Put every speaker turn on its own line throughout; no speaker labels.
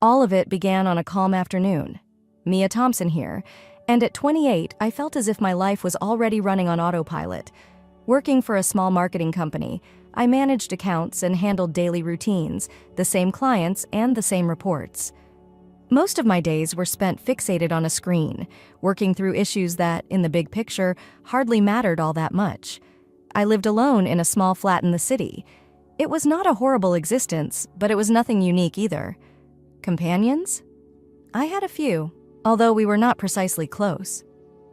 All of it began on a calm afternoon. Mia Thompson here, and at 28, I felt as if my life was already running on autopilot. Working for a small marketing company, I managed accounts and handled daily routines, the same clients and the same reports. Most of my days were spent fixated on a screen, working through issues that, in the big picture, hardly mattered all that much. I lived alone in a small flat in the city. It was not a horrible existence, but it was nothing unique either. Companions? I had a few, although we were not precisely close.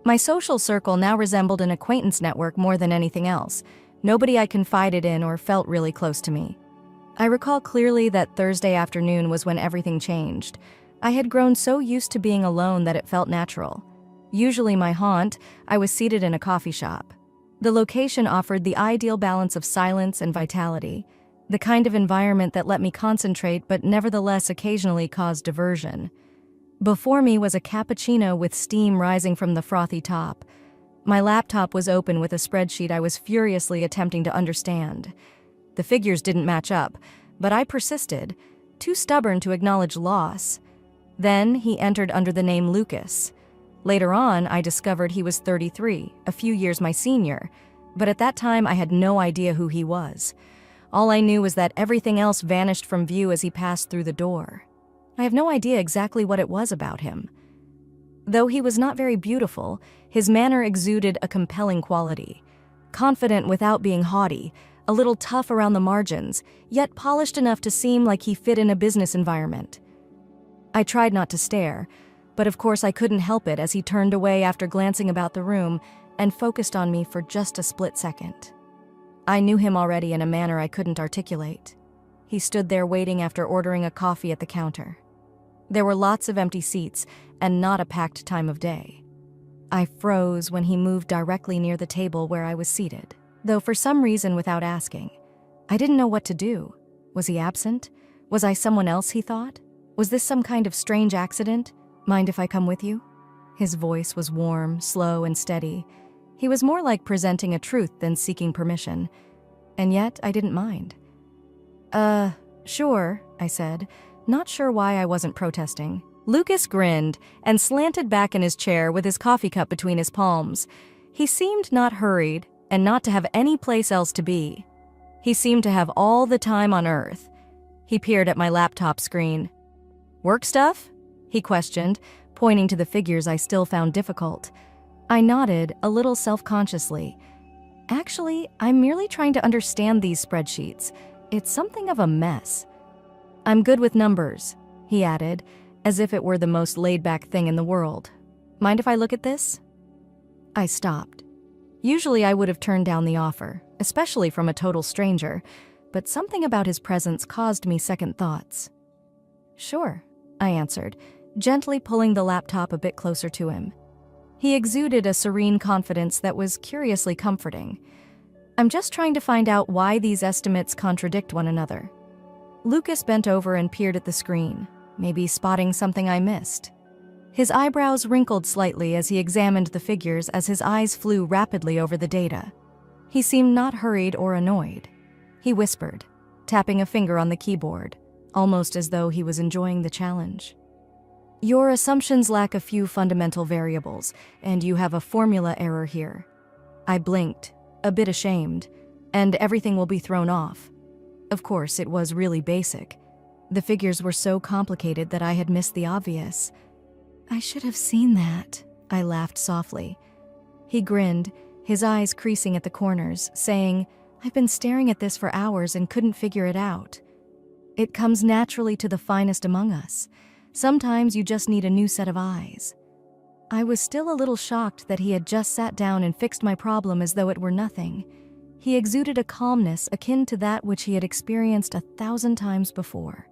My social circle now resembled an acquaintance network more than anything else, nobody I confided in or felt really close to me. I recall clearly that Thursday afternoon was when everything changed. I had grown so used to being alone that it felt natural. Usually my haunt, I was seated in a coffee shop. The location offered the ideal balance of silence and vitality, the kind of environment that let me concentrate but nevertheless occasionally caused diversion. Before me was a cappuccino with steam rising from the frothy top. My laptop was open with a spreadsheet I was furiously attempting to understand. The figures didn't match up, but I persisted, too stubborn to acknowledge loss. Then he entered under the name Lucas. Later on, I discovered he was 33, a few years my senior, but at that time I had no idea who he was. All I knew was that everything else vanished from view as he passed through the door. I have no idea exactly what it was about him. Though he was not very beautiful, his manner exuded a compelling quality. Confident without being haughty, a little tough around the margins, yet polished enough to seem like he fit in a business environment. I tried not to stare, but of course I couldn't help it as he turned away after glancing about the room and focused on me for just a split second. I knew him already in a manner I couldn't articulate. He stood there waiting after ordering a coffee at the counter. There were lots of empty seats and not a packed time of day. I froze when he moved directly near the table where I was seated, though for some reason without asking. I didn't know what to do. Was he absent? Was I someone else, he thought? Was this some kind of strange accident? Mind if I come with you? His voice was warm, slow, and steady. He was more like presenting a truth than seeking permission. And yet, I didn't mind. Sure, I said, not sure why I wasn't protesting. Lucas grinned and slanted back in his chair with his coffee cup between his palms. He seemed not hurried and not to have any place else to be. He seemed to have all the time on earth. He peered at my laptop screen. Work stuff? He questioned, pointing to the figures I still found difficult. I nodded, a little self-consciously. Actually, I'm merely trying to understand these spreadsheets. It's something of a mess. I'm good with numbers, he added, as if it were the most laid-back thing in the world. Mind if I look at this? I stopped. Usually I would have turned down the offer, especially from a total stranger, but something about his presence caused me second thoughts. Sure, I answered, gently pulling the laptop a bit closer to him. He exuded a serene confidence that was curiously comforting. I'm just trying to find out why these estimates contradict one another. Lucas bent over and peered at the screen, maybe spotting something I missed. His eyebrows wrinkled slightly as he examined the figures as his eyes flew rapidly over the data. He seemed not hurried or annoyed. He whispered, tapping a finger on the keyboard, almost as though he was enjoying the challenge. Your assumptions lack a few fundamental variables, and you have a formula error here. I blinked, a bit ashamed, and everything will be thrown off. Of course, it was really basic. The figures were so complicated that I had missed the obvious. I should have seen that, I laughed softly. He grinned, his eyes creasing at the corners, saying, I've been staring at this for hours and couldn't figure it out. It comes naturally to the finest among us. Sometimes you just need a new set of eyes. I was still a little shocked that he had just sat down and fixed my problem as though it were nothing. He exuded a calmness akin to that which he had experienced 1,000 times before.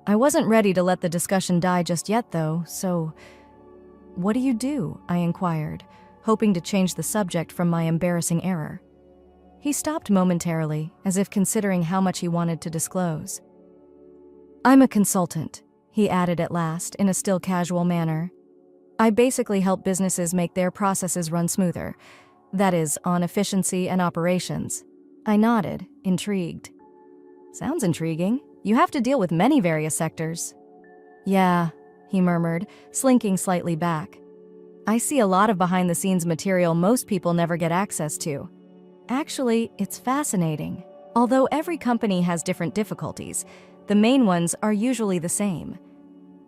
I wasn't ready to let the discussion die just yet, though, so... What do you do? I inquired, hoping to change the subject from my embarrassing error. He stopped momentarily, as if considering how much he wanted to disclose. I'm a consultant, he added at last, in a still casual manner. I basically help businesses make their processes run smoother. That is, on efficiency and operations. I nodded, intrigued. Sounds intriguing. You have to deal with many various sectors. Yeah, he murmured, slinking slightly back. I see a lot of behind-the-scenes material most people never get access to. Actually, it's fascinating. Although every company has different difficulties, the main ones are usually the same.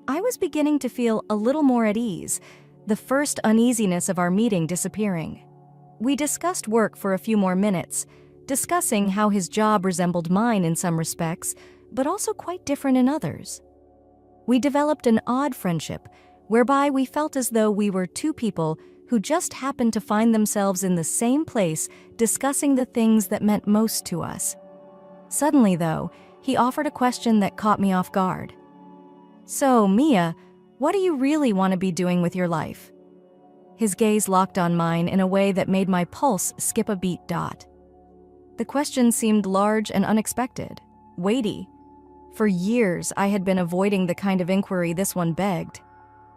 I was beginning to feel a little more at ease, the first uneasiness of our meeting disappearing. We discussed work for a few more minutes, discussing how his job resembled mine in some respects, but also quite different in others. We developed an odd friendship, whereby we felt as though we were two people who just happened to find themselves in the same place discussing the things that meant most to us. Suddenly, though, he offered a question that caught me off guard. So, Mia, what do you really want to be doing with your life? His gaze locked on mine in a way that made my pulse skip a beat. The question seemed large and unexpected, weighty. For years, I had been avoiding the kind of inquiry this one begged.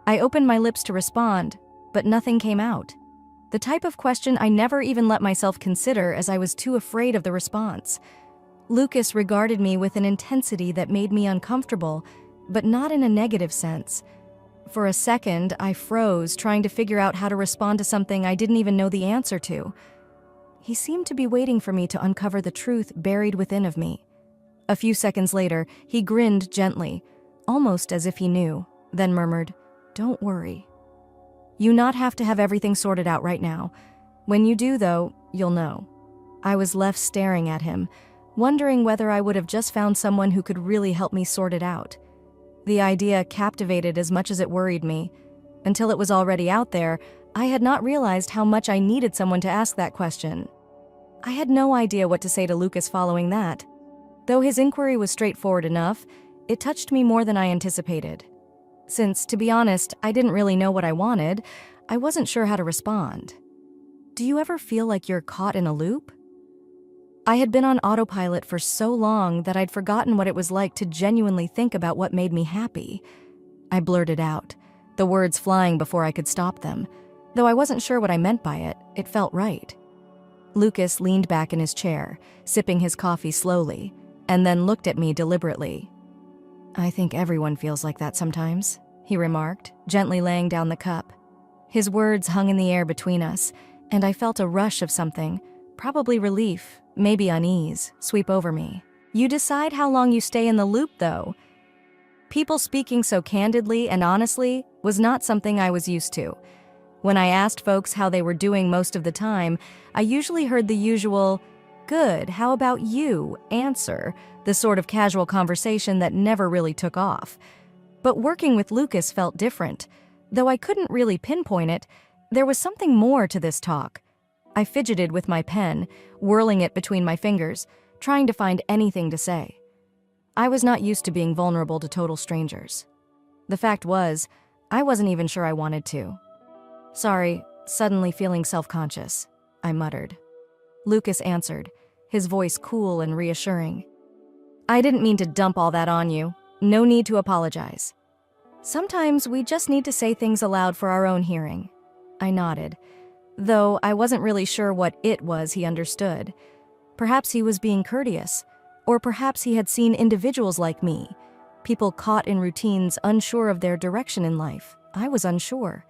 I opened my lips to respond, but nothing came out. The type of question I never even let myself consider as I was too afraid of the response. Lucas regarded me with an intensity that made me uncomfortable, but not in a negative sense. For a second, I froze, trying to figure out how to respond to something I didn't even know the answer to. He seemed to be waiting for me to uncover the truth buried within of me. A few seconds later, he grinned gently, almost as if he knew, then murmured, "Don't worry. You not have to have everything sorted out right now. When you do, though, you'll know." I was left staring at him, wondering whether I would have just found someone who could really help me sort it out. The idea captivated as much as it worried me. Until it was already out there, I had not realized how much I needed someone to ask that question. I had no idea what to say to Lucas following that. Though his inquiry was straightforward enough, it touched me more than I anticipated. Since, to be honest, I didn't really know what I wanted, I wasn't sure how to respond. Do you ever feel like you're caught in a loop? I had been on autopilot for so long that I'd forgotten what it was like to genuinely think about what made me happy. I blurted out, the words flying before I could stop them. Though I wasn't sure what I meant by it, it felt right. Lucas leaned back in his chair, sipping his coffee slowly, and then looked at me deliberately. "I think everyone feels like that sometimes," he remarked, gently laying down the cup. His words hung in the air between us, and I felt a rush of something, probably relief, maybe unease, sweep over me. "You decide how long you stay in the loop, though." People speaking so candidly and honestly was not something I was used to. When I asked folks how they were doing most of the time, I usually heard the usual, "Good, how about you?" answer, the sort of casual conversation that never really took off. But working with Lucas felt different. Though I couldn't really pinpoint it, there was something more to this talk. I fidgeted with my pen, whirling it between my fingers, trying to find anything to say. I was not used to being vulnerable to total strangers. The fact was, I wasn't even sure I wanted to. "Sorry, suddenly feeling self-conscious," I muttered. Lucas answered, his voice cool and reassuring. "I didn't mean to dump all that on you. No need to apologize. Sometimes we just need to say things aloud for our own hearing." I nodded, though I wasn't really sure what it was he understood. Perhaps he was being courteous, or perhaps he had seen individuals like me, people caught in routines unsure of their direction in life. I was unsure.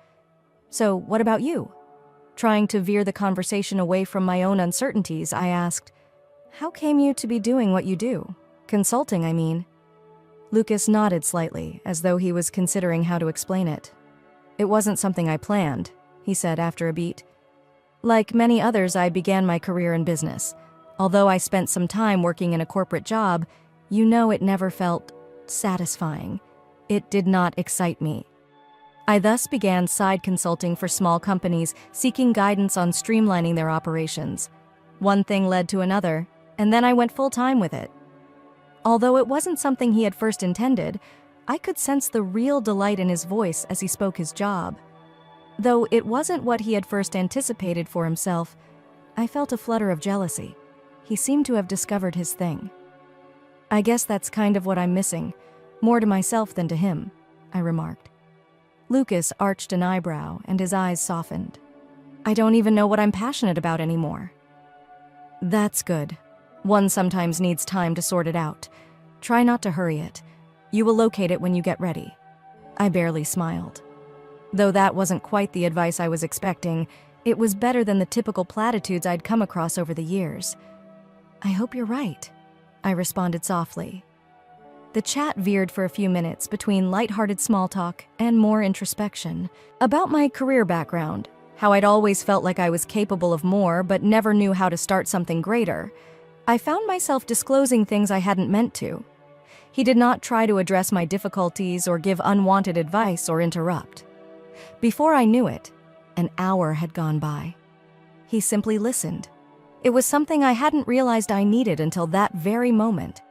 "So, what about you?" Trying to veer the conversation away from my own uncertainties, I asked, "How came you to be doing what you do? Consulting, I mean." Lucas nodded slightly, as though he was considering how to explain it. "It wasn't something I planned," he said after a beat. "Like many others, I began my career in business. Although I spent some time working in a corporate job, it never felt satisfying. It did not excite me. I thus began side consulting for small companies seeking guidance on streamlining their operations. One thing led to another, and then I went full-time with it. Although it wasn't something he had first intended, I could sense the real delight in his voice as he spoke his job. Though it wasn't what he had first anticipated for himself, I felt a flutter of jealousy. He seemed to have discovered his thing. "I guess that's kind of what I'm missing, more to myself than to him," I remarked. Lucas arched an eyebrow and his eyes softened. "I don't even know what I'm passionate about anymore." "That's good. One sometimes needs time to sort it out. Try not to hurry it. You will locate it when you get ready." I barely smiled. Though that wasn't quite the advice I was expecting, it was better than the typical platitudes I'd come across over the years. "I hope you're right," I responded softly. The chat veered for a few minutes between lighthearted small talk and more introspection about my career background, how I'd always felt like I was capable of more but never knew how to start something greater. I found myself disclosing things I hadn't meant to. He did not try to address my difficulties or give unwanted advice or interrupt. Before I knew it, an hour had gone by. He simply listened. It was something I hadn't realized I needed until that very moment.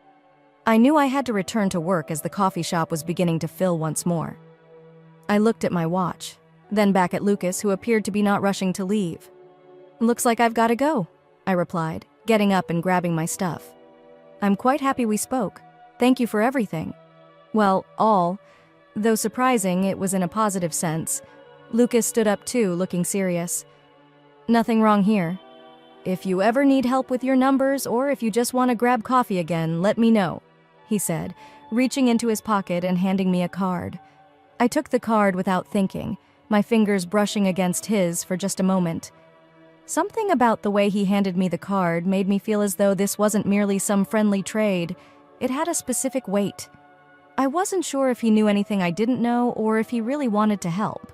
I knew I had to return to work as the coffee shop was beginning to fill once more. I looked at my watch, then back at Lucas, who appeared to be not rushing to leave. "Looks like I've got to go," I replied, getting up and grabbing my stuff. "I'm quite happy we spoke. Thank you for everything." Well, all. Though surprising, it was in a positive sense. Lucas stood up too, looking serious. "Nothing wrong here. If you ever need help with your numbers or if you just want to grab coffee again, let me know," he said, reaching into his pocket and handing me a card. I took the card without thinking, my fingers brushing against his for just a moment. Something about the way he handed me the card made me feel as though this wasn't merely some friendly trade. It had a specific weight. I wasn't sure if he knew anything I didn't know or if he really wanted to help.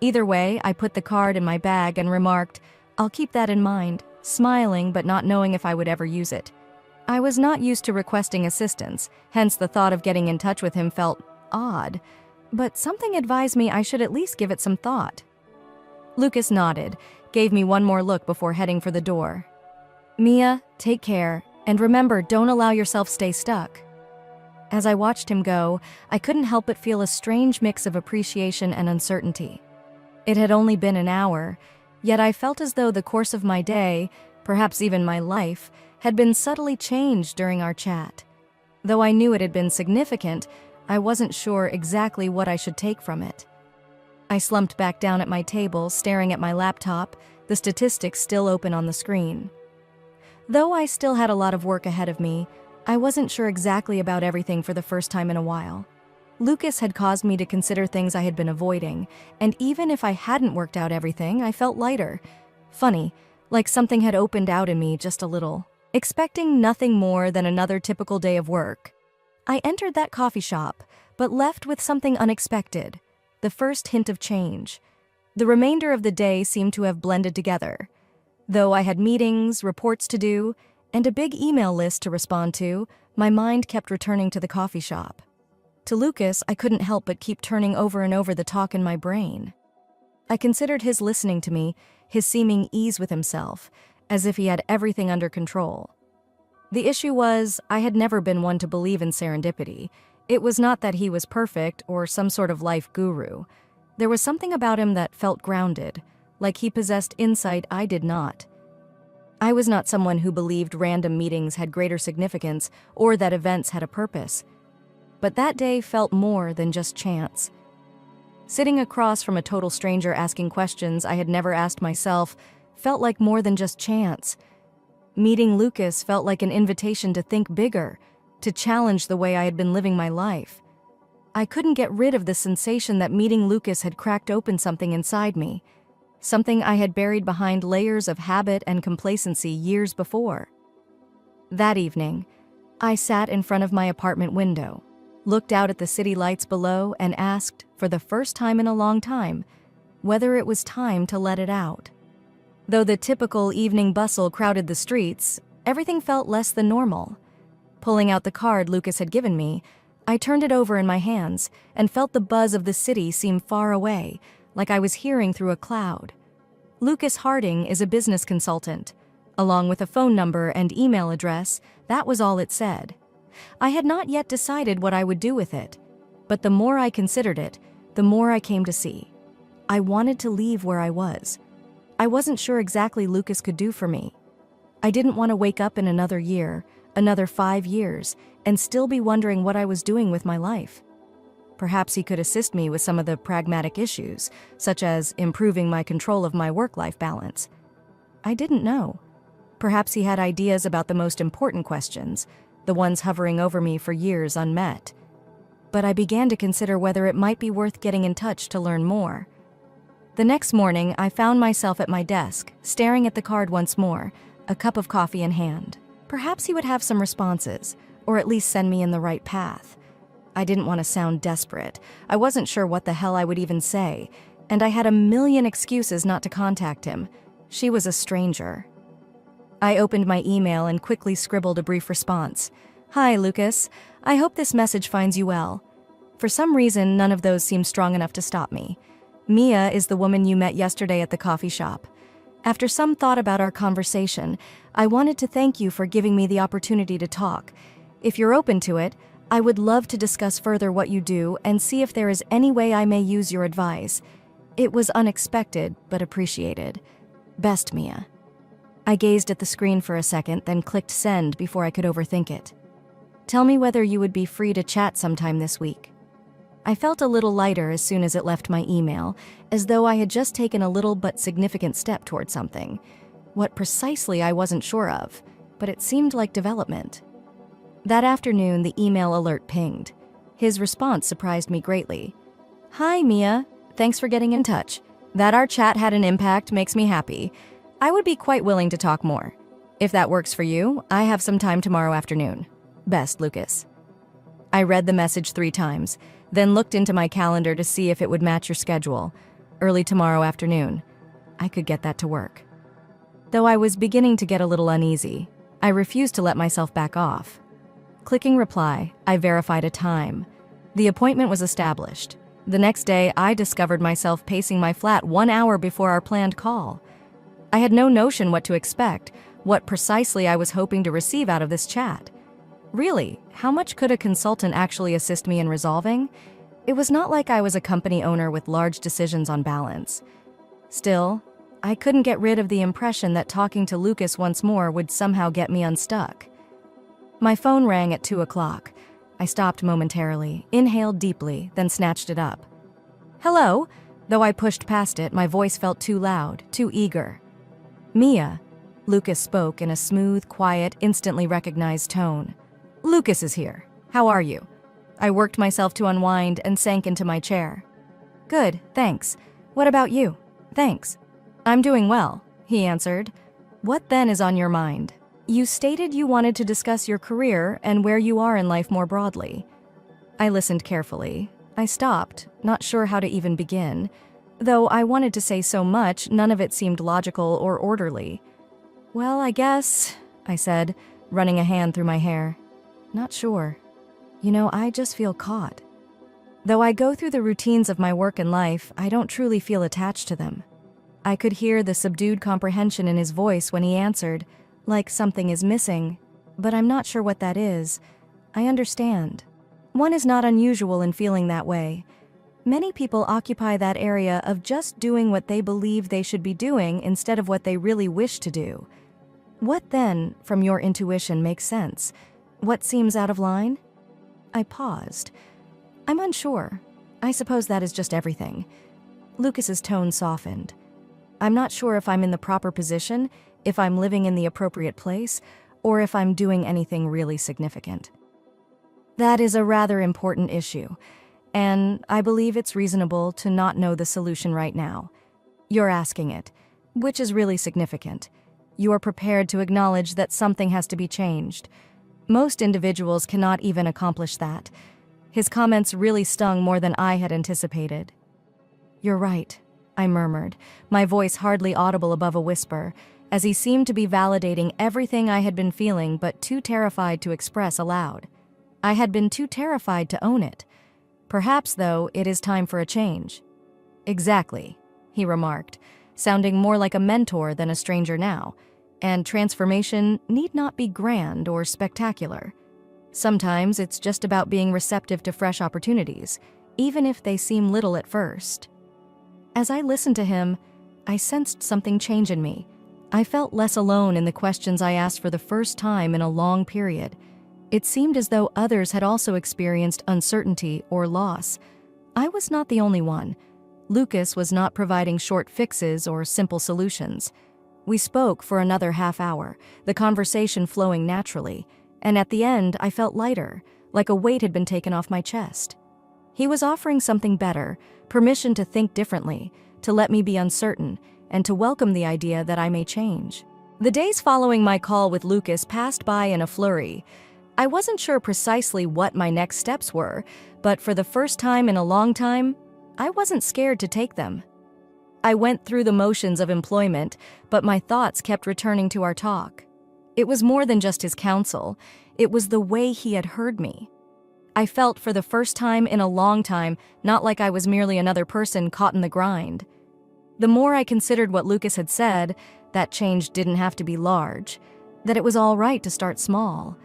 Either way, I put the card in my bag and remarked, "I'll keep that in mind," smiling but not knowing if I would ever use it. I was not used to requesting assistance, hence the thought of getting in touch with him felt odd, but something advised me I should at least give it some thought. Lucas nodded, gave me one more look before heading for the door. "Mia, take care, and remember, don't allow yourself stay stuck." As I watched him go, I couldn't help but feel a strange mix of appreciation and uncertainty. It had only been an hour, yet I felt as though the course of my day, perhaps even my life, had been subtly changed during our chat. Though I knew it had been significant, I wasn't sure exactly what I should take from it. I slumped back down at my table, staring at my laptop, the statistics still open on the screen. Though I still had a lot of work ahead of me, I wasn't sure exactly about everything for the first time in a while. Lucas had caused me to consider things I had been avoiding, and even if I hadn't worked out everything, I felt lighter. Funny, like something had opened out in me just a little. Expecting nothing more than another typical day of work, I entered that coffee shop, but left with something unexpected, the first hint of change. The remainder of the day seemed to have blended together. Though I had meetings, reports to do, and a big email list to respond to, my mind kept returning to the coffee shop. To Lucas, I couldn't help but keep turning over and over the talk in my brain. I considered his listening to me, his seeming ease with himself, as if he had everything under control. The issue was, I had never been one to believe in serendipity. It was not that he was perfect or some sort of life guru. There was something about him that felt grounded, like he possessed insight I did not. I was not someone who believed random meetings had greater significance or that events had a purpose. But that day felt more than just chance. Sitting across from a total stranger asking questions I had never asked myself felt like more than just chance. Meeting Lucas felt like an invitation to think bigger, to challenge the way I had been living my life. I couldn't get rid of the sensation that meeting Lucas had cracked open something inside me, something I had buried behind layers of habit and complacency years before. That evening, I sat in front of my apartment window, looked out at the city lights below, and asked, for the first time in a long time, whether it was time to let it out. Though the typical evening bustle crowded the streets, everything felt less than normal. Pulling out the card Lucas had given me, I turned it over in my hands and felt the buzz of the city seem far away, like I was hearing through a cloud. Lucas Harding is a business consultant. Along with a phone number and email address, that was all it said. I had not yet decided what I would do with it, but the more I considered it, the more I came to see. I wanted to leave where I was. I wasn't sure exactly Lucas could do for me. I didn't want to wake up in another year, another 5 years, and still be wondering what I was doing with my life. Perhaps he could assist me with some of the pragmatic issues, such as improving my control of my work-life balance. I didn't know. Perhaps he had ideas about the most important questions, the ones hovering over me for years unmet. but I began to consider whether it might be worth getting in touch to learn more. The next morning, I found myself at my desk, staring at the card once more, a cup of coffee in hand. Perhaps he would have some responses, or at least send me in the right path. I didn't want to sound desperate. I wasn't sure what the hell I would even say, and I had a million excuses not to contact him. She was a stranger. I opened my email and quickly scribbled a brief response. "Hi, Lucas. I hope this message finds you well." For some reason, none of those seemed strong enough to stop me. Mia is the woman you met yesterday at the coffee shop. After some thought about our conversation, I wanted to thank you for giving me the opportunity to talk. If you're open to it, I would love to discuss further what you do and see if there is any way I may use your advice. It was unexpected, but appreciated. Best, Mia. I gazed at the screen for a second, then clicked send before I could overthink it. Tell me whether you would be free to chat sometime this week. I felt a little lighter as soon as it left my email, as though I had just taken a little but significant step toward something. What precisely I wasn't sure of, but it seemed like development. That afternoon, the email alert pinged. His response surprised me greatly. "Hi, Mia. Thanks for getting in touch. That our chat had an impact makes me happy. I would be quite willing to talk more. If that works for you, I have some time tomorrow afternoon. Best, Lucas." I read the message 3 times, then looked into my calendar to see if it would match your schedule. Early tomorrow afternoon. I could get that to work. Though I was beginning to get a little uneasy, I refused to let myself back off. Clicking reply, I verified a time. The appointment was established. The next day, I discovered myself pacing my flat 1 hour before our planned call. I had no notion what to expect, what precisely I was hoping to receive out of this chat. Really, how much could a consultant actually assist me in resolving? It was not like I was a company owner with large decisions on balance. Still, I couldn't get rid of the impression that talking to Lucas once more would somehow get me unstuck. My phone rang at 2 o'clock. I stopped momentarily, inhaled deeply, then snatched it up. "Hello?" Though I pushed past it, my voice felt too loud, too eager. "Mia," Lucas spoke in a smooth, quiet, instantly recognized tone. "Lucas is here. How are you?" I worked myself to unwind and sank into my chair. "Good, thanks. What about you?" "Thanks. I'm doing well," he answered. "What then is on your mind?" "You stated you wanted to discuss your career and where you are in life more broadly." I listened carefully. I stopped, not sure how to even begin. Though I wanted to say so much, none of it seemed logical or orderly. "Well, I guess," I said, running a hand through my hair. "Not sure. I just feel caught. Though I go through the routines of my work and life, I don't truly feel attached to them." I could hear the subdued comprehension in his voice when he answered, like something is missing, but I'm not sure what that is. I understand. One is not unusual in feeling that way. Many people occupy that area of just doing what they believe they should be doing instead of what they really wish to do. What then, from your intuition, makes sense? What seems out of line? I paused. I'm unsure. I suppose that is just everything. Lucas's tone softened. I'm not sure if I'm in the proper position, if I'm living in the appropriate place, or if I'm doing anything really significant. That is a rather important issue, and I believe it's reasonable to not know the solution right now. You're asking it, which is really significant. You are prepared to acknowledge that something has to be changed. Most individuals cannot even accomplish that. His comments really stung more than I had anticipated. "You're right," I murmured, my voice hardly audible above a whisper, as he seemed to be validating everything I had been feeling but too terrified to express aloud. I had been too terrified to own it. Perhaps, though, it is time for a change. "Exactly," he remarked, sounding more like a mentor than a stranger now, and transformation need not be grand or spectacular. Sometimes it's just about being receptive to fresh opportunities, even if they seem little at first. As I listened to him, I sensed something change in me. I felt less alone in the questions I asked for the first time in a long period. It seemed as though others had also experienced uncertainty or loss. I was not the only one. Lucas was not providing short fixes or simple solutions. We spoke for another half hour, the conversation flowing naturally, and at the end I felt lighter, like a weight had been taken off my chest. He was offering something better, permission to think differently, to let me be uncertain, and to welcome the idea that I may change. The days following my call with Lucas passed by in a flurry. I wasn't sure precisely what my next steps were, but for the first time in a long time, I wasn't scared to take them. I went through the motions of employment, but my thoughts kept returning to our talk. It was more than just his counsel, it was the way he had heard me. I felt for the first time in a long time not like I was merely another person caught in the grind. The more I considered what Lucas had said, that change didn't have to be large, that it was all right to start small,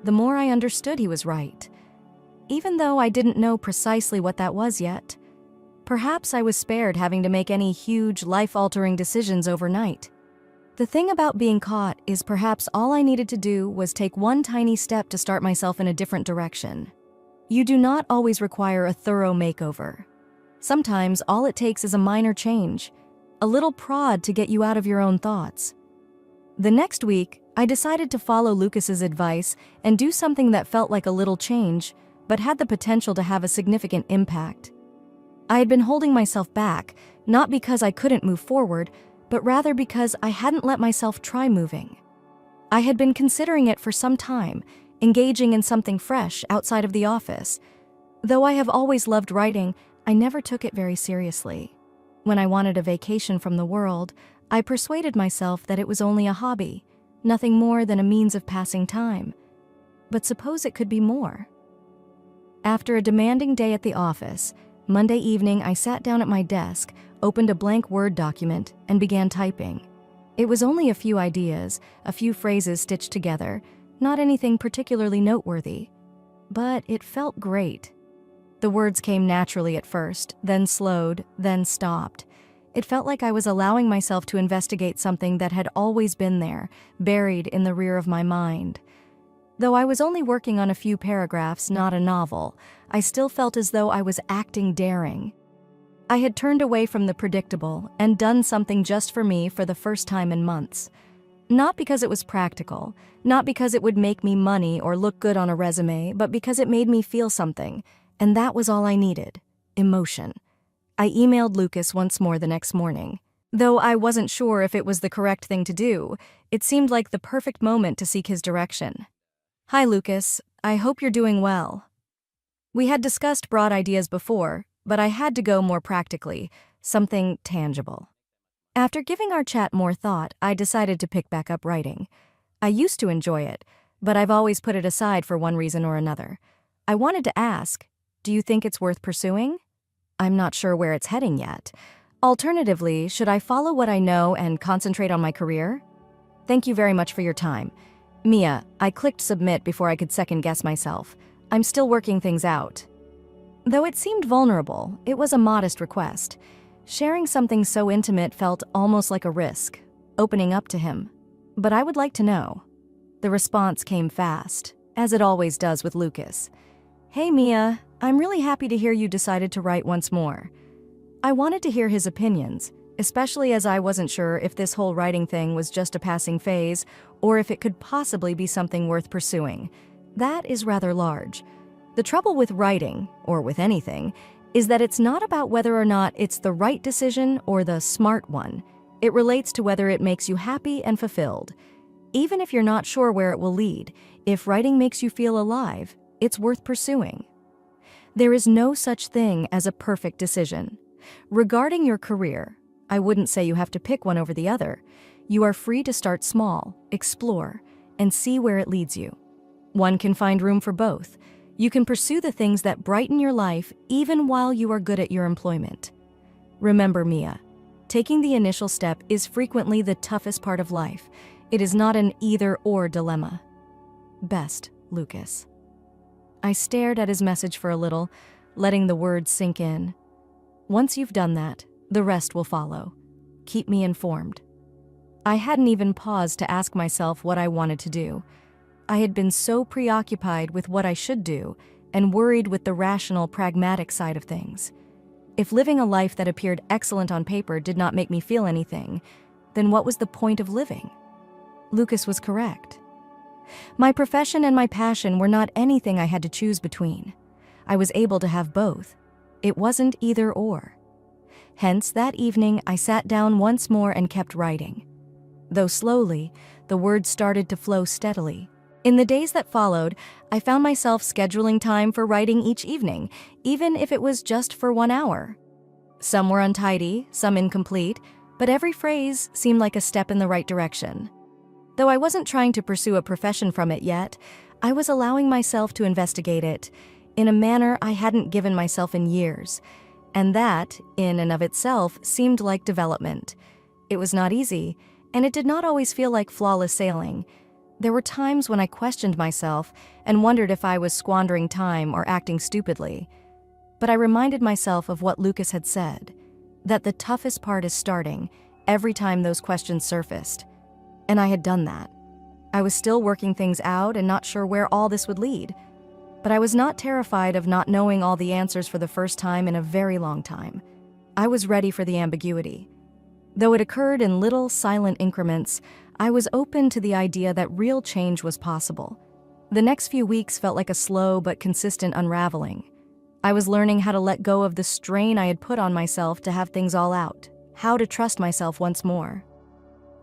the more I understood he was right. Even though I didn't know precisely what that was yet. Perhaps I was spared having to make any huge, life-altering decisions overnight. The thing about being caught is perhaps all I needed to do was take one tiny step to start myself in a different direction. You do not always require a thorough makeover. Sometimes all it takes is a minor change, a little prod to get you out of your own thoughts. The next week, I decided to follow Lucas's advice and do something that felt like a little change, but had the potential to have a significant impact. I had been holding myself back, not because I couldn't move forward, but rather because I hadn't let myself try moving. I had been considering it for some time, engaging in something fresh outside of the office. Though I have always loved writing, I never took it very seriously. When I wanted a vacation from the world, I persuaded myself that it was only a hobby, nothing more than a means of passing time. But suppose it could be more. After a demanding day at the office, Monday evening I sat down at my desk, opened a blank Word document, and began typing. It was only a few ideas, a few phrases stitched together, not anything particularly noteworthy. But it felt great. The words came naturally at first, then slowed, then stopped. It felt like I was allowing myself to investigate something that had always been there, buried in the rear of my mind. Though I was only working on a few paragraphs, not a novel, I still felt as though I was acting daring. I had turned away from the predictable and done something just for me for the first time in months. Not because it was practical, not because it would make me money or look good on a resume, but because it made me feel something, and that was all I needed: emotion. I emailed Lucas once more the next morning. Though I wasn't sure if it was the correct thing to do, it seemed like the perfect moment to seek his direction. "Hi, Lucas. I hope you're doing well." We had discussed broad ideas before, but I had to go more practically, something tangible. After giving our chat more thought, I decided to pick back up writing. I used to enjoy it, but I've always put it aside for one reason or another. I wanted to ask, do you think it's worth pursuing? I'm not sure where it's heading yet. Alternatively, should I follow what I know and concentrate on my career? Thank you very much for your time. Mia, I clicked submit before I could second-guess myself. I'm still working things out. Though it seemed vulnerable, it was a modest request. Sharing something so intimate felt almost like a risk, opening up to him. But I would like to know. The response came fast, as it always does with Lucas. "Hey Mia, I'm really happy to hear you decided to write once more." I wanted to hear his opinions, especially as I wasn't sure if this whole writing thing was just a passing phase or if it could possibly be something worth pursuing. That is rather large. The trouble with writing, or with anything, is that it's not about whether or not it's the right decision or the smart one. It relates to whether it makes you happy and fulfilled. Even if you're not sure where it will lead, if writing makes you feel alive, it's worth pursuing. There is no such thing as a perfect decision. Regarding your career, I wouldn't say you have to pick one over the other. You are free to start small, explore, and see where it leads you. One can find room for both. You can pursue the things that brighten your life even while you are good at your employment. Remember, Mia, taking the initial step is frequently the toughest part of life. It is not an either-or dilemma. Best, Lucas. I stared at his message for a little, letting the words sink in. Once you've done that, the rest will follow. Keep me informed. I hadn't even paused to ask myself what I wanted to do. I had been so preoccupied with what I should do and worried with the rational, pragmatic side of things. If living a life that appeared excellent on paper did not make me feel anything, then what was the point of living? Lucas was correct. My profession and my passion were not anything I had to choose between. I was able to have both, It wasn't either or. Hence, that evening I sat down once more and kept writing. Though slowly, the words started to flow steadily. In the days that followed, I found myself scheduling time for writing each evening, even if it was just for 1 hour. Some were untidy, some incomplete, but every phrase seemed like a step in the right direction. Though I wasn't trying to pursue a profession from it yet, I was allowing myself to investigate it in a manner I hadn't given myself in years, and that, in and of itself, seemed like development. It was not easy, and it did not always feel like flawless sailing. There were times when I questioned myself and wondered if I was squandering time or acting stupidly. But I reminded myself of what Lucas had said, that the toughest part is starting every time those questions surfaced. And I had done that. I was still working things out and not sure where all this would lead. But I was not terrified of not knowing all the answers for the first time in a very long time. I was ready for the ambiguity. Though it occurred in little, silent increments, I was open to the idea that real change was possible. The next few weeks felt like a slow but consistent unraveling. I was learning how to let go of the strain I had put on myself to have things all out, how to trust myself once more.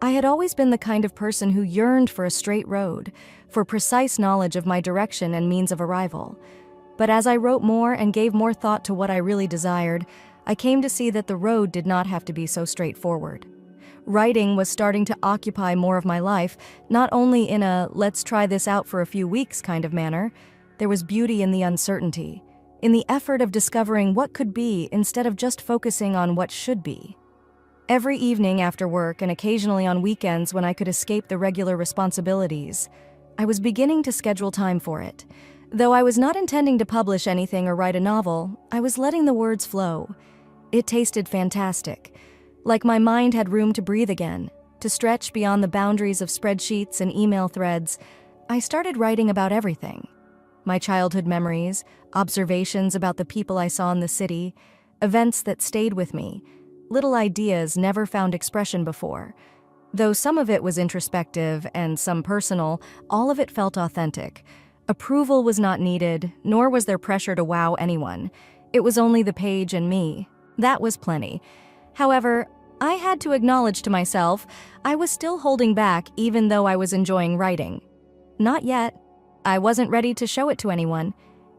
I had always been the kind of person who yearned for a straight road, for precise knowledge of my direction and means of arrival. But as I wrote more and gave more thought to what I really desired, I came to see that the road did not have to be so straightforward. Writing was starting to occupy more of my life, not only in a let's try this out for a few weeks kind of manner. There was beauty in the uncertainty, in the effort of discovering what could be instead of just focusing on what should be. Every evening after work and occasionally on weekends when I could escape the regular responsibilities, I was beginning to schedule time for it. Though I was not intending to publish anything or write a novel, I was letting the words flow. It tasted fantastic, like my mind had room to breathe again, to stretch beyond the boundaries of spreadsheets and email threads. I started writing about everything. My childhood memories, observations about the people I saw in the city, events that stayed with me, little ideas never found expression before. Though some of it was introspective and some personal, all of it felt authentic. Approval was not needed, nor was there pressure to wow anyone. It was only the page and me. That was plenty. However, I had to acknowledge to myself I was still holding back even though I was enjoying writing. Not yet. I wasn't ready to show it to anyone.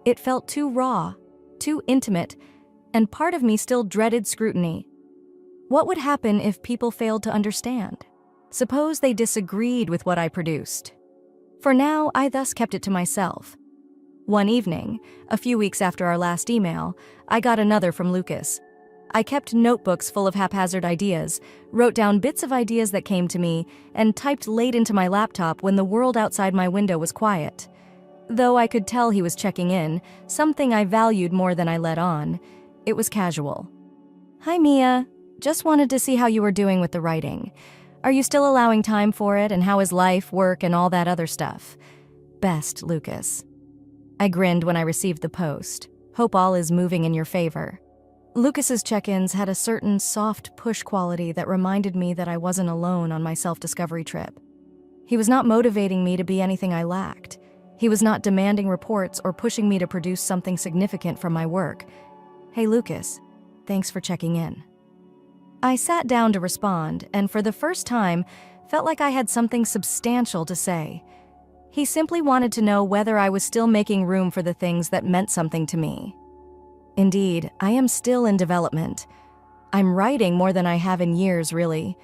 It felt too raw, too intimate, and part of me still dreaded scrutiny. What would happen if people failed to understand? Suppose they disagreed with what I produced. For now, I thus kept it to myself. One evening, a few weeks after our last email, I got another from Lucas. I kept notebooks full of haphazard ideas, wrote down bits of ideas that came to me, and typed late into my laptop when the world outside my window was quiet. Though I could tell he was checking in, something I valued more than I let on, it was casual. "Hi, Mia. Just wanted to see how you were doing with the writing. Are you still allowing time for it, and how is life, work, and all that other stuff? Best, Lucas." I grinned when I received the post. Hope all is moving in your favor. Lucas's check-ins had a certain soft push quality that reminded me that I wasn't alone on my self-discovery trip. He was not motivating me to be anything I lacked. He was not demanding reports or pushing me to produce something significant from my work. "Hey, Lucas, thanks for checking in." I sat down to respond, and for the first time, felt like I had something substantial to say. He simply wanted to know whether I was still making room for the things that meant something to me. Indeed, I am still in development. I'm writing more than I have in years, really.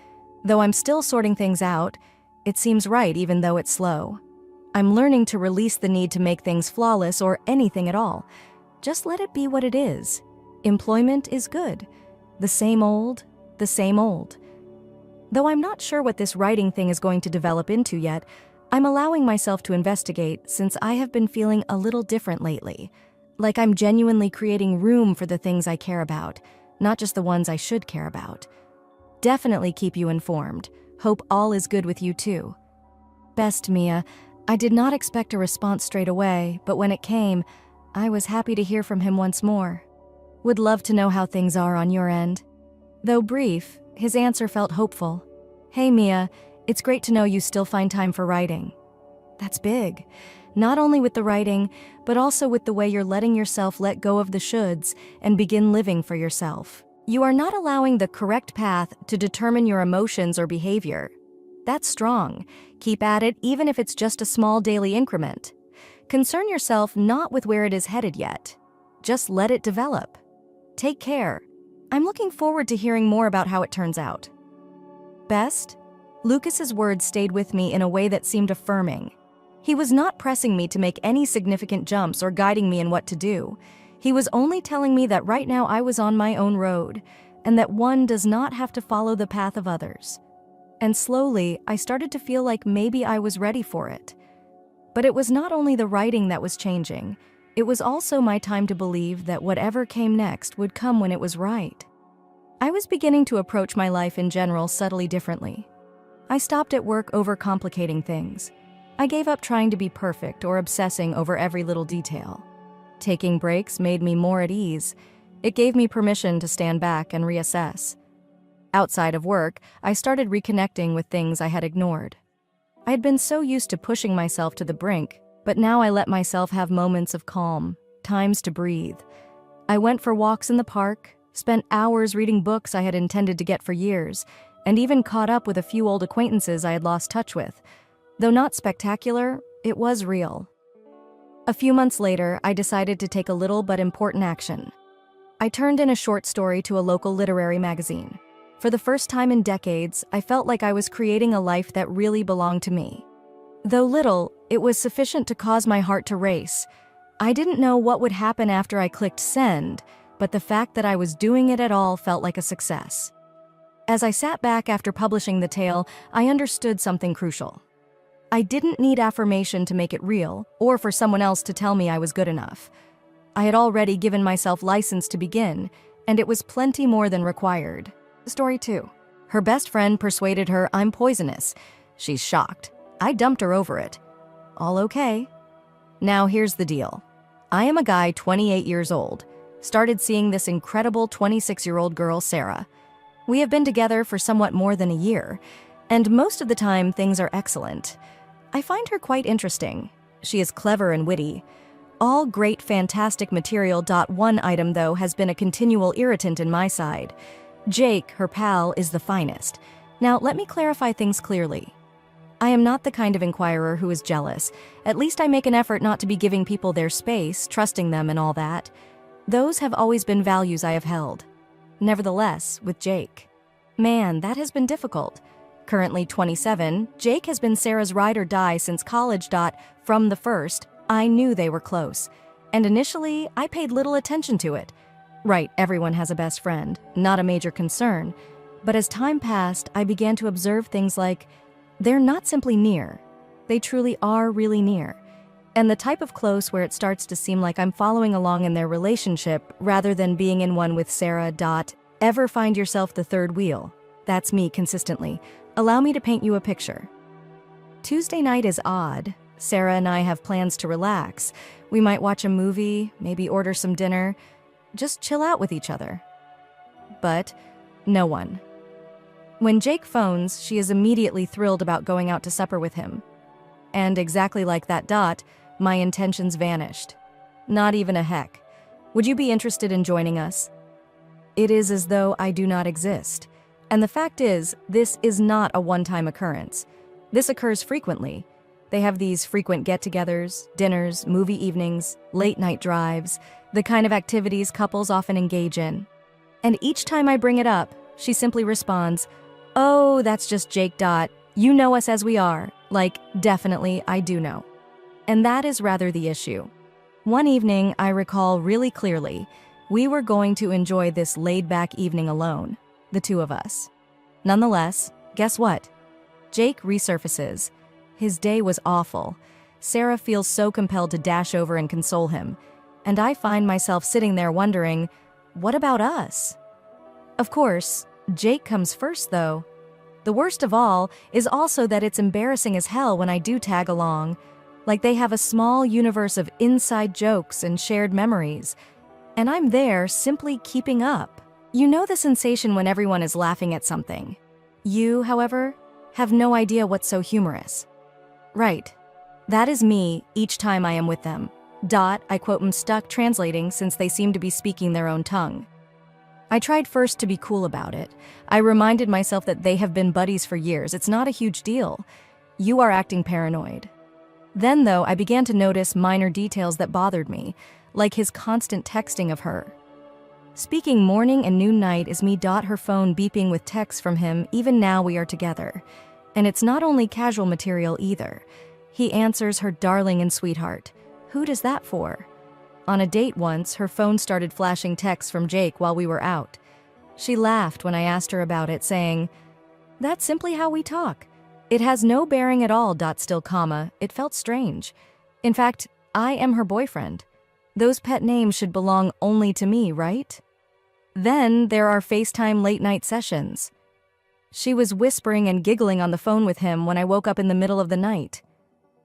Though I'm still sorting things out, it seems right even though it's slow. I'm learning to release the need to make things flawless or anything at all. Just let it be what it is. Employment is good. The same old, the same old. Though I'm not sure what this writing thing is going to develop into yet, I'm allowing myself to investigate since I have been feeling a little different lately. Like I'm genuinely creating room for the things I care about, not just the ones I should care about. Definitely keep you informed. Hope all is good with you too. Best, Mia. I did not expect a response straight away, but when it came, I was happy to hear from him once more. Would love to know how things are on your end. Though brief, his answer felt hopeful. "Hey, Mia, it's great to know you still find time for writing." That's big. Not only with the writing, but also with the way you're letting yourself let go of the shoulds and begin living for yourself. You are not allowing the correct path to determine your emotions or behavior. That's strong. Keep at it even if it's just a small daily increment. Concern yourself not with where it is headed yet. Just let it develop. Take care. I'm looking forward to hearing more about how it turns out. Best? Lucas's words stayed with me in a way that seemed affirming. He was not pressing me to make any significant jumps or guiding me in what to do. He was only telling me that right now I was on my own road, and that one does not have to follow the path of others. And slowly, I started to feel like maybe I was ready for it. But it was not only the writing that was changing, it was also my time to believe that whatever came next would come when it was right. I was beginning to approach my life in general subtly differently. I stopped at work overcomplicating things. I gave up trying to be perfect or obsessing over every little detail. Taking breaks made me more at ease. It gave me permission to stand back and reassess. Outside of work, I started reconnecting with things I had ignored. I had been so used to pushing myself to the brink, but now I let myself have moments of calm, times to breathe. I went for walks in the park, spent hours reading books I had intended to get for years, and even caught up with a few old acquaintances I had lost touch with. Though not spectacular, it was real. A few months later, I decided to take a little but important action. I turned in a short story to a local literary magazine. For the first time in decades, I felt like I was creating a life that really belonged to me. Though little, it was sufficient to cause my heart to race. I didn't know what would happen after I clicked send, but the fact that I was doing it at all felt like a success. As I sat back after publishing the tale, I understood something crucial. I didn't need affirmation to make it real, or for someone else to tell me I was good enough. I had already given myself license to begin, and it was plenty more than required. Story 2. Her best friend persuaded her I'm poisonous. She's shocked. I dumped her over it. All okay. Now here's the deal. I am a guy 28 years old. Started seeing this incredible 26-year-old girl, Sarah. We have been together for somewhat more than a year, and most of the time things are excellent. I find her quite interesting. She is clever and witty. All great, fantastic material. One item, though, has been a continual irritant in my side. Jake, her pal, is the finest. Now, let me clarify things clearly. I am not the kind of inquirer who is jealous. At least I make an effort not to be giving people their space, trusting them and all that. Those have always been values I have held. Nevertheless, with Jake, man, that has been difficult. Currently 27, Jake has been Sarah's ride or die since college. From the first, I knew they were close, and initially, I paid little attention to it. Right, everyone has a best friend, not a major concern. But as time passed, I began to observe things like, they're not simply near, they truly are really near. And the type of close where it starts to seem like I'm following along in their relationship rather than being in one with Sarah. Ever find yourself the third wheel? That's me consistently. Allow me to paint you a picture. Tuesday night is odd. Sarah and I have plans to relax. We might watch a movie, maybe order some dinner, just chill out with each other. But no one. When Jake phones, she is immediately thrilled about going out to supper with him. And exactly like that, my intentions vanished. Not even a heck. Would you be interested in joining us? It is as though I do not exist. And the fact is, this is not a one-time occurrence. This occurs frequently. They have these frequent get-togethers, dinners, movie evenings, late-night drives, the kind of activities couples often engage in. And each time I bring it up, she simply responds, "Oh, that's just Jake. You know us as we are." Like, definitely, I do know. And that is rather the issue. One evening, I recall really clearly, we were going to enjoy this laid-back evening alone, the two of us. Nonetheless, guess what? Jake resurfaces. His day was awful. Sarah feels so compelled to dash over and console him. And I find myself sitting there wondering, what about us? Of course, Jake comes first, though. The worst of all is also that it's embarrassing as hell when I do tag along. Like they have a small universe of inside jokes and shared memories. And I'm there simply keeping up. You know the sensation when everyone is laughing at something. You, however, have no idea what's so humorous. Right. That is me each time I am with them. I quote, am stuck translating since they seem to be speaking their own tongue. I tried first to be cool about it. I reminded myself that they have been buddies for years. It's not a huge deal. You are acting paranoid. Then, though, I began to notice minor details that bothered me, like his constant texting of her. Speaking morning and noon night is me. Her phone beeping with texts from him even now we are together. And it's not only casual material either. He answers her darling and sweetheart. Who does that for? On a date once, her phone started flashing texts from Jake while we were out. She laughed when I asked her about it, saying, "That's simply how we talk. It has no bearing at all. Still, it felt strange. In fact, I am her boyfriend. Those pet names should belong only to me, right?" Then there are FaceTime late-night sessions. She was whispering and giggling on the phone with him when I woke up in the middle of the night.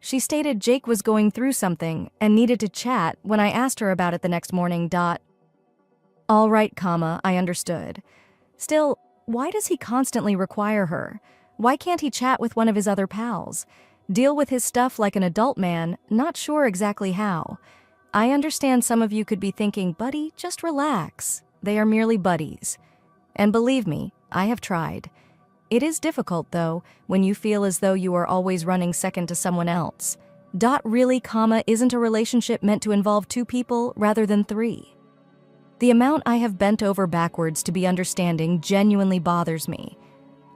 She stated Jake was going through something and needed to chat when I asked her about it the next morning. All right, I understood. Still, why does he constantly require her? Why can't he chat with one of his other pals? Deal with his stuff like an adult man, not sure exactly how. I understand some of you could be thinking, buddy, just relax. They are merely buddies. And believe me, I have tried. It is difficult, though, when you feel as though you are always running second to someone else. Really, isn't a relationship meant to involve two people rather than three? The amount I have bent over backwards to be understanding genuinely bothers me.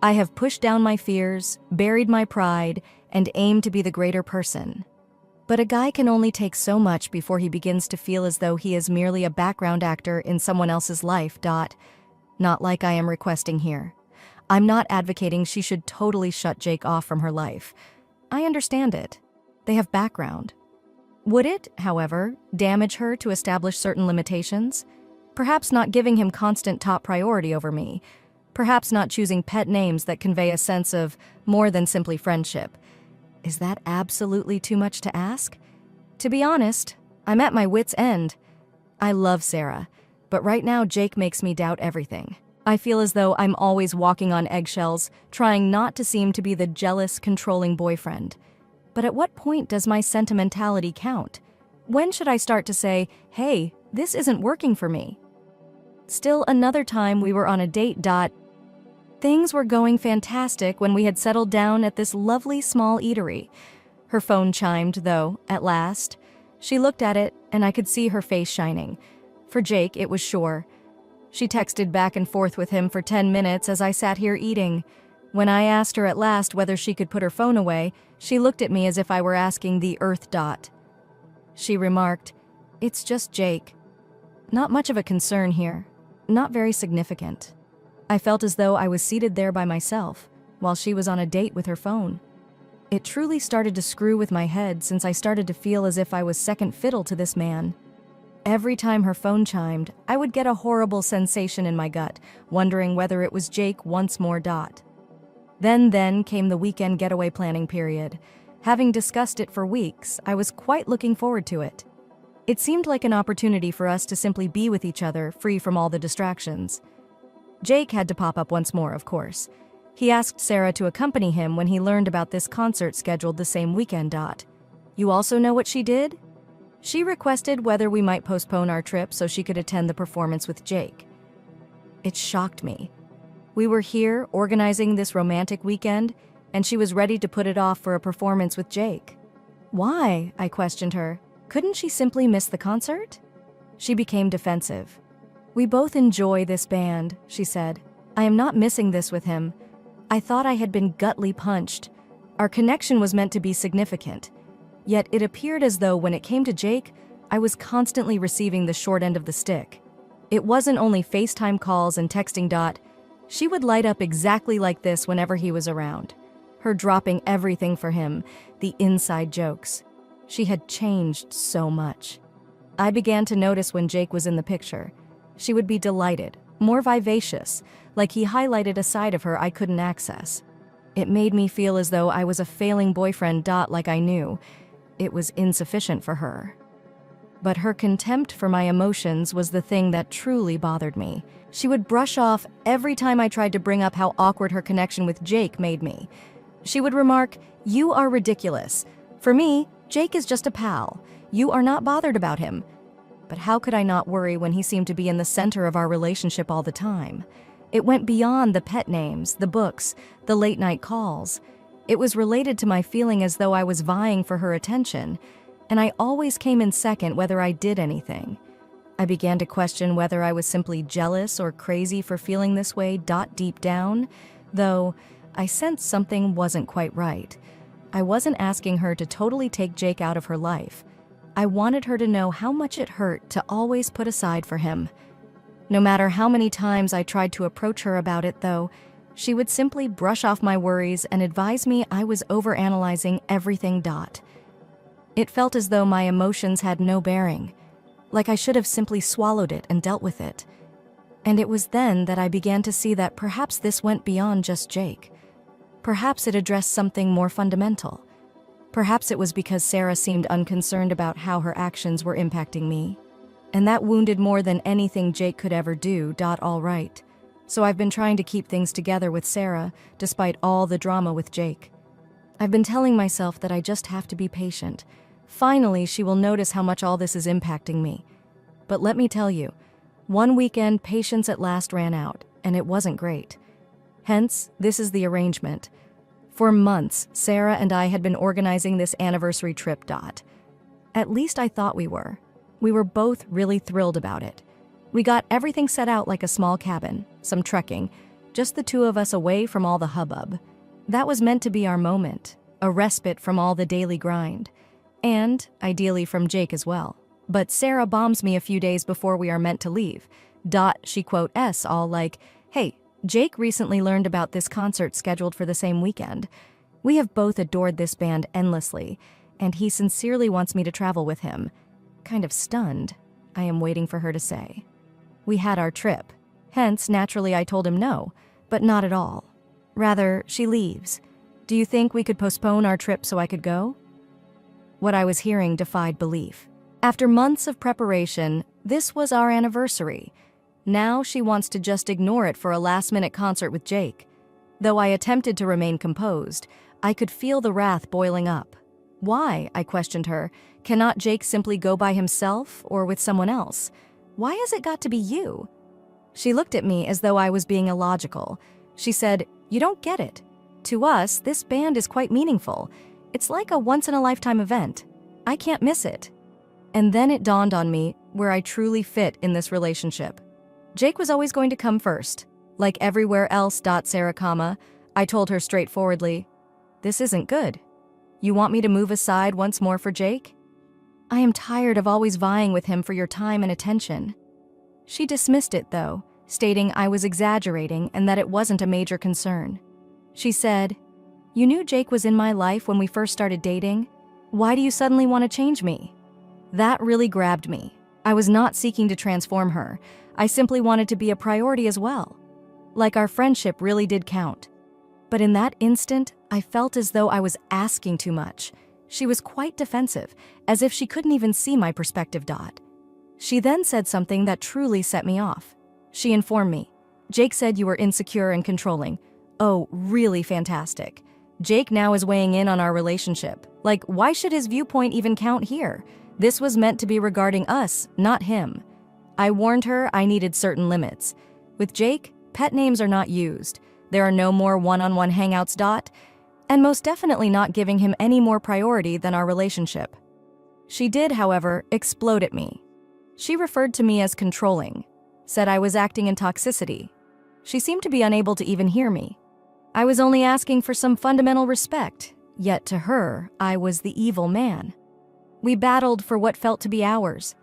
I have pushed down my fears, buried my pride, and aimed to be the greater person. But a guy can only take so much before he begins to feel as though he is merely a background actor in someone else's life. Not like I am requesting here. I'm not advocating she should totally shut Jake off from her life. I understand it. They have background. Would it, however, damage her to establish certain limitations? Perhaps not giving him constant top priority over me. Perhaps not choosing pet names that convey a sense of more than simply friendship. Is that absolutely too much to ask? To be honest, I'm at my wit's end. I love Sarah, but right now Jake makes me doubt everything. I feel as though I'm always walking on eggshells, trying not to seem to be the jealous, controlling boyfriend. But at what point does my sentimentality count? When should I start to say, hey, this isn't working for me? Still another time we were on a date. Things were going fantastic when we had settled down at this lovely small eatery. Her phone chimed, though, at last. She looked at it, and I could see her face shining. For Jake, it was sure. She texted back and forth with him for 10 minutes as I sat here eating. When I asked her at last whether she could put her phone away, she looked at me as if I were asking the earth. She remarked, "It's just Jake. Not much of a concern here. Not very significant." I felt as though I was seated there by myself, while she was on a date with her phone. It truly started to screw with my head since I started to feel as if I was second fiddle to this man. Every time her phone chimed, I would get a horrible sensation in my gut, wondering whether it was Jake once more. Then came the weekend getaway planning period. Having discussed it for weeks, I was quite looking forward to it. It seemed like an opportunity for us to simply be with each other, free from all the distractions. Jake had to pop up once more, of course. He asked Sarah to accompany him when he learned about this concert scheduled the same weekend. You also know what she did? She requested whether we might postpone our trip so she could attend the performance with Jake. It shocked me. We were here organizing this romantic weekend, and she was ready to put it off for a performance with Jake. Why? I questioned her. Couldn't she simply miss the concert? She became defensive. We both enjoy this band, she said. I am not missing this with him. I thought I had been gutly punched. Our connection was meant to be significant. Yet it appeared as though when it came to Jake, I was constantly receiving the short end of the stick. It wasn't only FaceTime calls and texting. She would light up exactly like this whenever he was around. Her dropping everything for him, the inside jokes. She had changed so much. I began to notice when Jake was in the picture. She would be delighted, more vivacious, like he highlighted a side of her I couldn't access. It made me feel as though I was a failing boyfriend. Like I knew it was insufficient for her. But her contempt for my emotions was the thing that truly bothered me. She would brush off every time I tried to bring up how awkward her connection with Jake made me. She would remark, "You are ridiculous. For me, Jake is just a pal. You are not bothered about him. But how could I not worry when he seemed to be in the center of our relationship all the time? It went beyond the pet names, the books, the late-night calls. It was related to my feeling as though I was vying for her attention, and I always came in second whether I did anything. I began to question whether I was simply jealous or crazy for feeling this way deep down, though I sensed something wasn't quite right. I wasn't asking her to totally take Jake out of her life. I wanted her to know how much it hurt to always put aside for him. No matter how many times I tried to approach her about it, though, she would simply brush off my worries and advise me I was overanalyzing everything. It felt as though my emotions had no bearing, like I should have simply swallowed it and dealt with it. And it was then that I began to see that perhaps this went beyond just Jake. Perhaps it addressed something more fundamental. Perhaps it was because Sarah seemed unconcerned about how her actions were impacting me. And that wounded more than anything Jake could ever do. All right. So I've been trying to keep things together with Sarah, despite all the drama with Jake. I've been telling myself that I just have to be patient. Finally, she will notice how much all this is impacting me. But let me tell you, one weekend, patience at last ran out, and it wasn't great. Hence, this is the arrangement. For months, Sarah and I had been organizing this anniversary trip. At least I thought we were. We were both really thrilled about it. We got everything set out like a small cabin, some trekking, just the two of us away from all the hubbub. That was meant to be our moment, a respite from all the daily grind. And, ideally, from Jake as well. But Sarah bombs me a few days before we are meant to leave. She quotes all like, "Hey, Jake recently learned about this concert scheduled for the same weekend. We have both adored this band endlessly, and he sincerely wants me to travel with him." Kind of stunned, I am waiting for her to say. We had our trip. Hence, naturally, I told him no, but not at all. Rather, she leaves. Do you think we could postpone our trip so I could go? What I was hearing defied belief. After months of preparation, this was our anniversary. Now she wants to just ignore it for a last-minute concert with Jake. Though I attempted to remain composed, I could feel the wrath boiling up. Why, I questioned her, cannot Jake simply go by himself or with someone else? Why has it got to be you? She looked at me as though I was being illogical. She said, "You don't get it. To us, this band is quite meaningful. It's like a once-in-a-lifetime event. I can't miss it." And then it dawned on me where I truly fit in this relationship. Jake was always going to come first. Like everywhere else. Sarah, I told her straightforwardly, "This isn't good. You want me to move aside once more for Jake? I am tired of always vying with him for your time and attention." She dismissed it, though, stating I was exaggerating and that it wasn't a major concern. She said, "You knew Jake was in my life when we first started dating. Why do you suddenly want to change me?" That really grabbed me. I was not seeking to transform her. I simply wanted to be a priority as well. Like our friendship really did count. But in that instant, I felt as though I was asking too much. She was quite defensive, as if she couldn't even see my perspective. She then said something that truly set me off. She informed me, "Jake said you were insecure and controlling." Oh, really fantastic. Jake now is weighing in on our relationship. Like, why should his viewpoint even count here? This was meant to be regarding us, not him. I warned her I needed certain limits. With Jake, pet names are not used. There are no more one-on-one hangouts. And most definitely not giving him any more priority than our relationship. She did, however, explode at me. She referred to me as controlling, said I was acting in toxicity. She seemed to be unable to even hear me. I was only asking for some fundamental respect, yet to her, I was the evil man. We battled for what felt to be hours.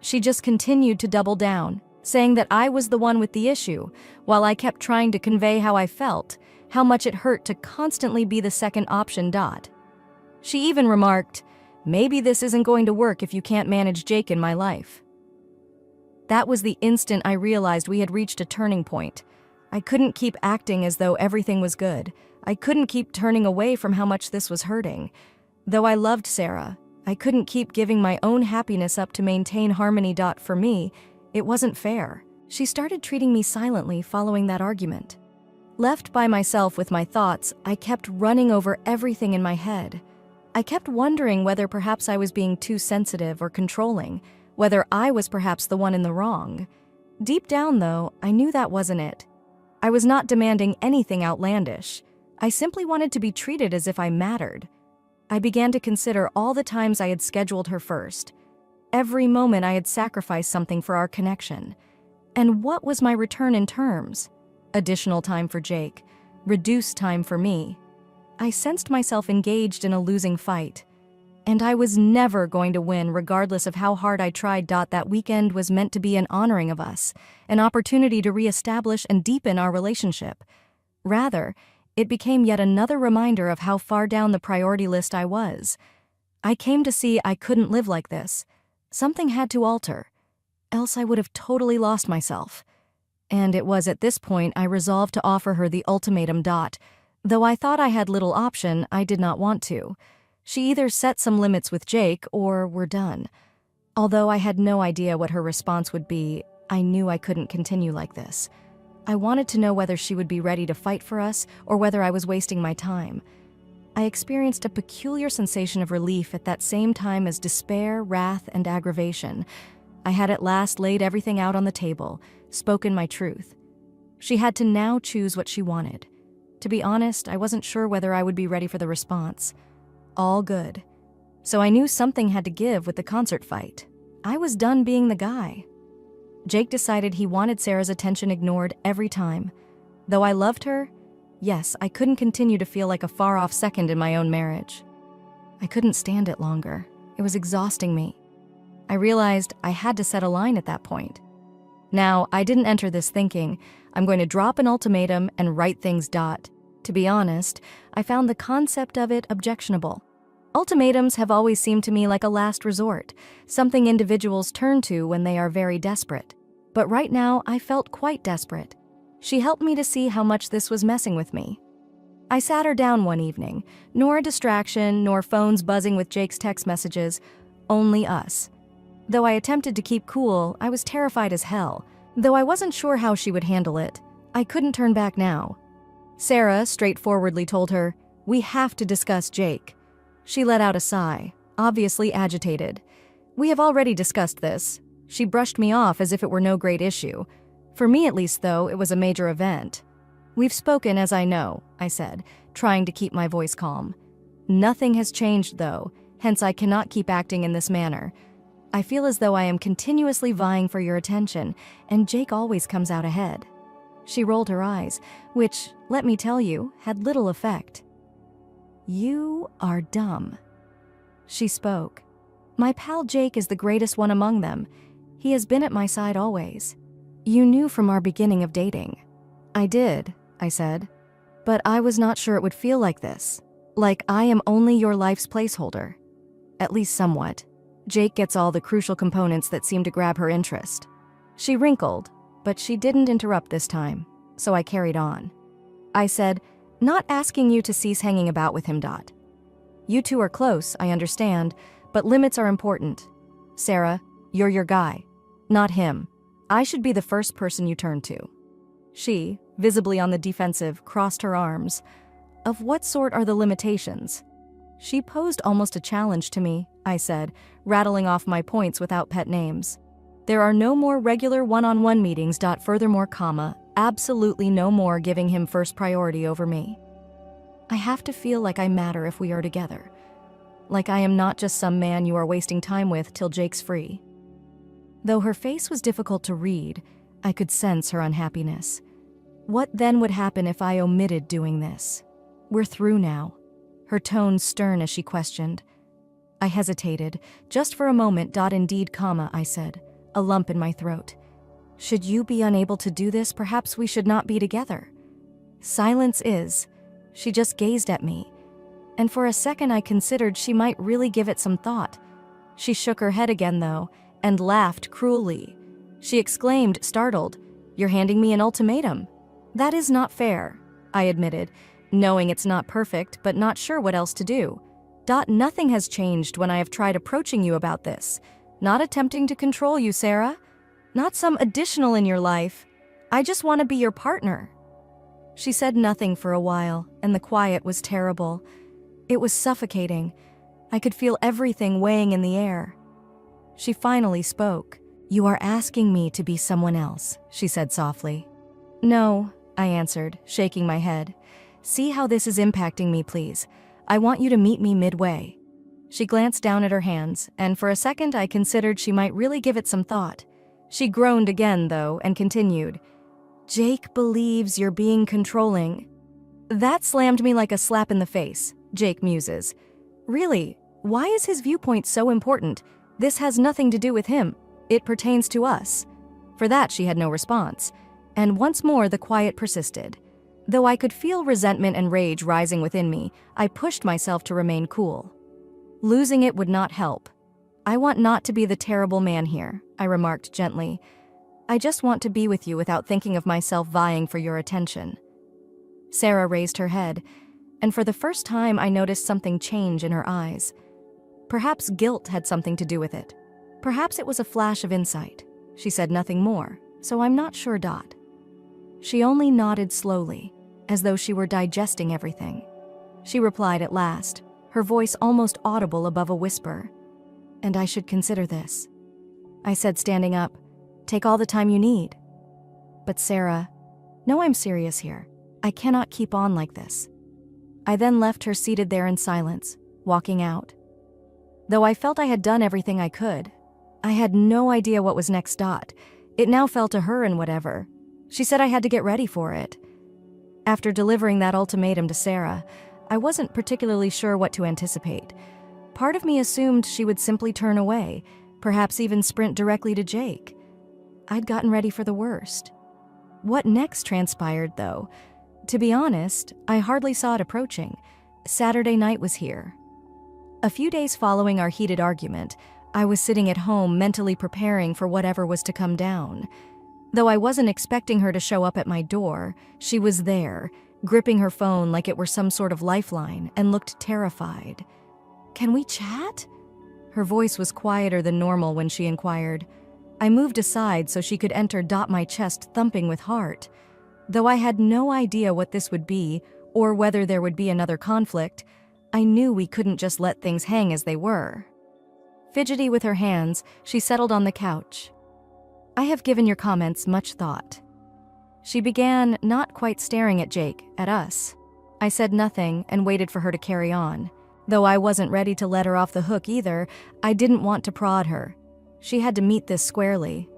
She just continued to double down, saying that I was the one with the issue, while I kept trying to convey how I felt, how much it hurt to constantly be the second option. She even remarked, "Maybe this isn't going to work if you can't manage Jake in my life." That was the instant I realized we had reached a turning point. I couldn't keep acting as though everything was good. I couldn't keep turning away from how much this was hurting. Though I loved Sarah, I couldn't keep giving my own happiness up to maintain harmony. For me, it wasn't fair. She started treating me silently following that argument. Left by myself with my thoughts, I kept running over everything in my head. I kept wondering whether perhaps I was being too sensitive or controlling, whether I was perhaps the one in the wrong. Deep down, though, I knew that wasn't it. I was not demanding anything outlandish. I simply wanted to be treated as if I mattered. I began to consider all the times I had scheduled her first. Every moment I had sacrificed something for our connection. And what was my return in terms? Additional time for Jake, reduced time for me. I sensed myself engaged in a losing fight. And I was never going to win regardless of how hard I tried. That weekend was meant to be an honoring of us, an opportunity to reestablish and deepen our relationship. Rather, it became yet another reminder of how far down the priority list I was. I came to see I couldn't live like this. Something had to alter, else I would have totally lost myself. And it was at this point I resolved to offer her the ultimatum. Though I thought I had little option, I did not want to. She either set some limits with Jake or we're done. Although I had no idea what her response would be, I knew I couldn't continue like this. I wanted to know whether she would be ready to fight for us or whether I was wasting my time. I experienced a peculiar sensation of relief at that same time as despair, wrath, and aggravation. I had at last laid everything out on the table, spoken my truth. She had to now choose what she wanted. To be honest, I wasn't sure whether I would be ready for the response. All good. So I knew something had to give with the concert fight. I was done being the guy. Jake decided he wanted Sarah's attention ignored every time. Though I loved her, yes, I couldn't continue to feel like a far-off second in my own marriage. I couldn't stand it longer. It was exhausting me. I realized I had to set a line at that point. Now, I didn't enter this thinking, I'm going to drop an ultimatum and right things. To be honest, I found the concept of it objectionable. Ultimatums have always seemed to me like a last resort, something individuals turn to when they are very desperate. But right now, I felt quite desperate. She helped me to see how much this was messing with me. I sat her down one evening, nor a distraction, nor phones buzzing with Jake's text messages, only us. Though I attempted to keep cool, I was terrified as hell. Though I wasn't sure how she would handle it, I couldn't turn back now. Sarah straightforwardly told her, "We have to discuss Jake." She let out a sigh, obviously agitated. "We have already discussed this." She brushed me off as if it were no great issue. For me at least, though, it was a major event. "We've spoken, as I know," I said, trying to keep my voice calm. "Nothing has changed, though, hence I cannot keep acting in this manner. I feel as though I am continuously vying for your attention, and Jake always comes out ahead." She rolled her eyes, which, let me tell you, had little effect. "You are dumb." She spoke. "My pal Jake is the greatest one among them. He has been at my side always. You knew from our beginning of dating." "I did," I said. "But I was not sure it would feel like this. Like I am only your life's placeholder. At least somewhat. Jake gets all the crucial components that seem to grab her interest." She wrinkled, but she didn't interrupt this time, so I carried on. I said, "Not asking you to cease hanging about with him. You two are close, I understand, but limits are important. Sarah, you're your guy, not him. I should be the first person you turn to." She, visibly on the defensive, crossed her arms. "Of what sort are the limitations?" She posed almost a challenge to me, I said, rattling off my points without pet names. "There are no more regular one-on-one meetings. Furthermore, absolutely no more giving him first priority over me. I have to feel like I matter if we are together. Like I am not just some man you are wasting time with till Jake's free." Though her face was difficult to read, I could sense her unhappiness. What then would happen if I omitted doing this? "We're through now." Her tone stern as she questioned. I hesitated, just for a moment. "Indeed, I said, a lump in my throat. "Should you be unable to do this, perhaps we should not be together." "Silence is." She just gazed at me, and for a second I considered she might really give it some thought. She shook her head again, though, and laughed cruelly. She exclaimed, startled, "You're handing me an ultimatum." "That is not fair," I admitted, knowing it's not perfect, but not sure what else to do. "Nothing has changed when I have tried approaching you about this. Not attempting to control you, Sarah. Not some additional in your life. I just want to be your partner." She said nothing for a while, and the quiet was terrible. It was suffocating. I could feel everything weighing in the air. She finally spoke. "You are asking me to be someone else," she said softly. "No," I answered, shaking my head. "See how this is impacting me, please. I want you to meet me midway." She glanced down at her hands, and for a second I considered she might really give it some thought. She groaned again, though, and continued, "Jake believes you're being controlling." That slammed me like a slap in the face, Jake muses. Really, why is his viewpoint so important? This has nothing to do with him. It pertains to us. For that, she had no response. And once more, the quiet persisted. Though I could feel resentment and rage rising within me, I pushed myself to remain cool. Losing it would not help. "I want not to be the terrible man here," I remarked gently. "I just want to be with you without thinking of myself vying for your attention." Sarah raised her head, and for the first time I noticed something change in her eyes. Perhaps guilt had something to do with it. Perhaps it was a flash of insight. She said nothing more, so I'm not sure. She only nodded slowly, as though she were digesting everything. She replied at last, her voice almost audible above a whisper. "And I should consider this." I said, standing up, "Take all the time you need." "But Sarah, no, I'm serious here. I cannot keep on like this." I then left her seated there in silence, walking out. Though I felt I had done everything I could, I had no idea what was next. It now fell to her and whatever. She said I had to get ready for it. After delivering that ultimatum to Sarah, I wasn't particularly sure what to anticipate. Part of me assumed she would simply turn away, perhaps even sprint directly to Jake. I'd gotten ready for the worst. What next transpired, though? To be honest, I hardly saw it approaching. Saturday night was here. A few days following our heated argument, I was sitting at home mentally preparing for whatever was to come down. Though I wasn't expecting her to show up at my door, she was there, gripping her phone like it were some sort of lifeline, and looked terrified. "Can we chat?" Her voice was quieter than normal when she inquired. I moved aside so she could enter. My chest thumping with heart. Though I had no idea what this would be, or whether there would be another conflict, I knew we couldn't just let things hang as they were. Fidgety with her hands, she settled on the couch. "I have given your comments much thought." She began, not quite staring at Jake, at us. I said nothing and waited for her to carry on. Though I wasn't ready to let her off the hook either, I didn't want to prod her. She had to meet this squarely.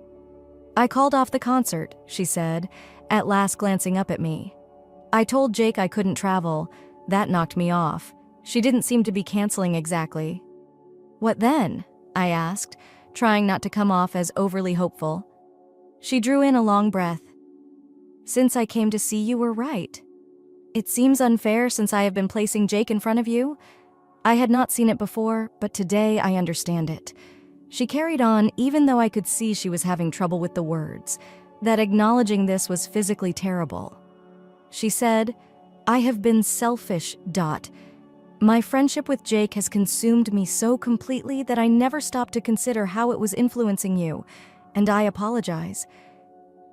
"I called off the concert," she said, at last glancing up at me. "I told Jake I couldn't travel. That knocked me off. She didn't seem to be canceling exactly." "What then?" I asked, trying not to come off as overly hopeful. She drew in a long breath. "Since I came to see you were right. It seems unfair since I have been placing Jake in front of you. I had not seen it before, but today I understand it." She carried on even though I could see she was having trouble with the words, that acknowledging this was physically terrible. She said, "I have been selfish. My friendship with Jake has consumed me so completely that I never stopped to consider how it was influencing you, and I apologize."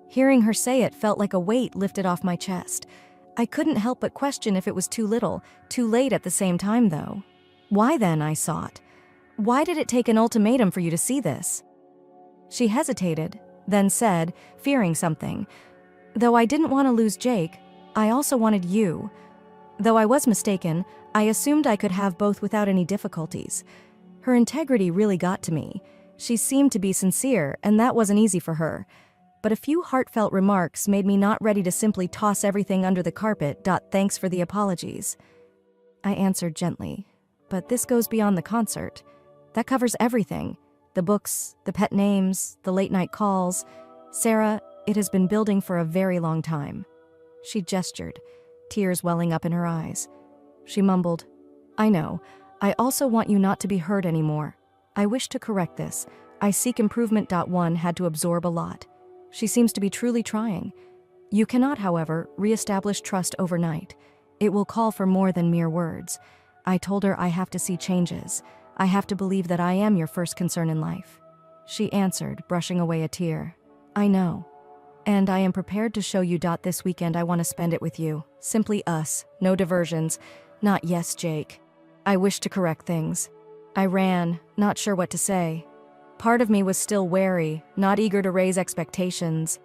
Hearing her say it felt like a weight lifted off my chest. I couldn't help but question if it was too little, too late at the same time, though. "Why then?" I sought. "Why did it take an ultimatum for you to see this?" She hesitated, then said, fearing something, "Though I didn't want to lose Jake, I also wanted you. Though I was mistaken, I assumed I could have both without any difficulties." Her integrity really got to me. She seemed to be sincere, and that wasn't easy for her. But a few heartfelt remarks made me not ready to simply toss everything under the carpet. "Thanks for the apologies," I answered gently. "But this goes beyond the concert. That covers everything. The books, the pet names, the late-night calls. Sarah, it has been building for a very long time." She gestured, tears welling up in her eyes. She mumbled, "I know. I also want you not to be hurt anymore. I wish to correct this. I seek improvement. One had to absorb a lot. She seems to be truly trying. You cannot, however, re-establish trust overnight. It will call for more than mere words. I told her I have to see changes. I have to believe that I am your first concern in life." She answered, brushing away a tear, "I know. And I am prepared to show you. This weekend I want to spend it with you. Simply us, no diversions. Not yes, Jake. I wish to correct things. I ran, not sure what to say. Part of me was still wary, not eager to raise expectations.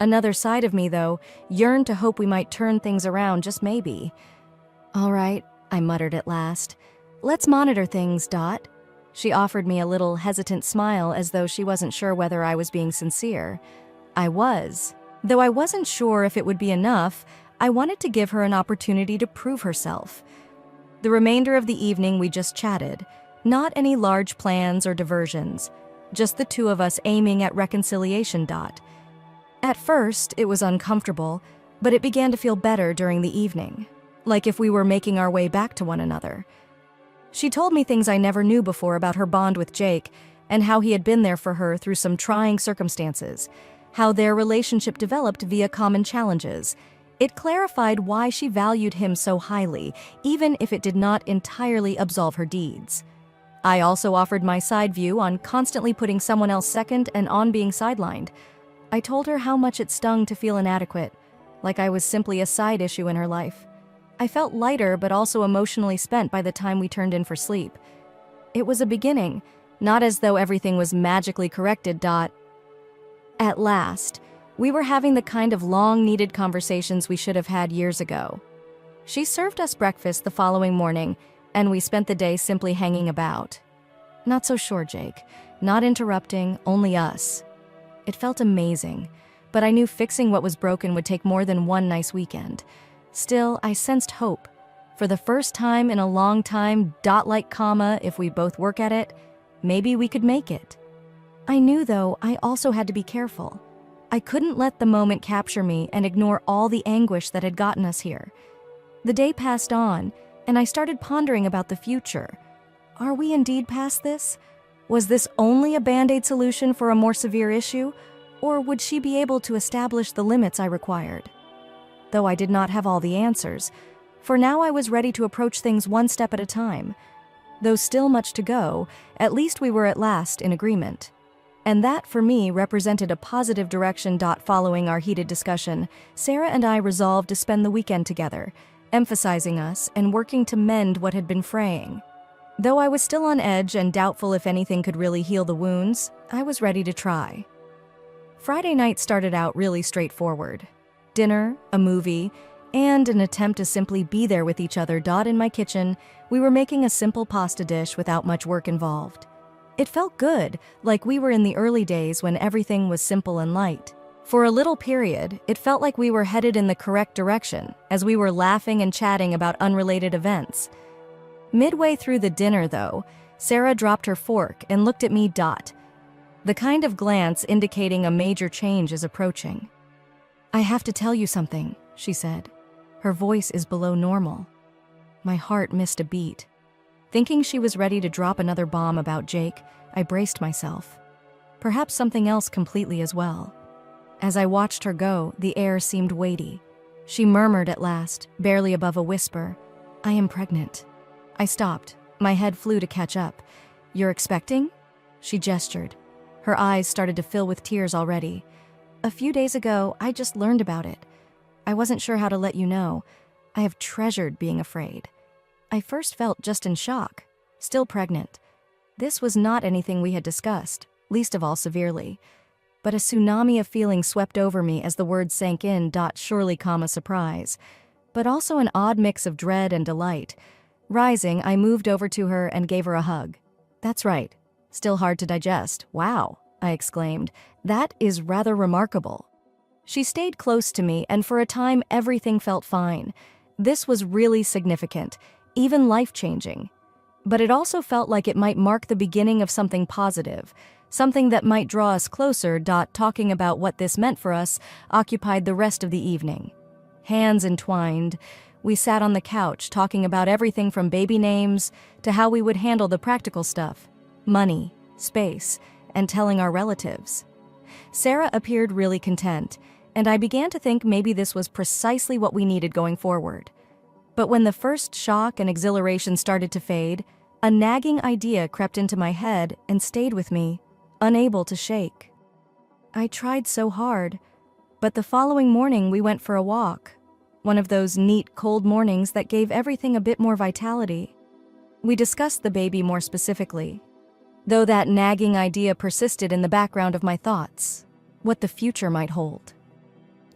Another side of me, though, yearned to hope we might turn things around, just maybe. "All right," I muttered at last. "Let's monitor things, Dot." She offered me a little hesitant smile as though she wasn't sure whether I was being sincere. I was. Though I wasn't sure if it would be enough, I wanted to give her an opportunity to prove herself. The remainder of the evening we just chatted. Not any large plans or diversions. Just the two of us aiming at reconciliation. Dot. At first, it was uncomfortable, but it began to feel better during the evening. Like if we were making our way back to one another. She told me things I never knew before about her bond with Jake and how he had been there for her through some trying circumstances, how their relationship developed via common challenges. It clarified why she valued him so highly, even if it did not entirely absolve her deeds. I also offered my side view on constantly putting someone else second and on being sidelined. I told her how much it stung to feel inadequate, like I was simply a side issue in her life. I felt lighter but also emotionally spent by the time we turned in for sleep. It was a beginning, not as though everything was magically corrected. Dot. At last, we were having the kind of long-needed conversations we should have had years ago. She served us breakfast the following morning, and we spent the day simply hanging about. Not so sure, Jake. Not interrupting, only us. It felt amazing, but I knew fixing what was broken would take more than one nice weekend. Still, I sensed hope. For the first time in a long time, if we both work at it, maybe we could make it. I knew, though, I also had to be careful. I couldn't let the moment capture me and ignore all the anguish that had gotten us here. The day passed on, and I started pondering about the future. Are we indeed past this? Was this only a Band-Aid solution for a more severe issue, or would she be able to establish the limits I required? Though I did not have all the answers, for now I was ready to approach things one step at a time. Though still much to go, at least we were at last in agreement. And that, for me, represented a positive direction. Following our heated discussion, Sarah and I resolved to spend the weekend together, emphasizing us and working to mend what had been fraying. Though I was still on edge and doubtful if anything could really heal the wounds, I was ready to try. Friday night started out really straightforward. Dinner, a movie, and an attempt to simply be there with each other. In my kitchen, we were making a simple pasta dish without much work involved. It felt good, like we were in the early days when everything was simple and light. For a little period, it felt like we were headed in the correct direction, as we were laughing and chatting about unrelated events. Midway through the dinner, though, Sarah dropped her fork and looked at me. The kind of glance indicating a major change is approaching. "I have to tell you something," she said. Her voice is below normal. My heart missed a beat. Thinking she was ready to drop another bomb about Jake, I braced myself. Perhaps something else completely as well. As I watched her go, the air seemed weighty. She murmured at last, barely above a whisper, "I am pregnant." I stopped. My head flew to catch up. "You're expecting?" She gestured. Her eyes started to fill with tears already. "A few days ago, I just learned about it. I wasn't sure how to let you know. I have treasured being afraid." I first felt just in shock. Still pregnant. This was not anything we had discussed, least of all severely. But a tsunami of feeling swept over me as the words sank in. Surely, surprise. But also an odd mix of dread and delight. Rising, I moved over to her and gave her a hug. "That's right. Still hard to digest. Wow," I exclaimed. "That is rather remarkable." She stayed close to me, and for a time everything felt fine. This was really significant, even life-changing. But it also felt like it might mark the beginning of something positive, something that might draw us closer. Talking about what this meant for us occupied the rest of the evening. Hands entwined, we sat on the couch talking about everything from baby names to how we would handle the practical stuff, money, space, and telling our relatives. Sarah appeared really content, and I began to think maybe this was precisely what we needed going forward. But when the first shock and exhilaration started to fade, a nagging idea crept into my head and stayed with me, unable to shake. I tried so hard, but the following morning we went for a walk. One of those neat, cold mornings that gave everything a bit more vitality. We discussed the baby more specifically, though that nagging idea persisted in the background of my thoughts, what the future might hold.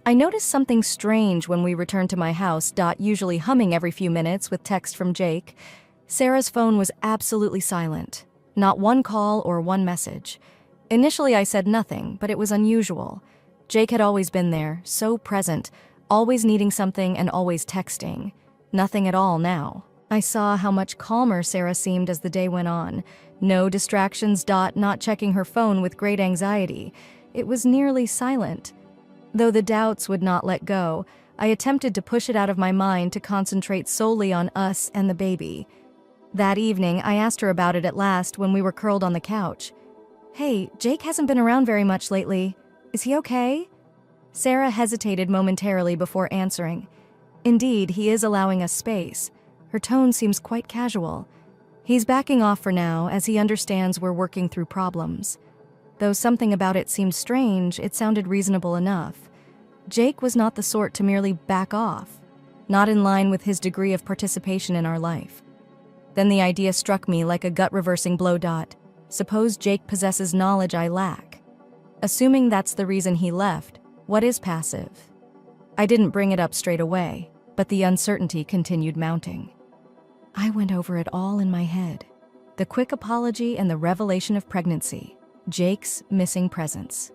I noticed something strange when we returned to my house, usually humming every few minutes with text from Jake. Sarah's phone was absolutely silent, not one call or one message. Initially I said nothing, but it was unusual. Jake had always been there, so present, always needing something and always texting. Nothing at all now. I saw how much calmer Sarah seemed as the day went on. No distractions, not checking her phone with great anxiety. It was nearly silent. Though the doubts would not let go, I attempted to push it out of my mind to concentrate solely on us and the baby. That evening, I asked her about it at last when we were curled on the couch. "Hey, Jake hasn't been around very much lately. Is he okay?" Sarah hesitated momentarily before answering. "Indeed, he is allowing us space." Her tone seems quite casual. "He's backing off for now, as he understands we're working through problems." Though something about it seemed strange, it sounded reasonable enough. Jake was not the sort to merely back off, not in line with his degree of participation in our life. Then the idea struck me like a gut-reversing blow. Suppose Jake possesses knowledge I lack. Assuming that's the reason he left, what is passive? I didn't bring it up straight away, but the uncertainty continued mounting. I went over it all in my head. The quick apology and the revelation of pregnancy. Jake's missing presence.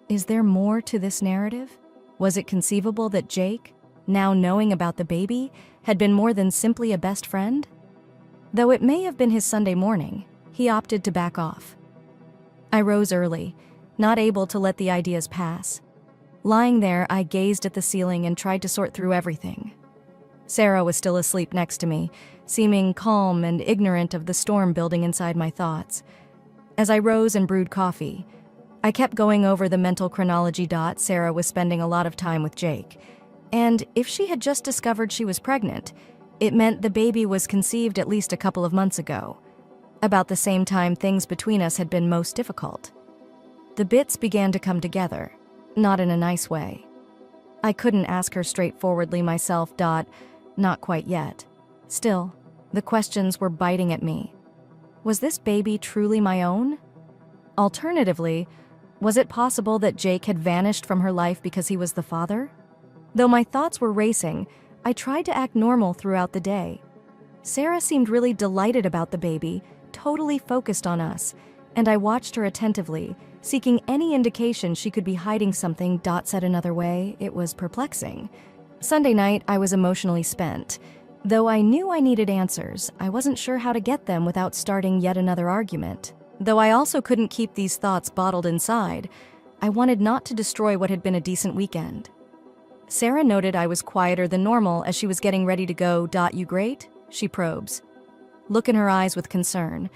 Is there more to this narrative? Was it conceivable that Jake, now knowing about the baby, had been more than simply a best friend? Though it may have been his Sunday morning, he opted to back off. I rose early, not able to let the ideas pass. Lying there, I gazed at the ceiling and tried to sort through everything. Sarah was still asleep next to me, seeming calm and ignorant of the storm building inside my thoughts. As I rose and brewed coffee, I kept going over the mental chronology. Sarah was spending a lot of time with Jake, and if she had just discovered she was pregnant, it meant the baby was conceived at least a couple of months ago, about the same time things between us had been most difficult. The bits began to come together, not in a nice way. I couldn't ask her straightforwardly myself. Not quite yet. Still, the questions were biting at me. Was this baby truly my own? Alternatively, was it possible that Jake had vanished from her life because he was the father? Though my thoughts were racing, I tried to act normal throughout the day. Sarah seemed really delighted about the baby, totally focused on us, and I watched her attentively, seeking any indication she could be hiding something. Said another way, it was perplexing. Sunday night, I was emotionally spent. Though I knew I needed answers, I wasn't sure how to get them without starting yet another argument. Though I also couldn't keep these thoughts bottled inside, I wanted not to destroy what had been a decent weekend. Sarah noted I was quieter than normal as she was getting ready to go. "You great?" she probes. Look in her eyes with concern.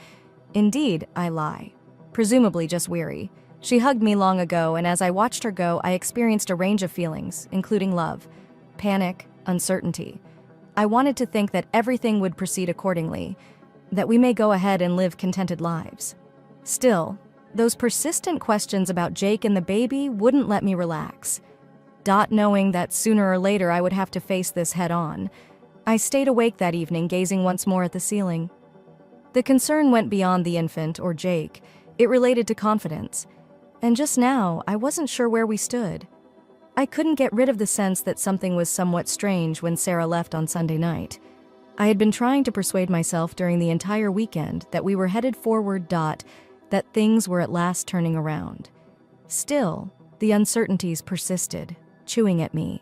Indeed, I lie. Presumably just weary. She hugged me long ago, and as I watched her go, I experienced a range of feelings, including love, panic, uncertainty. I wanted to think that everything would proceed accordingly, that we may go ahead and live contented lives. Still, those persistent questions about Jake and the baby wouldn't let me relax. Knowing that sooner or later I would have to face this head on, I stayed awake that evening, gazing once more at the ceiling. The concern went beyond the infant or Jake. It related to confidence. And just now, I wasn't sure where we stood. I couldn't get rid of the sense that something was somewhat strange when Sarah left on Sunday night. I had been trying to persuade myself during the entire weekend that we were headed forward. That things were at last turning around. Still, the uncertainties persisted, chewing at me,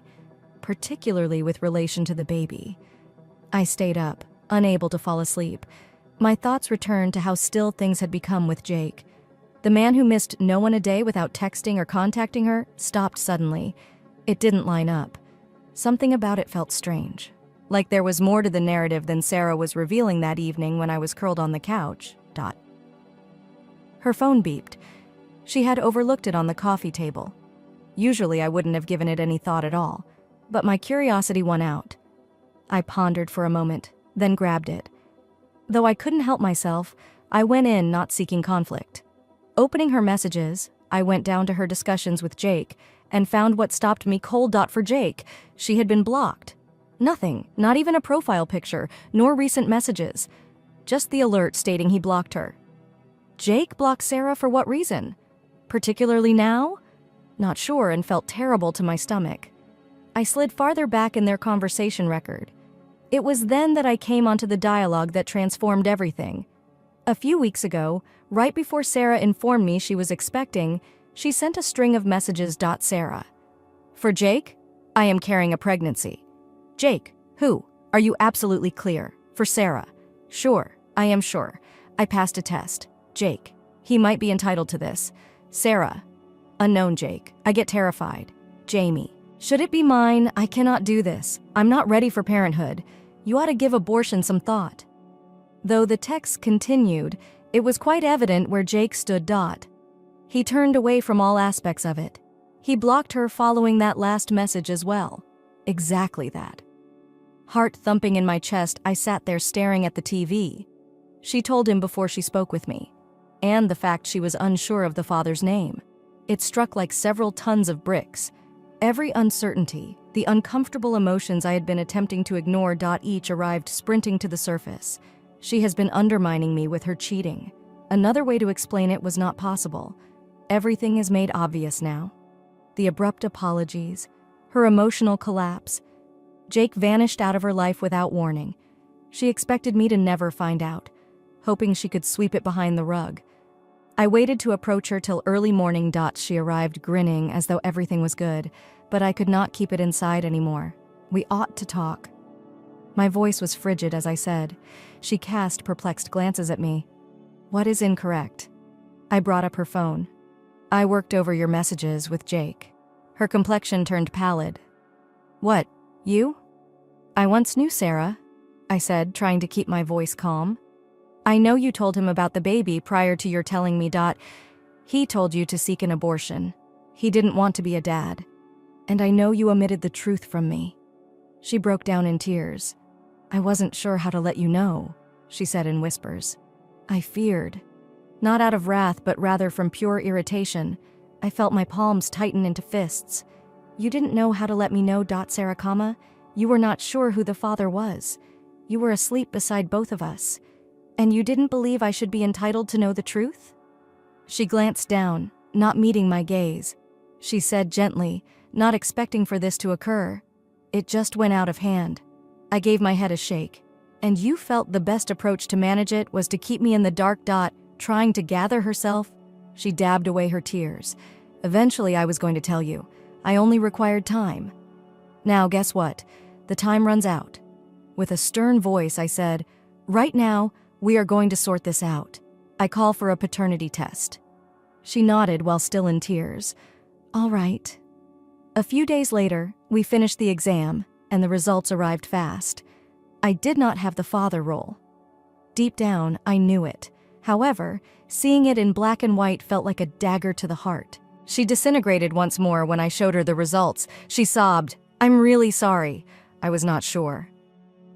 particularly with relation to the baby. I stayed up, unable to fall asleep. My thoughts returned to how still things had become with Jake. The man who missed no one a day without texting or contacting her stopped suddenly. It didn't line up. Something about it felt strange, like there was more to the narrative than Sarah was revealing that evening when I was curled on the couch. Her phone beeped. She had overlooked it on the coffee table. Usually I wouldn't have given it any thought at all, but my curiosity won out. I pondered for a moment, then grabbed it. Though I couldn't help myself, I went in not seeking conflict. Opening her messages, I went down to her discussions with Jake and found what stopped me cold. For Jake, she had been blocked. Nothing, not even a profile picture, nor recent messages. just the alert stating he blocked her. Jake blocked Sarah for what reason? Particularly now? Not sure, and felt terrible to my stomach. I slid farther back in their conversation record. It was then that I came onto the dialogue that transformed everything. A few weeks ago, right before Sarah informed me she was expecting, she sent a string of messages. Sarah. For Jake, I am carrying a pregnancy. Jake, who? Are you absolutely clear? For Sarah. Sure, I am sure. I passed a test. Jake. He might be entitled to this. Sarah. Unknown Jake. I get terrified. Jamie. Should it be mine? I cannot do this. I'm not ready for parenthood. You ought to give abortion some thought. Though the text continued, it was quite evident where Jake stood. He turned away from all aspects of it. He blocked her following that last message as well. Exactly that. Heart thumping in my chest, I sat there staring at the TV. She told him before she spoke with me, and the fact she was unsure of the father's name. It struck like several tons of bricks. Every uncertainty, the uncomfortable emotions I had been attempting to ignore. Each arrived sprinting to the surface. She has been undermining me with her cheating. Another way to explain it was not possible. Everything is made obvious now. The abrupt apologies, her emotional collapse. Jake vanished out of her life without warning. She expected me to never find out, hoping she could sweep it behind the rug. I waited to approach her till early morning. She arrived grinning as though everything was good, but I could not keep it inside anymore. We ought to talk. My voice was frigid as I said. She cast perplexed glances at me. What is incorrect? I brought up her phone. I worked over your messages with Jake. Her complexion turned pallid. What, you? I once knew Sarah, I said, trying to keep my voice calm. I know you told him about the baby prior to your telling me. He told you to seek an abortion. He didn't want to be a dad. And I know you omitted the truth from me. She broke down in tears. I wasn't sure how to let you know, she said in whispers. I feared. Not out of wrath, but rather from pure irritation. I felt my palms tighten into fists. You didn't know how to let me know. Sarah, you were not sure who the father was. You were asleep beside both of us. And you didn't believe I should be entitled to know the truth? She glanced down, not meeting my gaze. She said gently, not expecting for this to occur. It just went out of hand. I gave my head a shake. And you felt the best approach to manage it was to keep me in the dark. Trying to gather herself, she dabbed away her tears. Eventually, I was going to tell you. I only required time. Now, guess what? The time runs out. With a stern voice, I said, right now, we are going to sort this out. I call for a paternity test. She nodded while still in tears. All right. A few days later, we finished the exam, and the results arrived fast. I did not have the father role. Deep down, I knew it. However, seeing it in black and white felt like a dagger to the heart. She disintegrated once more when I showed her the results. She sobbed, I'm really sorry. I was not sure.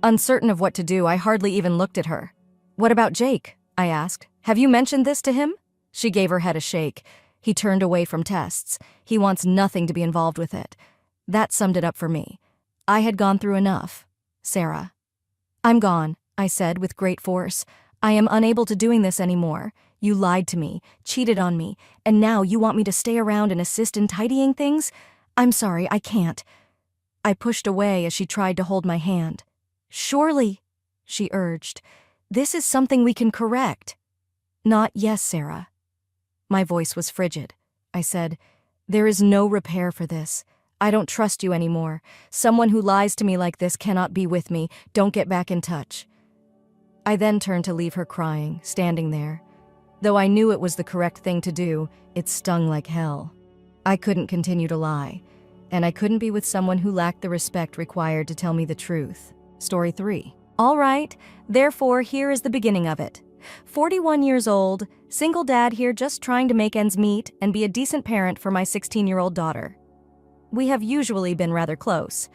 Uncertain of what to do, I hardly even looked at her. What about Jake? I asked. Have you mentioned this to him? She gave her head a shake. He turned away from tests. He wants nothing to be involved with it. That summed it up for me. I had gone through enough. Sarah. I'm gone, I said with great force. I am unable to doing this anymore. You lied to me, cheated on me, and now you want me to stay around and assist in tidying things? I'm sorry, I can't. I pushed away as she tried to hold my hand. Surely, she urged, this is something we can correct. Not yes, Sarah. My voice was frigid. I said, there is no repair for this. I don't trust you anymore. Someone who lies to me like this cannot be with me. Don't get back in touch. I then turned to leave her crying, standing there. Though I knew it was the correct thing to do, it stung like hell. I couldn't continue to lie, and I couldn't be with someone who lacked the respect required to tell me the truth. Story 3. All right, therefore here is the beginning of it. 41 years old, single dad here just trying to make ends meet and be a decent parent for my 16-year-old daughter. We have usually been rather close.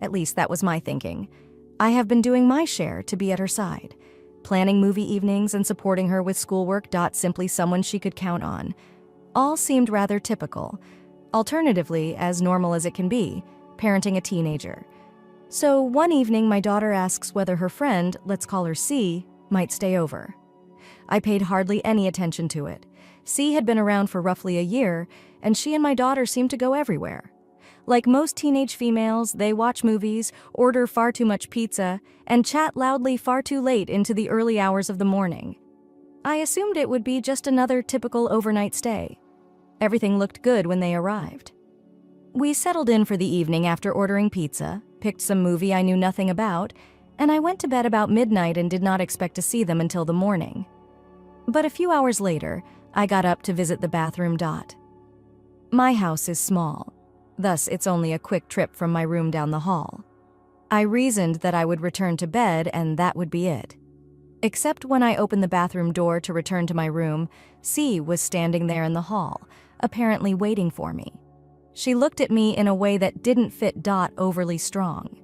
At least that was my thinking. I have been doing my share to be at her side. Planning movie evenings and supporting her with schoolwork. Simply someone she could count on. All seemed rather typical. Alternatively, as normal as it can be, parenting a teenager. So one evening my daughter asks whether her friend, let's call her C, might stay over. I paid hardly any attention to it. C had been around for roughly a year, and she and my daughter seemed to go everywhere. Like most teenage females, they watch movies, order far too much pizza, and chat loudly far too late into the early hours of the morning. I assumed it would be just another typical overnight stay. Everything looked good when they arrived. We settled in for the evening after ordering pizza, picked some movie I knew nothing about, and I went to bed about midnight and did not expect to see them until the morning. But a few hours later, I got up to visit the bathroom. My house is small, thus it's only a quick trip from my room down the hall. I reasoned that I would return to bed and that would be it. Except when I opened the bathroom door to return to my room, C was standing there in the hall, apparently waiting for me. She looked at me in a way that didn't fit overly strong.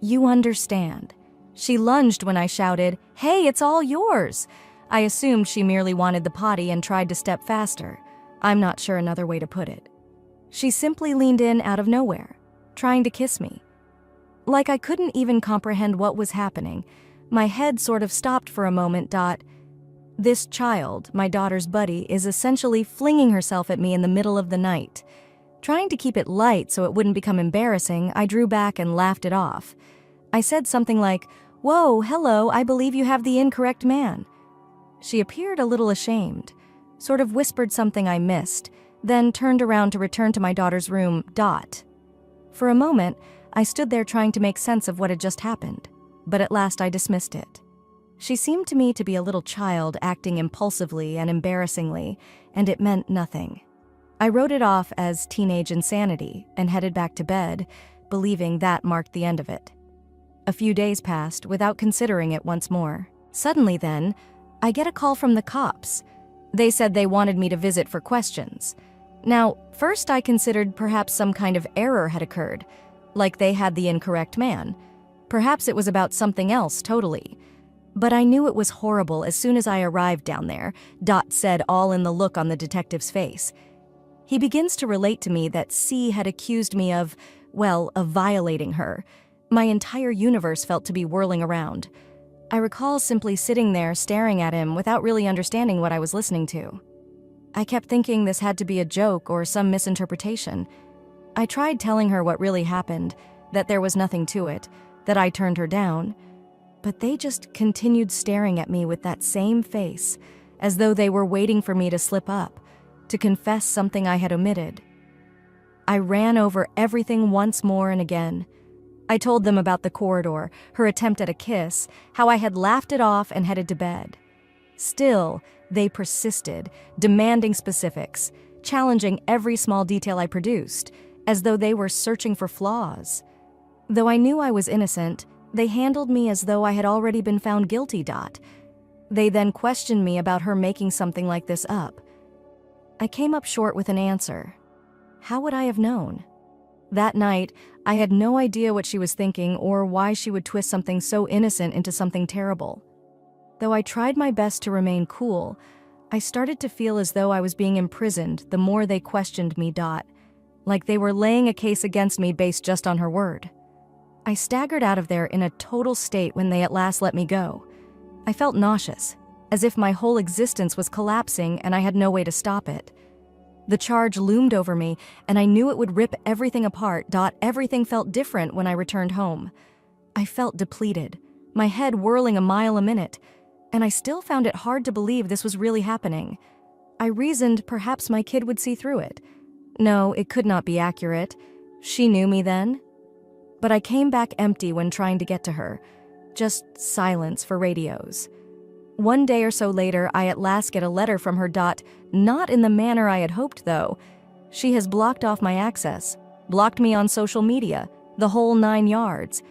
You understand. She lunged when I shouted, "Hey, it's all yours!" I assumed she merely wanted the potty and tried to step faster. I'm not sure another way to put it. She simply leaned in out of nowhere, trying to kiss me. Like I couldn't even comprehend what was happening. My head sort of stopped for a moment. This child, my daughter's buddy, is essentially flinging herself at me in the middle of the night. Trying to keep it light so it wouldn't become embarrassing, I drew back and laughed it off. I said something like, "Whoa, hello, I believe you have the incorrect man." She appeared a little ashamed, sort of whispered something I missed, then turned around to return to my daughter's room. For a moment, I stood there trying to make sense of what had just happened, but at last I dismissed it. She seemed to me to be a little child acting impulsively and embarrassingly, and it meant nothing. I wrote it off as teenage insanity and headed back to bed, believing that marked the end of it. A few days passed without considering it once more. Suddenly then, I get a call from the cops. They said they wanted me to visit for questions. Now, first I considered perhaps some kind of error had occurred, like they had the incorrect man. Perhaps it was about something else totally. But I knew it was horrible as soon as I arrived down there, said, all in the look on the detective's face. He begins to relate to me that C had accused me of violating her. My entire universe felt to be whirling around. I recall simply sitting there staring at him without really understanding what I was listening to. I kept thinking this had to be a joke or some misinterpretation. I tried telling her what really happened, that there was nothing to it, that I turned her down, but they just continued staring at me with that same face, as though they were waiting for me to slip up, to confess something I had omitted. I ran over everything once more and again. I told them about the corridor, her attempt at a kiss, how I had laughed it off and headed to bed. Still, they persisted, demanding specifics, challenging every small detail I produced, as though they were searching for flaws. Though I knew I was innocent, they handled me as though I had already been found guilty. They then questioned me about her making something like this up. I came up short with an answer. How would I have known? That night, I had no idea what she was thinking or why she would twist something so innocent into something terrible. Though I tried my best to remain cool, I started to feel as though I was being imprisoned the more they questioned me. Like they were laying a case against me based just on her word. I staggered out of there in a total state when they at last let me go. I felt nauseous, as if my whole existence was collapsing and I had no way to stop it. The charge loomed over me, and I knew it would rip everything apart. Everything felt different when I returned home. I felt depleted, my head whirling a mile a minute, and I still found it hard to believe this was really happening. I reasoned perhaps my kid would see through it. No, it could not be accurate. She knew me then. But I came back empty when trying to get to her. Just silence for radios. One day or so later, I at last get a letter from her. Not in the manner I had hoped, though. She has blocked off my access, blocked me on social media, the whole 9 yards.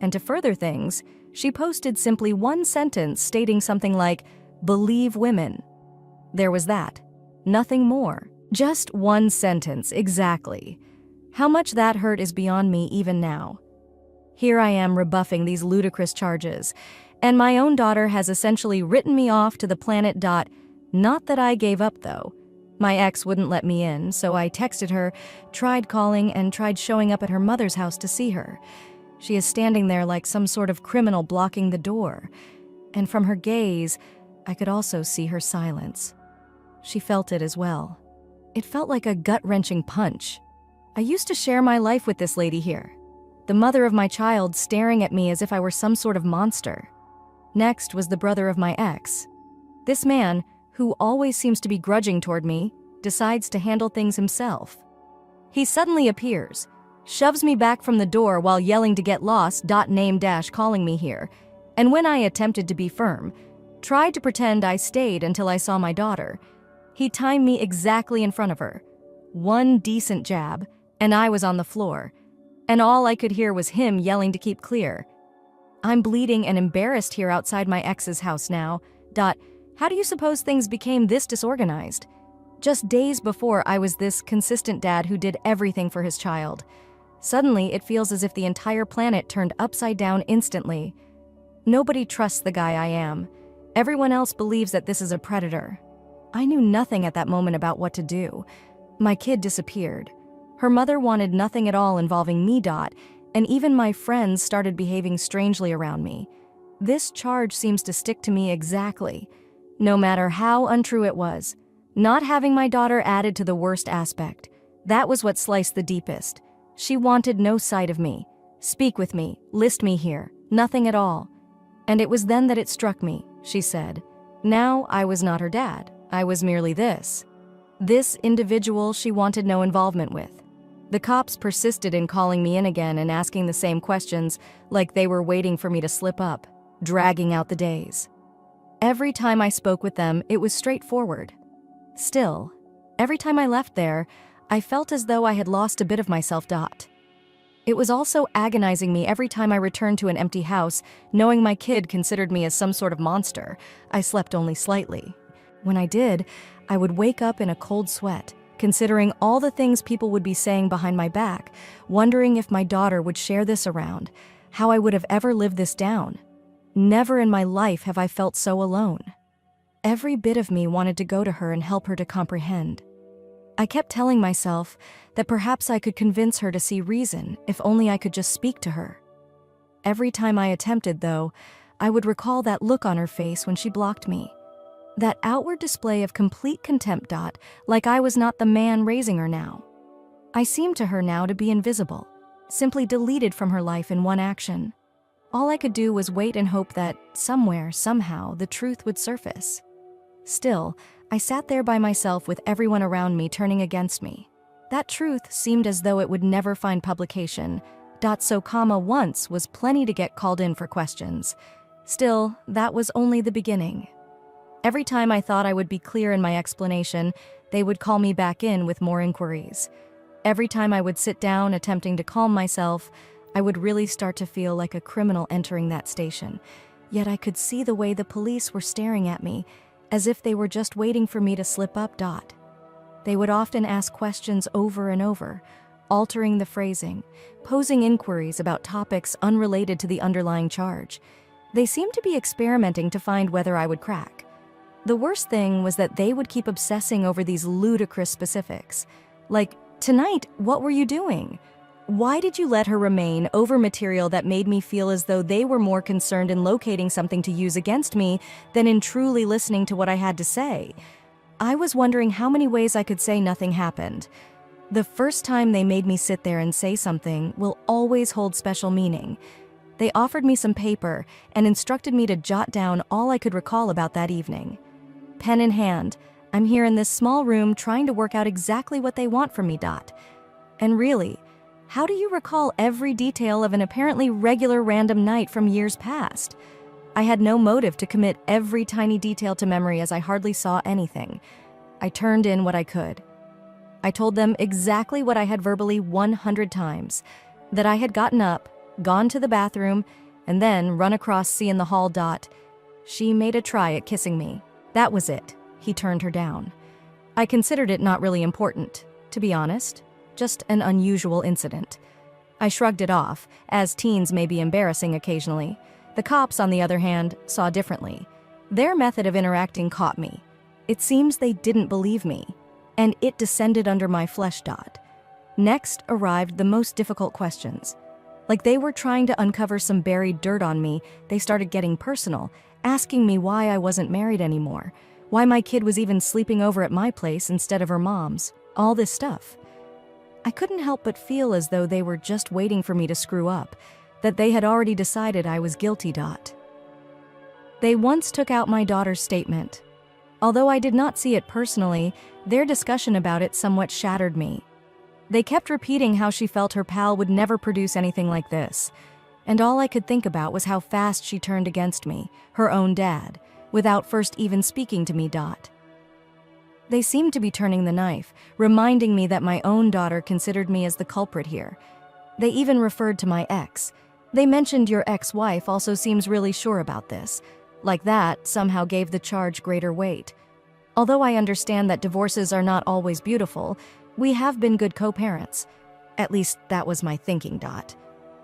And to further things, she posted simply one sentence stating something like, "Believe women." There was that. Nothing more. Just one sentence, exactly. How much that hurt is beyond me even now. Here I am rebuffing these ludicrous charges, and my own daughter has essentially written me off to the planet. Not that I gave up, though. My ex wouldn't let me in, so I texted her, tried calling, and tried showing up at her mother's house to see her. She is standing there like some sort of criminal blocking the door. And from her gaze, I could also see her silence. She felt it as well. It felt like a gut-wrenching punch. I used to share my life with this lady here, the mother of my child staring at me as if I were some sort of monster. Next was the brother of my ex. This man, who always seems to be grudging toward me, decides to handle things himself. He suddenly appears, shoves me back from the door while yelling to get lost, calling me here, and when I attempted to be firm, tried to pretend I stayed until I saw my daughter. He timed me exactly in front of her. One decent jab, and I was on the floor, and all I could hear was him yelling to keep clear. I'm bleeding and embarrassed here outside my ex's house now. How do you suppose things became this disorganized? Just days before, I was this consistent dad who did everything for his child. Suddenly, it feels as if the entire planet turned upside down instantly. Nobody trusts the guy I am. Everyone else believes that this is a predator. I knew nothing at that moment about what to do. My kid disappeared. Her mother wanted nothing at all involving me, and even my friends started behaving strangely around me. This charge seems to stick to me exactly. No matter how untrue it was, not having my daughter added to the worst aspect. That was what sliced the deepest. She wanted no sight of me. Speak with me, list me here, nothing at all. And it was then that it struck me, she said. Now I was not her dad. I was merely this individual she wanted no involvement with. The cops persisted in calling me in again and asking the same questions, like they were waiting for me to slip up, dragging out the days. Every time I spoke with them, it was straightforward. Still, every time I left there, I felt as though I had lost a bit of myself. It was also agonizing me every time I returned to an empty house, knowing my kid considered me as some sort of monster. I slept only slightly. When I did, I would wake up in a cold sweat, considering all the things people would be saying behind my back, wondering if my daughter would share this around, how I would have ever lived this down. Never in my life have I felt so alone. Every bit of me wanted to go to her and help her to comprehend. I kept telling myself that perhaps I could convince her to see reason if only I could just speak to her. Every time I attempted, though, I would recall that look on her face when she blocked me. That outward display of complete contempt, like I was not the man raising her now. I seemed to her now to be invisible, simply deleted from her life in one action. All I could do was wait and hope that, somewhere, somehow, the truth would surface. Still, I sat there by myself with everyone around me turning against me. That truth seemed as though it would never find publication. So, once was plenty to get called in for questions. Still, that was only the beginning. Every time I thought I would be clear in my explanation, they would call me back in with more inquiries. Every time I would sit down attempting to calm myself, I would really start to feel like a criminal entering that station. Yet I could see the way the police were staring at me, as if they were just waiting for me to slip up. They would often ask questions over and over, altering the phrasing, posing inquiries about topics unrelated to the underlying charge. They seemed to be experimenting to find whether I would crack. The worst thing was that they would keep obsessing over these ludicrous specifics. Like, tonight, what were you doing? Why did you let her remain? Over material that made me feel as though they were more concerned in locating something to use against me than in truly listening to what I had to say. I was wondering how many ways I could say nothing happened. The first time they made me sit there and say something will always hold special meaning. They offered me some paper and instructed me to jot down all I could recall about that evening. Pen in hand, I'm here in this small room trying to work out exactly what they want from me. And really, how do you recall every detail of an apparently regular random night from years past? I had no motive to commit every tiny detail to memory as I hardly saw anything. I turned in what I could. I told them exactly what I had verbally 100 times, that I had gotten up, gone to the bathroom, and then run across C in the hall. She made a try at kissing me. That was it. He turned her down. I considered it not really important, to be honest. Just an unusual incident. I shrugged it off, as teens may be embarrassing occasionally. The cops, on the other hand, saw differently. Their method of interacting caught me. It seems they didn't believe me, and it descended under my flesh. Next arrived the most difficult questions. Like they were trying to uncover some buried dirt on me. They started getting personal, asking me why I wasn't married anymore, why my kid was even sleeping over at my place instead of her mom's, all this stuff. I couldn't help but feel as though they were just waiting for me to screw up, that they had already decided I was guilty. They once took out my daughter's statement. Although I did not see it personally, their discussion about it somewhat shattered me. They kept repeating how she felt her pal would never produce anything like this, and all I could think about was how fast she turned against me, her own dad, without first even speaking to me. They seemed to be turning the knife, reminding me that my own daughter considered me as the culprit here. They even referred to my ex. They mentioned your ex-wife also seems really sure about this. Like that somehow gave the charge greater weight. Although I understand that divorces are not always beautiful, we have been good co-parents. At least that was my thinking.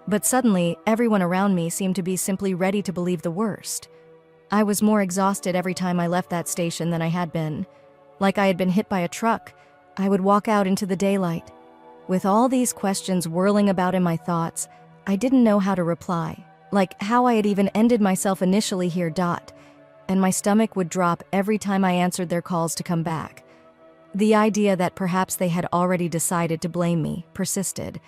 But suddenly, everyone around me seemed to be simply ready to believe the worst. I was more exhausted every time I left that station than I had been. Like I had been hit by a truck, I would walk out into the daylight. With all these questions whirling about in my thoughts, I didn't know how to reply, like how I had even ended myself initially here. And my stomach would drop every time I answered their calls to come back. The idea that perhaps they had already decided to blame me persisted,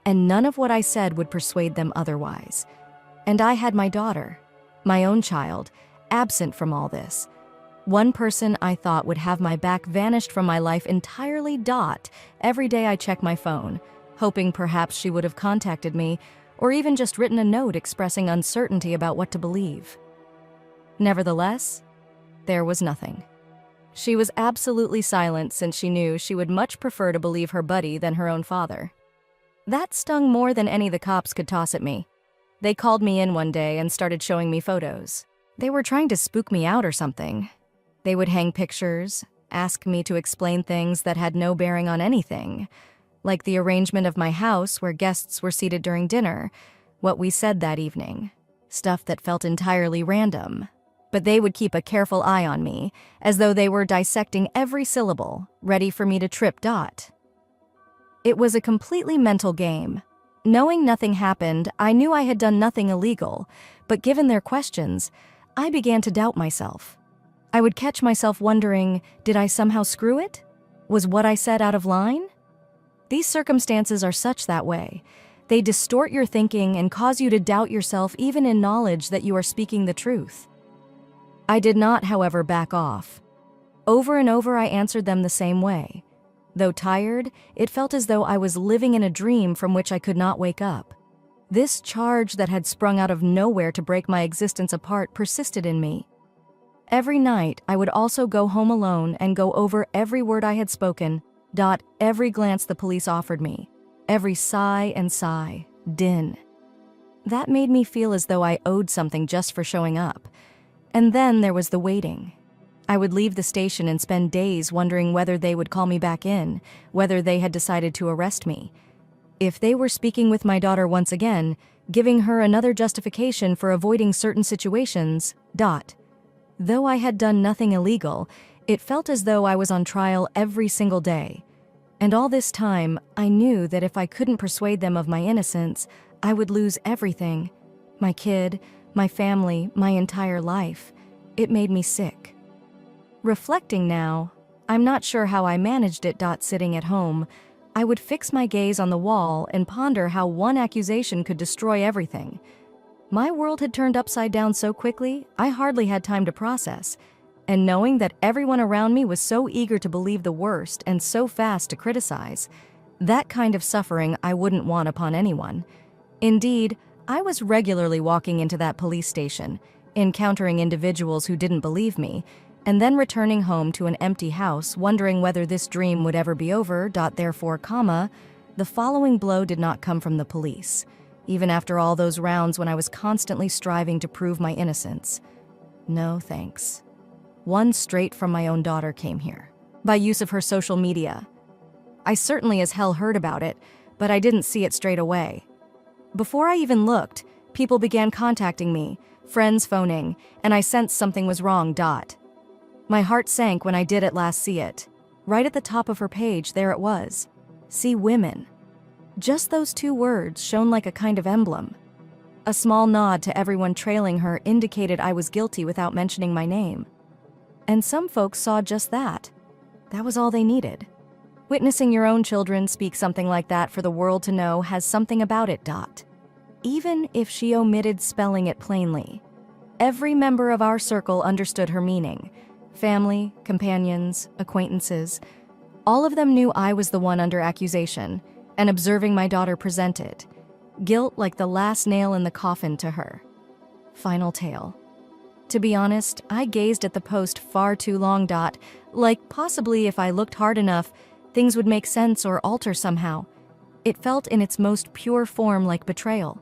and none of what I said would persuade them otherwise. And I had my daughter, my own child, absent from all this. One person I thought would have my back vanished from my life entirely. Every day I check my phone, hoping perhaps she would have contacted me, or even just written a note expressing uncertainty about what to believe. Nevertheless, there was nothing. She was absolutely silent since she knew she would much prefer to believe her buddy than her own father. That stung more than any the cops could toss at me. They called me in one day and started showing me photos. They were trying to spook me out or something. They would hang pictures, ask me to explain things that had no bearing on anything, like the arrangement of my house where guests were seated during dinner, what we said that evening, stuff that felt entirely random. But they would keep a careful eye on me, as though they were dissecting every syllable, ready for me to trip. It was a completely mental game. Knowing nothing happened, I knew I had done nothing illegal, but given their questions, I began to doubt myself. I would catch myself wondering, did I somehow screw it? Was what I said out of line? These circumstances are such that way. They distort your thinking and cause you to doubt yourself even in knowledge that you are speaking the truth. I did not, however, back off. Over and over I answered them the same way. Though tired, it felt as though I was living in a dream from which I could not wake up. This charge that had sprung out of nowhere to break my existence apart persisted in me. Every night, I would also go home alone and go over every word I had spoken, every glance the police offered me, every sigh and sigh, din. That made me feel as though I owed something just for showing up. And then there was the waiting. I would leave the station and spend days wondering whether they would call me back in, whether they had decided to arrest me. If they were speaking with my daughter once again, giving her another justification for avoiding certain situations, Though I had done nothing illegal, it felt as though I was on trial every single day. And all this time, I knew that if I couldn't persuade them of my innocence, I would lose everything. My kid, my family, my entire life. It made me sick. Reflecting now, I'm not sure how I managed it. Sitting at home, I would fix my gaze on the wall and ponder how one accusation could destroy everything. My world had turned upside down so quickly, I hardly had time to process. And knowing that everyone around me was so eager to believe the worst and so fast to criticize, that kind of suffering I wouldn't want upon anyone. Indeed, I was regularly walking into that police station, encountering individuals who didn't believe me, and then returning home to an empty house, wondering whether this dream would ever be over. Therefore, the following blow did not come from the police, even after all those rounds when I was constantly striving to prove my innocence. No thanks. One straight from my own daughter came here, by use of her social media. I certainly as hell heard about it, but I didn't see it straight away. Before I even looked, people began contacting me, friends phoning, and I sensed something was wrong. My heart sank when I did at last see it. Right at the top of her page, there it was. See women. Just those 2 words shone like a kind of emblem. A small nod to everyone trailing her indicated I was guilty without mentioning my name. And some folks saw just that. That was all they needed. Witnessing your own children speak something like that for the world to know has something about it. Even if she omitted spelling it plainly. Every member of our circle understood her meaning. Family, companions, acquaintances. All of them knew I was the one under accusation, and observing my daughter present it. Guilt like the last nail in the coffin to her. Final tale. To be honest, I gazed at the post far too long. Like possibly if I looked hard enough, things would make sense or alter somehow. It felt in its most pure form like betrayal.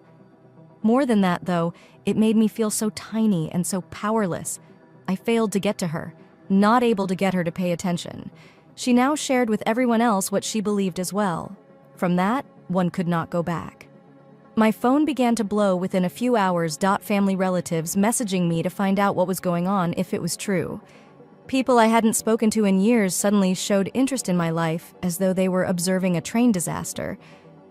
More than that, though, it made me feel so tiny and so powerless. I failed to get to her, not able to get her to pay attention. She now shared with everyone else what she believed as well. From that, one could not go back. My phone began to blow within a few hours. Family relatives messaging me to find out what was going on if it was true. People I hadn't spoken to in years suddenly showed interest in my life as though they were observing a train disaster.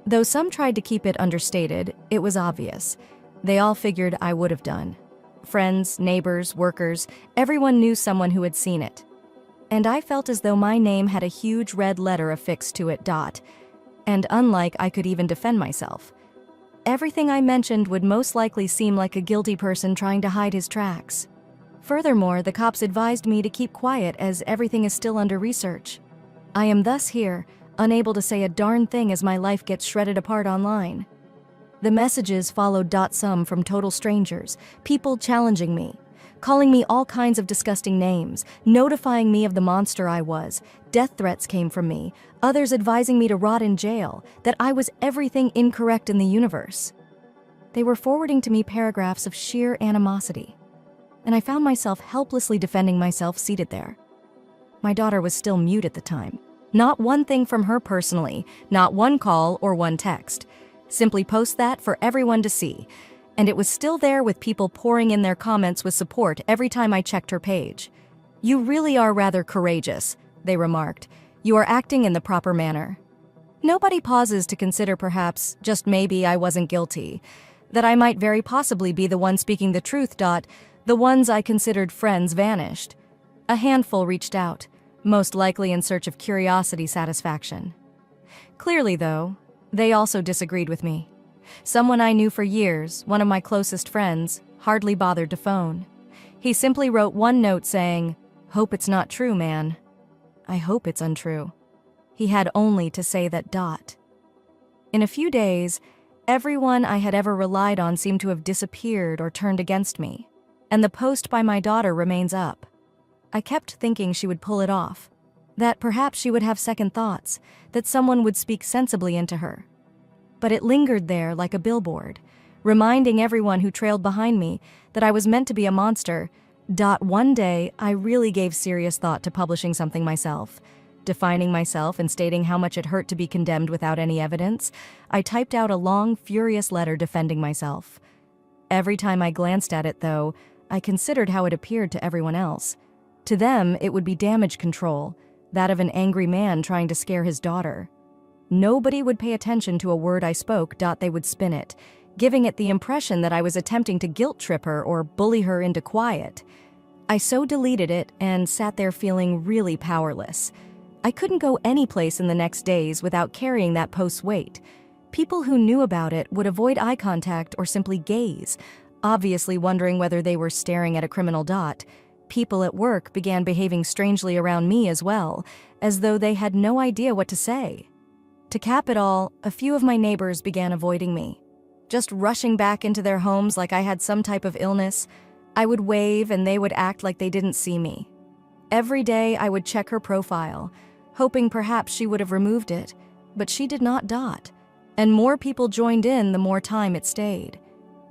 Though some tried to keep it understated, it was obvious. They all figured I would have done. Friends, neighbors, workers, everyone knew someone who had seen it. And I felt as though my name had a huge red letter affixed to it. And unlike I could even defend myself. Everything I mentioned would most likely seem like a guilty person trying to hide his tracks. Furthermore, the cops advised me to keep quiet as everything is still under research. I am thus here, unable to say a darn thing as my life gets shredded apart online. The messages followed. Some from total strangers, people challenging me, calling me all kinds of disgusting names, notifying me of the monster I was. Death threats came from me, others advising me to rot in jail, that I was everything incorrect in the universe. They were forwarding to me paragraphs of sheer animosity, and I found myself helplessly defending myself seated there. My daughter was still mute at the time. Not one thing from her personally, not one call or one text. Simply post that for everyone to see. And it was still there with people pouring in their comments with support every time I checked her page. "You really are rather courageous," they remarked. "You are acting in the proper manner." Nobody pauses to consider perhaps, just maybe, I wasn't guilty. That I might very possibly be the one speaking the truth. The ones I considered friends vanished. A handful reached out, most likely in search of curiosity satisfaction. Clearly, though, they also disagreed with me. Someone I knew for years, one of my closest friends, hardly bothered to phone. He simply wrote one note saying, "Hope it's not true, man." I hope it's untrue. He had only to say that. In a few days, everyone I had ever relied on seemed to have disappeared or turned against me, and the post by my daughter remains up. I kept thinking she would pull it off, that perhaps she would have second thoughts, that someone would speak sensibly into her. But it lingered there like a billboard, reminding everyone who trailed behind me that I was meant to be a monster. One day, I really gave serious thought to publishing something myself. Defining myself and stating how much it hurt to be condemned without any evidence, I typed out a long, furious letter defending myself. Every time I glanced at it, though, I considered how it appeared to everyone else. To them, it would be damage control, that of an angry man trying to scare his daughter. Nobody would pay attention to a word I spoke. They would spin it, giving it the impression that I was attempting to guilt trip her or bully her into quiet. I so deleted it and sat there feeling really powerless. I couldn't go any place in the next days without carrying that post's weight. People who knew about it would avoid eye contact or simply gaze, obviously wondering whether they were staring at a criminal. People at work began behaving strangely around me as well, as though they had no idea what to say. To cap it all, a few of my neighbors began avoiding me, just rushing back into their homes like I had some type of illness. I would wave and they would act like they didn't see me. Every day I would check her profile, hoping perhaps she would have removed it, but she did not. And more people joined in the more time it stayed.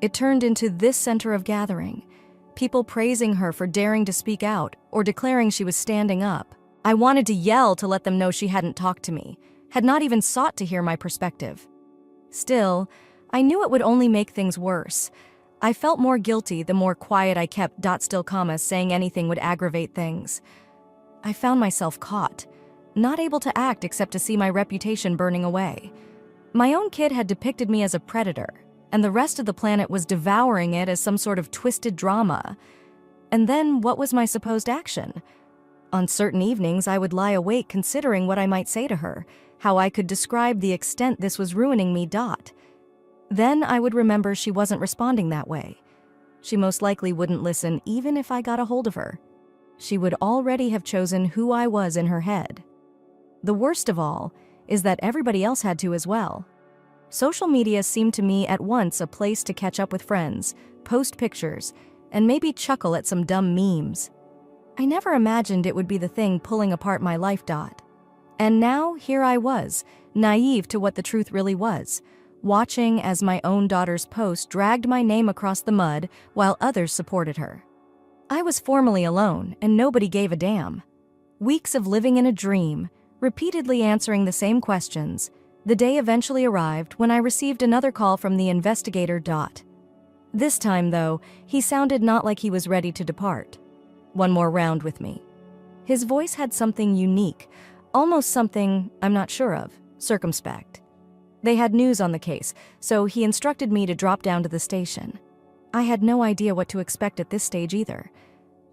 It turned into this center of gathering, people praising her for daring to speak out or declaring she was standing up. I wanted to yell to let them know she hadn't talked to me, had not even sought to hear my perspective. Still, I knew it would only make things worse. I felt more guilty the more quiet I kept. Saying anything would aggravate things. I found myself caught, not able to act except to see my reputation burning away. My own kid had depicted me as a predator, and the rest of the planet was devouring it as some sort of twisted drama. And then what was my supposed action? On certain evenings, I would lie awake considering what I might say to her, how I could describe the extent this was ruining me. Then I would remember she wasn't responding that way. She most likely wouldn't listen even if I got a hold of her. She would already have chosen who I was in her head. The worst of all is that everybody else had to as well. Social media seemed to me at once a place to catch up with friends, post pictures, and maybe chuckle at some dumb memes. I never imagined it would be the thing pulling apart my life. And now here I was, naive to what the truth really was, watching as my own daughter's post dragged my name across the mud while others supported her. I was formally alone, and nobody gave a damn. Weeks of living in a dream, repeatedly answering the same questions, the day eventually arrived when I received another call from the investigator. This time, though, he sounded not like he was ready to depart. One more round with me. His voice had something unique, almost something I'm not sure of, circumspect. They had news on the case, so he instructed me to drop down to the station. I had no idea what to expect at this stage either.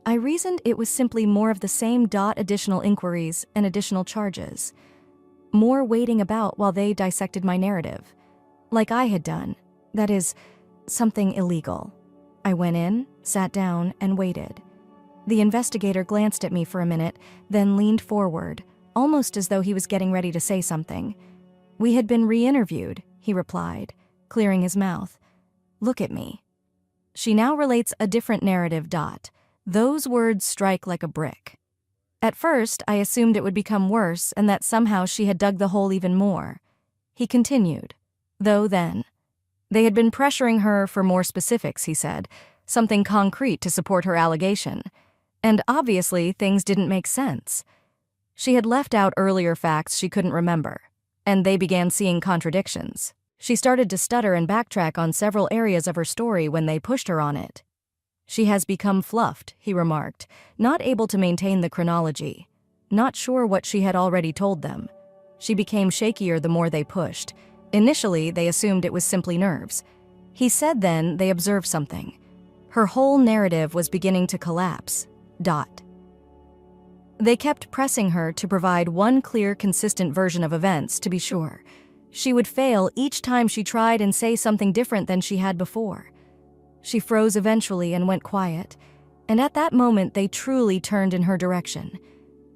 I reasoned it was simply more of the same. Additional inquiries and additional charges. More waiting about while they dissected my narrative. Like I had done. That is, something illegal. I went in, sat down, and waited. The investigator glanced at me for a minute, then leaned forward, almost as though he was getting ready to say something. "We had been re-interviewed," he replied, clearing his mouth. "Look at me." She now relates a different narrative. Those words strike like a brick. At first, I assumed it would become worse and that somehow she had dug the hole even more. He continued, though then. They had been pressuring her for more specifics, he said, something concrete to support her allegation. And obviously, things didn't make sense. She had left out earlier facts she couldn't remember, and they began seeing contradictions. She started to stutter and backtrack on several areas of her story when they pushed her on it. "She has become fluffed," he remarked, not able to maintain the chronology. Not sure what she had already told them. She became shakier the more they pushed. Initially, they assumed it was simply nerves. He said then they observed something. Her whole narrative was beginning to collapse. They kept pressing her to provide one clear, consistent version of events, to be sure. She would fail each time she tried and say something different than she had before. She froze eventually and went quiet, and at that moment they truly turned in her direction.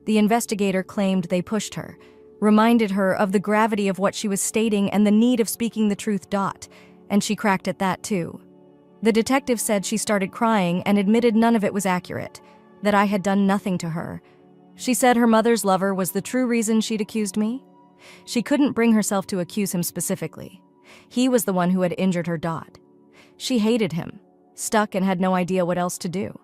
The investigator claimed they pushed her, reminded her of the gravity of what she was stating and the need of speaking the truth. And she cracked at that too. The detective said she started crying and admitted none of it was accurate, that I had done nothing to her. She said her mother's lover was the true reason she'd accused me. She couldn't bring herself to accuse him specifically. He was the one who had injured her. She hated him, stuck and had no idea what else to do.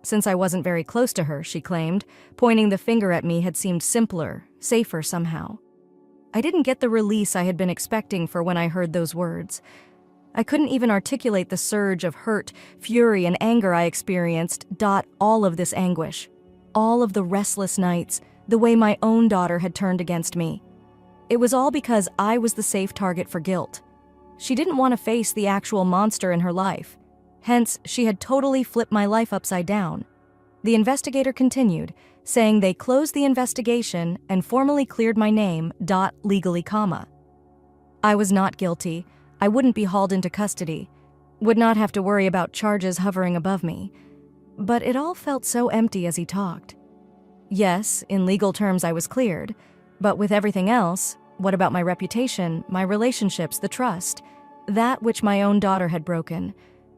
Since I wasn't very close to her, she claimed, pointing the finger at me had seemed simpler, safer somehow. I didn't get the release I had been expecting for when I heard those words. I couldn't even articulate the surge of hurt, fury, and anger I experienced. All of this anguish, all of the restless nights, the way my own daughter had turned against me. It was all because I was the safe target for guilt. She didn't want to face the actual monster in her life. Hence, she had totally flipped my life upside down. The investigator continued, saying they closed the investigation and formally cleared my name. Legally, I was not guilty. I wouldn't be hauled into custody. Would not have to worry about charges hovering above me. But it all felt so empty as he talked. Yes, in legal terms I was cleared. But with everything else, what about my reputation, my relationships, the trust? That which my own daughter had broken.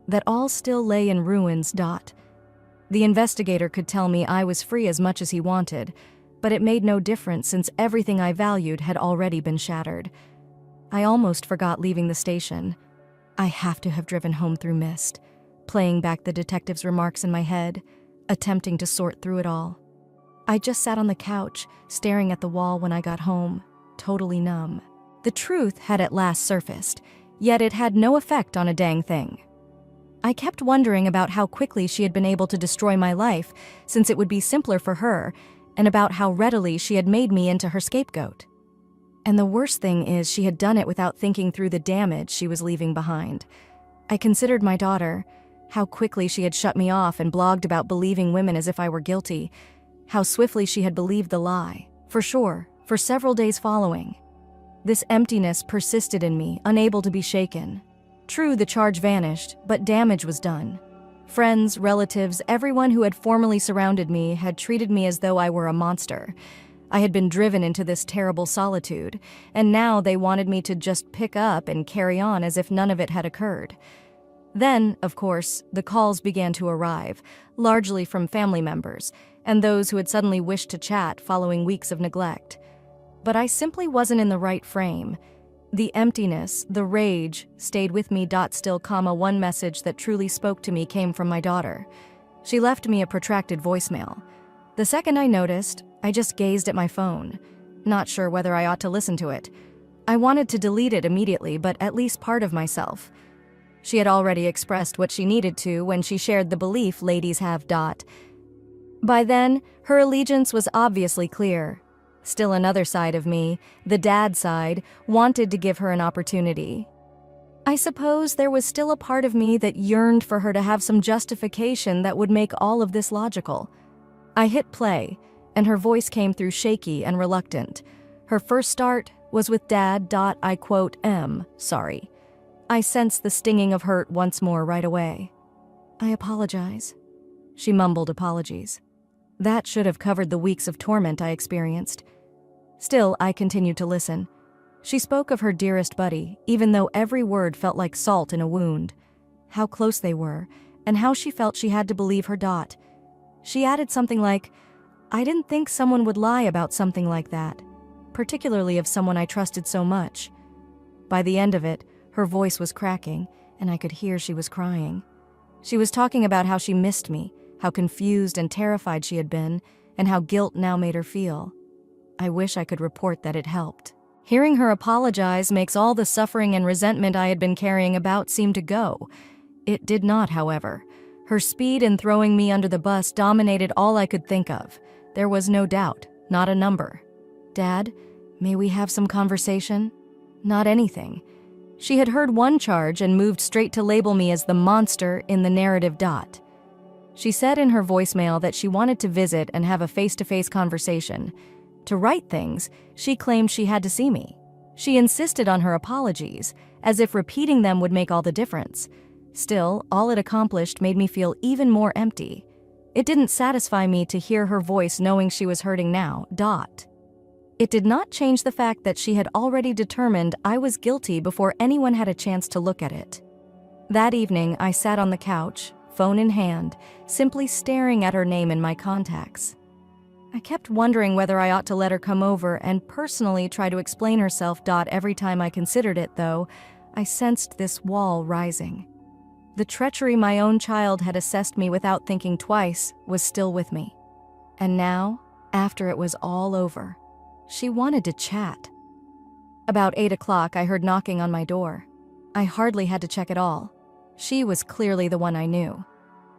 That all still lay in ruins. The investigator could tell me I was free as much as he wanted, but it made no difference since everything I valued had already been shattered. I almost forgot leaving the station. I have to have driven home through mist, playing back the detective's remarks in my head, attempting to sort through it all. I just sat on the couch, staring at the wall when I got home, totally numb. The truth had at last surfaced, yet it had no effect on a dang thing. I kept wondering about how quickly she had been able to destroy my life, since it would be simpler for her, and about how readily she had made me into her scapegoat. And the worst thing is she had done it without thinking through the damage she was leaving behind. I considered my daughter, how quickly she had shut me off and blogged about believing women as if I were guilty, how swiftly she had believed the lie, for sure, for several days following. This emptiness persisted in me, unable to be shaken. True, the charge vanished, but damage was done. Friends, relatives, everyone who had formerly surrounded me had treated me as though I were a monster. I had been driven into this terrible solitude, and now they wanted me to just pick up and carry on as if none of it had occurred. Then, of course, the calls began to arrive, largely from family members, and those who had suddenly wished to chat following weeks of neglect. But I simply wasn't in the right frame. The emptiness, the rage, stayed with me. Still, one message that truly spoke to me came from my daughter. She left me a protracted voicemail. The second I noticed, I just gazed at my phone, not sure whether I ought to listen to it. I wanted to delete it immediately, but at least part of myself. She had already expressed what she needed to when she shared the belief ladies have. By then, her allegiance was obviously clear. Still, another side of me, the dad side, wanted to give her an opportunity. I suppose there was still a part of me that yearned for her to have some justification that would make all of this logical. I hit play, and her voice came through shaky and reluctant. Her first start was with Dad. I quote, sorry. I sensed the stinging of hurt once more right away. I apologize. She mumbled apologies. That should have covered the weeks of torment I experienced. Still, I continued to listen. She spoke of her dearest buddy, even though every word felt like salt in a wound. How close they were, and how she felt she had to believe her. She added something like, I didn't think someone would lie about something like that, particularly of someone I trusted so much. By the end of it, her voice was cracking, and I could hear she was crying. She was talking about how she missed me, how confused and terrified she had been, and how guilt now made her feel. I wish I could report that it helped. Hearing her apologize makes all the suffering and resentment I had been carrying about seem to go. It did not, however. Her speed in throwing me under the bus dominated all I could think of. There was no doubt, not a number. Dad, may we have some conversation? Not anything. She had heard one charge and moved straight to label me as the monster in the narrative. She said in her voicemail that she wanted to visit and have a face-to-face conversation. To right things, she claimed she had to see me. She insisted on her apologies, as if repeating them would make all the difference. Still, all it accomplished made me feel even more empty. It didn't satisfy me to hear her voice knowing she was hurting now. It did not change the fact that she had already determined I was guilty before anyone had a chance to look at it. That evening, I sat on the couch, phone in hand, simply staring at her name in my contacts. I kept wondering whether I ought to let her come over and personally try to explain herself. Every time I considered it, though, I sensed this wall rising. The treachery my own child had assessed me without thinking twice was still with me. And now, after it was all over, she wanted to chat. About 8 o'clock, I heard knocking on my door. I hardly had to check at all. She was clearly the one I knew.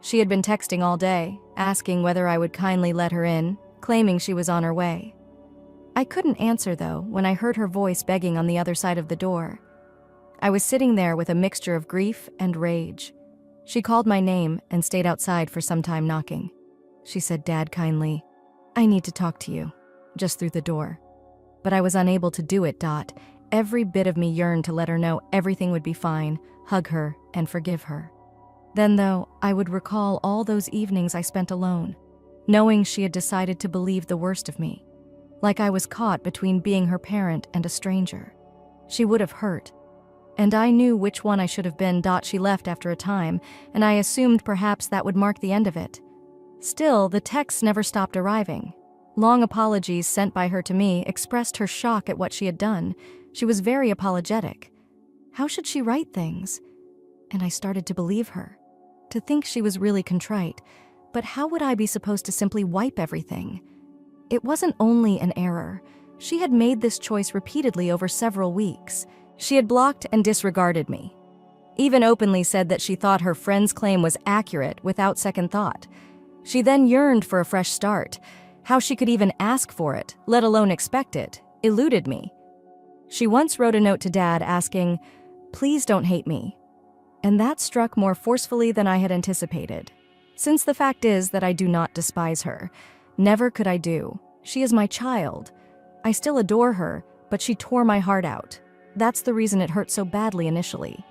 She had been texting all day, asking whether I would kindly let her in, claiming she was on her way. I couldn't answer, though, when I heard her voice begging on the other side of the door. I was sitting there with a mixture of grief and rage. She called my name and stayed outside for some time knocking. She said, "Dad, kindly, I need to talk to you," just through the door. But I was unable to do it. Every bit of me yearned to let her know everything would be fine, hug her, and forgive her. Then, though, I would recall all those evenings I spent alone, knowing she had decided to believe the worst of me, like I was caught between being her parent and a stranger. She would have hurt, and I knew which one I should have been. She left after a time, and I assumed perhaps that would mark the end of it. Still, the texts never stopped arriving. Long apologies sent by her to me expressed her shock at what she had done. She was very apologetic. How should she write things? And I started to believe her, to think she was really contrite. But how would I be supposed to simply wipe everything? It wasn't only an error. She had made this choice repeatedly over several weeks. She had blocked and disregarded me. Even openly said that she thought her friend's claim was accurate without second thought. She then yearned for a fresh start. How she could even ask for it, let alone expect it, eluded me. She once wrote a note to Dad asking, "Please don't hate me." And that struck more forcefully than I had anticipated. Since the fact is that I do not despise her. Never could I do. She is my child. I still adore her, but she tore my heart out. That's the reason it hurt so badly initially.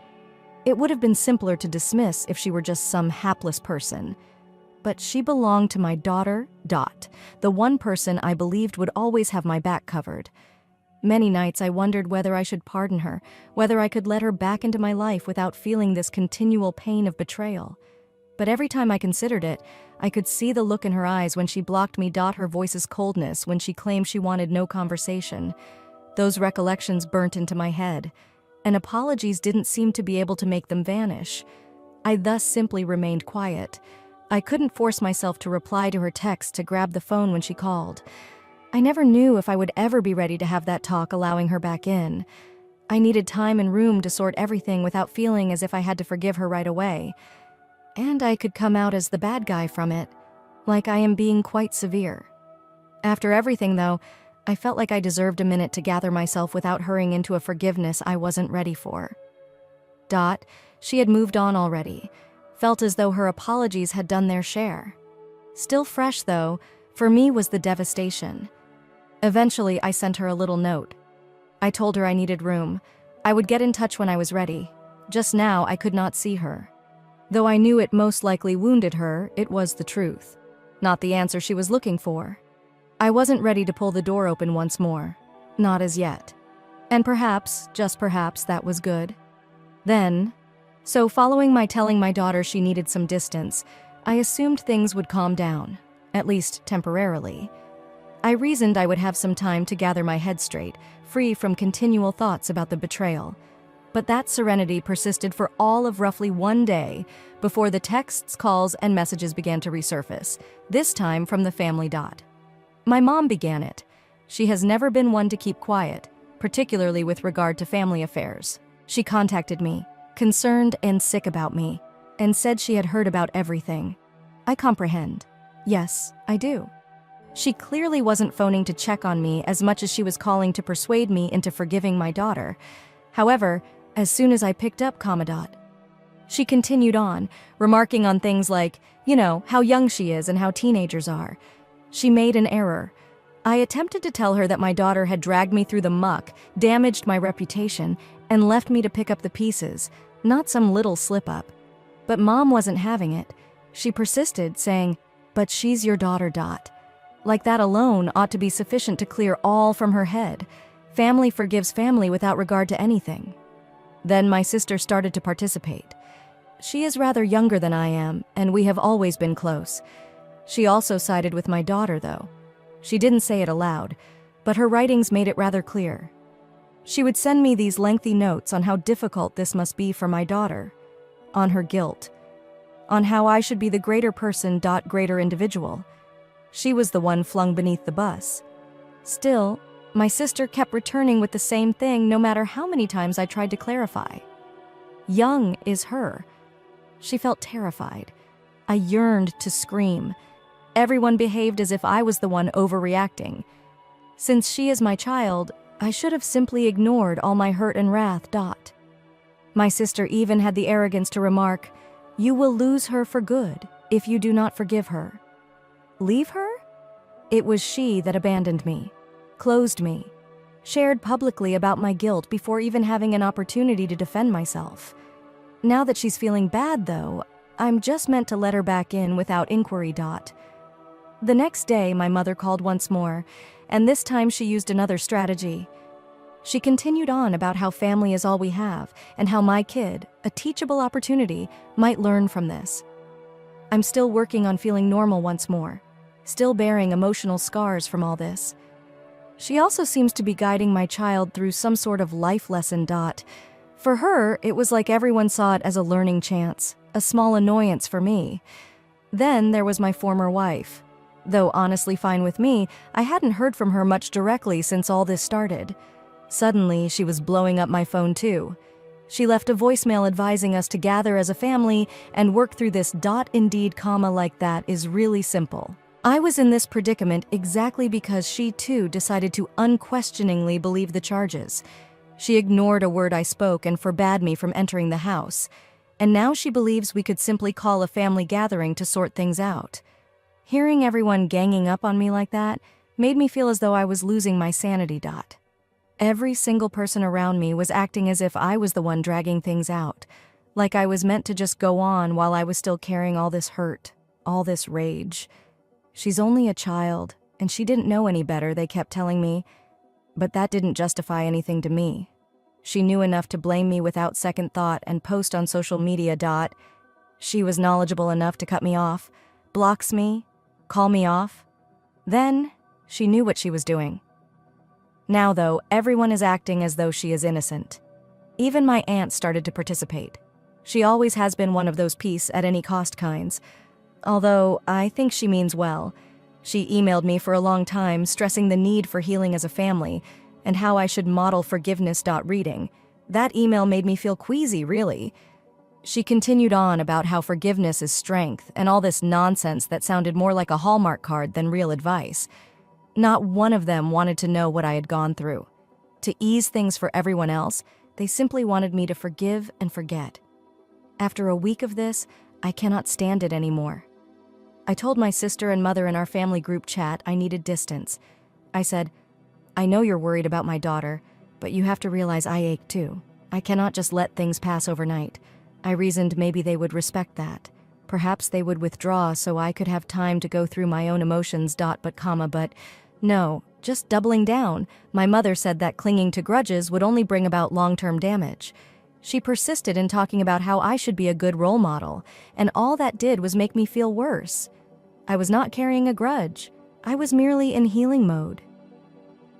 It would have been simpler to dismiss if she were just some hapless person. But she belonged to my daughter, Dot, the one person I believed would always have my back covered. Many nights I wondered whether I should pardon her, whether I could let her back into my life without feeling this continual pain of betrayal. But every time I considered it, I could see the look in her eyes when she blocked me, her voice's coldness when she claimed she wanted no conversation. Those recollections burnt into my head, and apologies didn't seem to be able to make them vanish. I thus simply remained quiet. I couldn't force myself to reply to her text, to grab the phone when she called. I never knew if I would ever be ready to have that talk allowing her back in. I needed time and room to sort everything without feeling as if I had to forgive her right away. And I could come out as the bad guy from it, like I am being quite severe. After everything, though, I felt like I deserved a minute to gather myself without hurrying into a forgiveness I wasn't ready for. Dot, she had moved on already, felt as though her apologies had done their share. Still fresh, though, for me was the devastation. Eventually, I sent her a little note. I told her I needed room. I would get in touch when I was ready. Just now, I could not see her. Though I knew it most likely wounded her, it was the truth. Not the answer she was looking for. I wasn't ready to pull the door open once more. Not as yet. And perhaps, just perhaps, that was good. So following my telling my daughter she needed some distance, I assumed things would calm down, at least temporarily. I reasoned I would have some time to gather my head straight, free from continual thoughts about the betrayal. But that serenity persisted for all of roughly one day before the texts, calls, and messages began to resurface, this time from the family. My mom began it. She has never been one to keep quiet, particularly with regard to family affairs. She contacted me, concerned and sick about me, and said she had heard about everything. I comprehend. Yes, I do. She clearly wasn't phoning to check on me as much as she was calling to persuade me into forgiving my daughter. However, as soon as I picked up she continued on, remarking on things like, how young she is and how teenagers are. She made an error. I attempted to tell her that my daughter had dragged me through the muck, damaged my reputation, and left me to pick up the pieces, not some little slip-up. But Mom wasn't having it. She persisted, saying, "But she's your daughter, Like that alone ought to be sufficient to clear all from her head. Family forgives family without regard to anything." Then my sister started to participate. She is rather younger than I am, and we have always been close. She also sided with my daughter, though. She didn't say it aloud, but her writings made it rather clear. She would send me these lengthy notes on how difficult this must be for my daughter, on her guilt, on how I should be the greater person, greater individual. She was the one flung beneath the bus. Still, my sister kept returning with the same thing no matter how many times I tried to clarify. Young is her. She felt terrified. I yearned to scream. Everyone behaved as if I was the one overreacting. Since she is my child, I should have simply ignored all my hurt and wrath. My sister even had the arrogance to remark, "You will lose her for good if you do not forgive her." Leave her? It was she that abandoned me, closed me, shared publicly about my guilt before even having an opportunity to defend myself. Now that she's feeling bad, though, I'm just meant to let her back in without inquiry. The next day, my mother called once more, and this time she used another strategy. She continued on about how family is all we have, and how my kid, a teachable opportunity, might learn from this. I'm still working on feeling normal once more, still bearing emotional scars from all this. She also seems to be guiding my child through some sort of life lesson. For her, it was like everyone saw it as a learning chance, a small annoyance for me. Then there was my former wife. Though honestly fine with me, I hadn't heard from her much directly since all this started. Suddenly, she was blowing up my phone too. She left a voicemail advising us to gather as a family and work through this. Indeed, like that is really simple. I was in this predicament exactly because she too decided to unquestioningly believe the charges. She ignored a word I spoke and forbade me from entering the house. And now she believes we could simply call a family gathering to sort things out. Hearing everyone ganging up on me like that made me feel as though I was losing my sanity. Every single person around me was acting as if I was the one dragging things out, like I was meant to just go on while I was still carrying all this hurt, all this rage. She's only a child, and she didn't know any better, they kept telling me, but that didn't justify anything to me. She knew enough to blame me without second thought and post on social media. She was knowledgeable enough to cut me off, blocks me, call me off. Then, she knew what she was doing. Now, though, everyone is acting as though she is innocent. Even my aunt started to participate. She always has been one of those peace at any cost kinds. Although, I think she means well. She emailed me for a long time, stressing the need for healing as a family, and how I should model forgiveness. Reading that email made me feel queasy, really. She continued on about how forgiveness is strength, and all this nonsense that sounded more like a Hallmark card than real advice. Not one of them wanted to know what I had gone through. To ease things for everyone else, they simply wanted me to forgive and forget. After a week of this, I cannot stand it anymore. I told my sister and mother in our family group chat I needed distance. I said, "I know you're worried about my daughter, but you have to realize I ache too. I cannot just let things pass overnight." I reasoned maybe they would respect that. Perhaps they would withdraw so I could have time to go through my own emotions. But no, just doubling down. My mother said that clinging to grudges would only bring about long-term damage. She persisted in talking about how I should be a good role model, and all that did was make me feel worse. I was not carrying a grudge. I was merely in healing mode,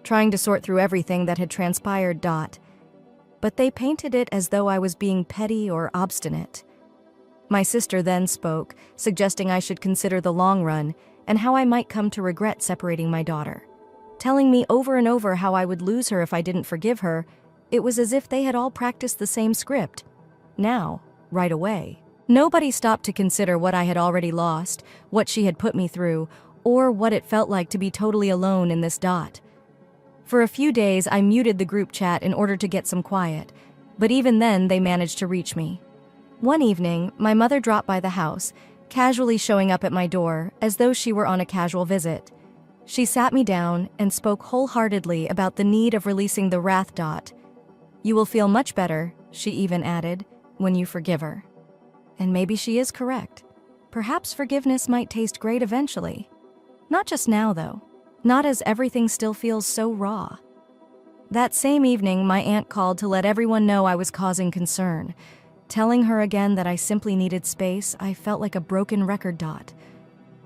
trying to sort through everything that had transpired. But they painted it as though I was being petty or obstinate. My sister then spoke, suggesting I should consider the long run and how I might come to regret separating my daughter. Telling me over and over how I would lose her if I didn't forgive her, it was as if they had all practiced the same script. Now, right away. Nobody stopped to consider what I had already lost, what she had put me through, or what it felt like to be totally alone in this. For a few days, I muted the group chat in order to get some quiet, but even then they managed to reach me. One evening, my mother dropped by the house, casually showing up at my door as though she were on a casual visit. She sat me down and spoke wholeheartedly about the need of releasing the wrath. "You will feel much better," she even added, "when you forgive her." And maybe she is correct. Perhaps forgiveness might taste great eventually. Not just now, though. Not as everything still feels so raw. That same evening, my aunt called to let everyone know I was causing concern. Telling her again that I simply needed space, I felt like a broken record.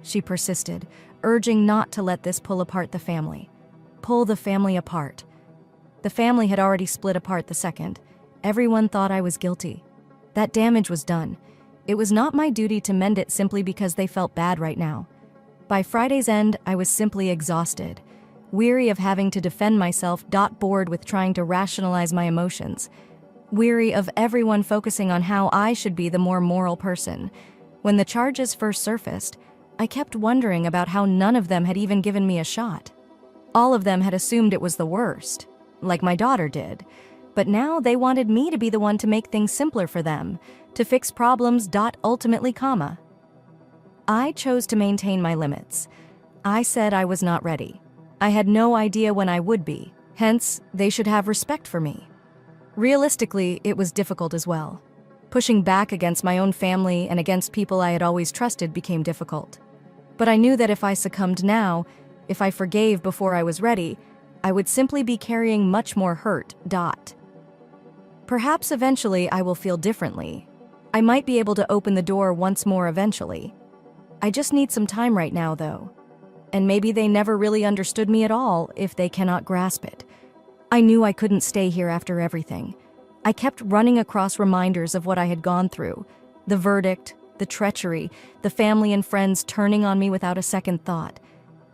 She persisted, urging not to let this pull apart the family. Pull the family apart. The family had already split apart the second. Everyone thought I was guilty. That damage was done. It was not my duty to mend it simply because they felt bad right now. By Friday's end, I was simply exhausted, weary of having to defend myself. Bored with trying to rationalize my emotions. Weary of everyone focusing on how I should be the more moral person. When the charges first surfaced, I kept wondering about how none of them had even given me a shot. All of them had assumed it was the worst, like my daughter did. But now they wanted me to be the one to make things simpler for them, to fix problems. Ultimately, I chose to maintain my limits. I said I was not ready. I had no idea when I would be. Hence, they should have respect for me. Realistically, it was difficult as well. Pushing back against my own family and against people I had always trusted became difficult. But I knew that if I succumbed now, if I forgave before I was ready, I would simply be carrying much more hurt. Perhaps eventually I will feel differently. I might be able to open the door once more eventually. I just need some time right now, though. And maybe they never really understood me at all if they cannot grasp it. I knew I couldn't stay here after everything. I kept running across reminders of what I had gone through. The verdict, the treachery, the family and friends turning on me without a second thought.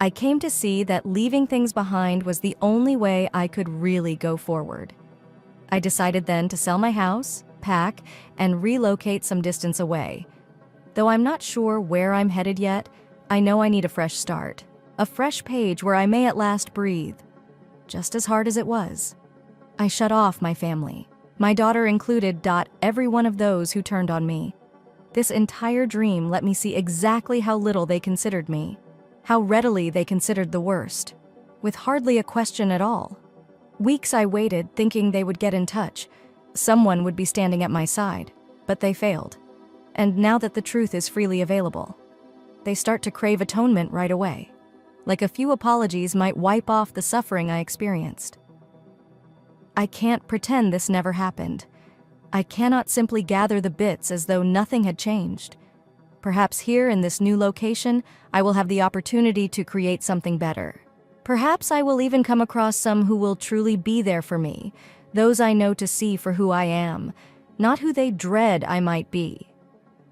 I came to see that leaving things behind was the only way I could really go forward. I decided then to sell my house, pack, and relocate some distance away. Though I'm not sure where I'm headed yet, I know I need a fresh start, a fresh page where I may at last breathe. Just as hard as it was. I shut off my family, my daughter included. Every one of those who turned on me. This entire dream let me see exactly how little they considered me, how readily they considered the worst, with hardly a question at all. Weeks I waited, thinking they would get in touch. Someone would be standing at my side, but they failed. And now that the truth is freely available, they start to crave atonement right away, like a few apologies might wipe off the suffering I experienced. I can't pretend this never happened. I cannot simply gather the bits as though nothing had changed. Perhaps here in this new location, I will have the opportunity to create something better. Perhaps I will even come across some who will truly be there for me, those I know to see for who I am, not who they dread I might be.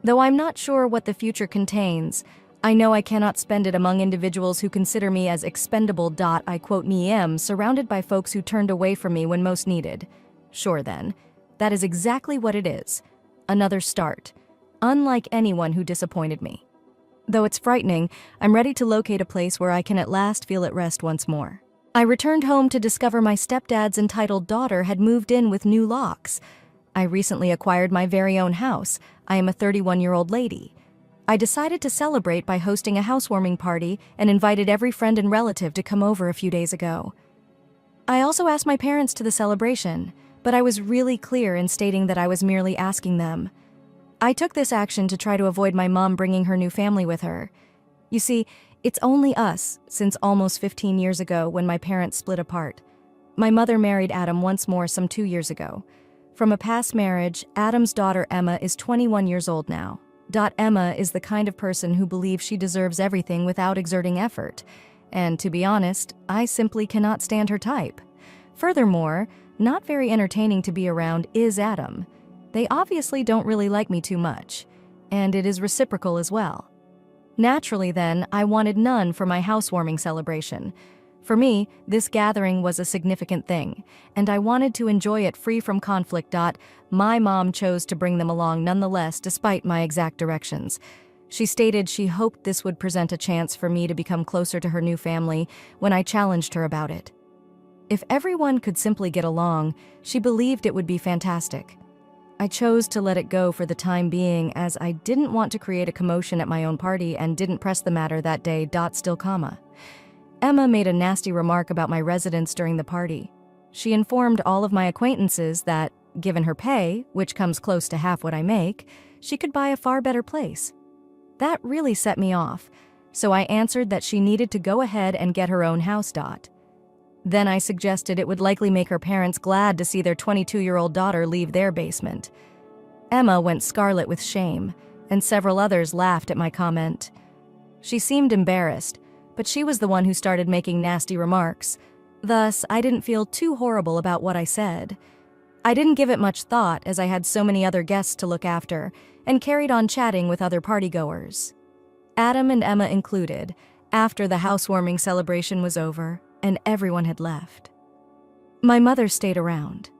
Though I'm not sure what the future contains, I know I cannot spend it among individuals who consider me as expendable. I quote me am surrounded by folks who turned away from me when most needed. Sure then, that is exactly what it is. Another start, unlike anyone who disappointed me. Though it's frightening, I'm ready to locate a place where I can at last feel at rest once more. I returned home to discover my stepdad's entitled daughter had moved in with new locks. I recently acquired my very own house. I am a 31-year-old lady. I decided to celebrate by hosting a housewarming party and invited every friend and relative to come over a few days ago. I also asked my parents to the celebration, but I was really clear in stating that I was merely asking them. I took this action to try to avoid my mom bringing her new family with her. You see, it's only us since almost 15 years ago when my parents split apart. My mother married Adam once more some 2 years ago. From a past marriage, Adam's daughter Emma is 21 years old now. Emma is the kind of person who believes she deserves everything without exerting effort. And to be honest, I simply cannot stand her type. Furthermore, not very entertaining to be around is Adam. They obviously don't really like me too much, and it is reciprocal as well. Naturally then, I wanted none for my housewarming celebration. For me, this gathering was a significant thing, and I wanted to enjoy it free from conflict. My mom chose to bring them along nonetheless despite my exact directions. She stated she hoped this would present a chance for me to become closer to her new family when I challenged her about it. If everyone could simply get along, she believed it would be fantastic. I chose to let it go for the time being as I didn't want to create a commotion at my own party and didn't press the matter that day. Still, Emma made a nasty remark about my residence during the party. She informed all of my acquaintances that, given her pay, which comes close to half what I make, she could buy a far better place. That really set me off, so I answered that she needed to go ahead and get her own house. Then I suggested it would likely make her parents glad to see their 22-year-old daughter leave their basement. Emma went scarlet with shame, and several others laughed at my comment. She seemed embarrassed, but she was the one who started making nasty remarks. Thus, I didn't feel too horrible about what I said. I didn't give it much thought as I had so many other guests to look after, and carried on chatting with other partygoers. Adam and Emma included, after the housewarming celebration was over, and everyone had left. My mother stayed around.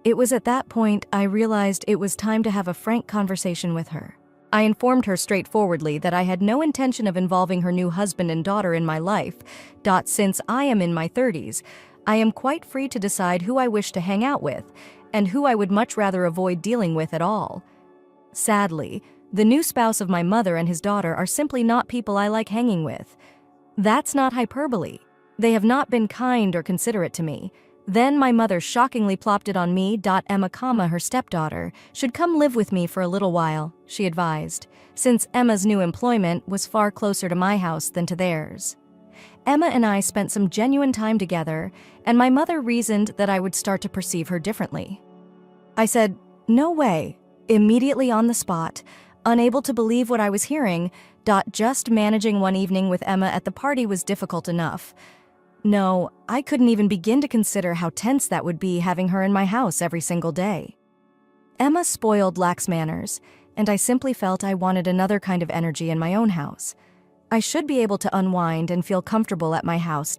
It was at that point I realized it was time to have a frank conversation with her. I informed her straightforwardly that I had no intention of involving her new husband and daughter in my life. Since I am in my 30s, I am quite free to decide who I wish to hang out with, and who I would much rather avoid dealing with at all. Sadly, the new spouse of my mother and his daughter are simply not people I like hanging with. That's not hyperbole. They have not been kind or considerate to me. Then my mother shockingly plopped it on me. Emma, her stepdaughter, should come live with me for a little while, she advised, since Emma's new employment was far closer to my house than to theirs. Emma and I spent some genuine time together, and my mother reasoned that I would start to perceive her differently. I said, "No way," immediately on the spot, unable to believe what I was hearing. Just managing one evening with Emma at the party was difficult enough. No, I couldn't even begin to consider how tense that would be having her in my house every single day. Emma spoiled lax manners, and I simply felt I wanted another kind of energy in my own house. I should be able to unwind and feel comfortable at my house.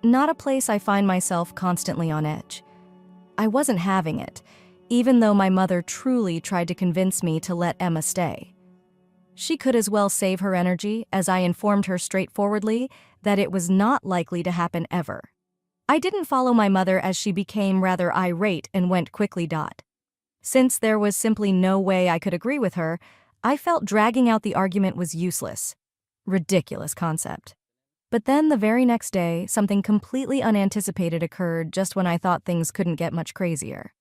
Not a place I find myself constantly on edge. I wasn't having it, even though my mother truly tried to convince me to let Emma stay. She could as well save her energy, as I informed her straightforwardly that it was not likely to happen ever. I didn't follow my mother as she became rather irate and went quickly. Since there was simply no way I could agree with her, I felt dragging out the argument was useless. Ridiculous concept. But then the very next day, something completely unanticipated occurred just when I thought things couldn't get much crazier.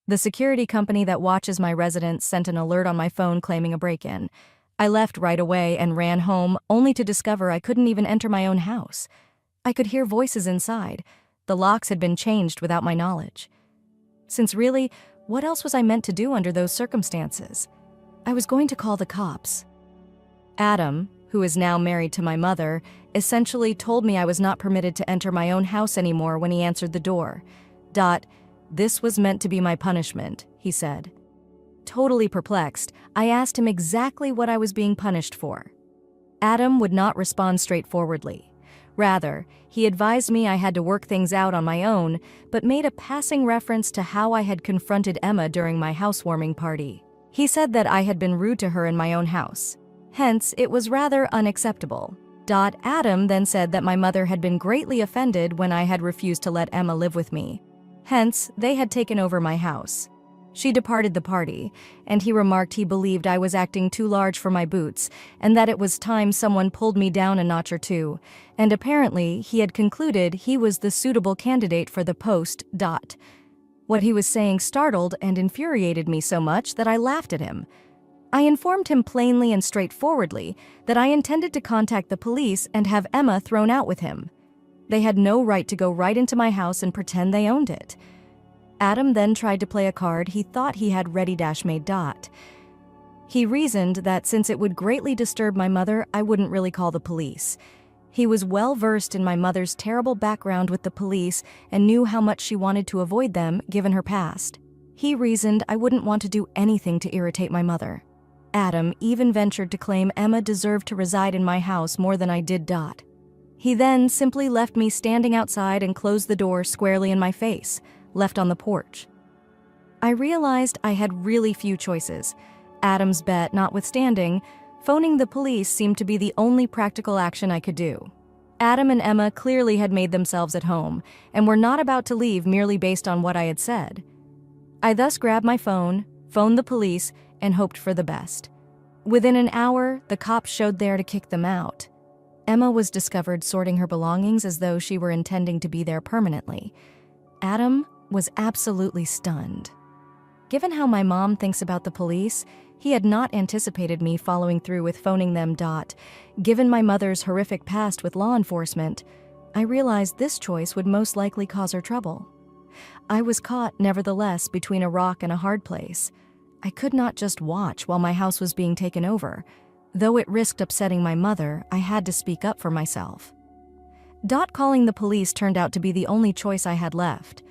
The security company that watches my residence sent an alert on my phone claiming a break-in. I left right away and ran home, only to discover I couldn't even enter my own house. I could hear voices inside. The locks had been changed without my knowledge. Since really, what else was I meant to do under those circumstances? I was going to call the cops. Adam, who is now married to my mother, essentially told me I was not permitted to enter my own house anymore when he answered the door. This was meant to be my punishment, he said. Totally perplexed, I asked him exactly what I was being punished for. Adam would not respond straightforwardly. Rather, he advised me I had to work things out on my own, but made a passing reference to how I had confronted Emma during my housewarming party. He said that I had been rude to her in my own house. Hence, it was rather unacceptable. Adam then said that my mother had been greatly offended when I had refused to let Emma live with me. Hence, they had taken over my house. She departed the party, and he remarked he believed I was acting too large for my boots, and that it was time someone pulled me down a notch or two, and apparently he had concluded he was the suitable candidate for the post. What he was saying startled and infuriated me so much that I laughed at him. I informed him plainly and straightforwardly that I intended to contact the police and have Emma thrown out with him. They had no right to go right into my house and pretend they owned it. Adam then tried to play a card he thought he had ready-made. He reasoned that since it would greatly disturb my mother, I wouldn't really call the police. He was well versed in my mother's terrible background with the police and knew how much she wanted to avoid them given her past. He reasoned I wouldn't want to do anything to irritate my mother. Adam even ventured to claim Emma deserved to reside in my house more than I did. He then simply left me standing outside and closed the door squarely in my face, left on the porch. I realized I had really few choices. Adam's bet notwithstanding, phoning the police seemed to be the only practical action I could do. Adam and Emma clearly had made themselves at home and were not about to leave merely based on what I had said. I thus grabbed my phone, phoned the police, and hoped for the best. Within an hour, the cops showed there to kick them out. Emma was discovered sorting her belongings as though she were intending to be there permanently. Adam was absolutely stunned. Given how my mom thinks about the police, he had not anticipated me following through with phoning them. Given my mother's horrific past with law enforcement, I realized this choice would most likely cause her trouble. I was caught, nevertheless, between a rock and a hard place. I could not just watch while my house was being taken over. Though it risked upsetting my mother, I had to speak up for myself. Calling the police turned out to be the only choice I had left.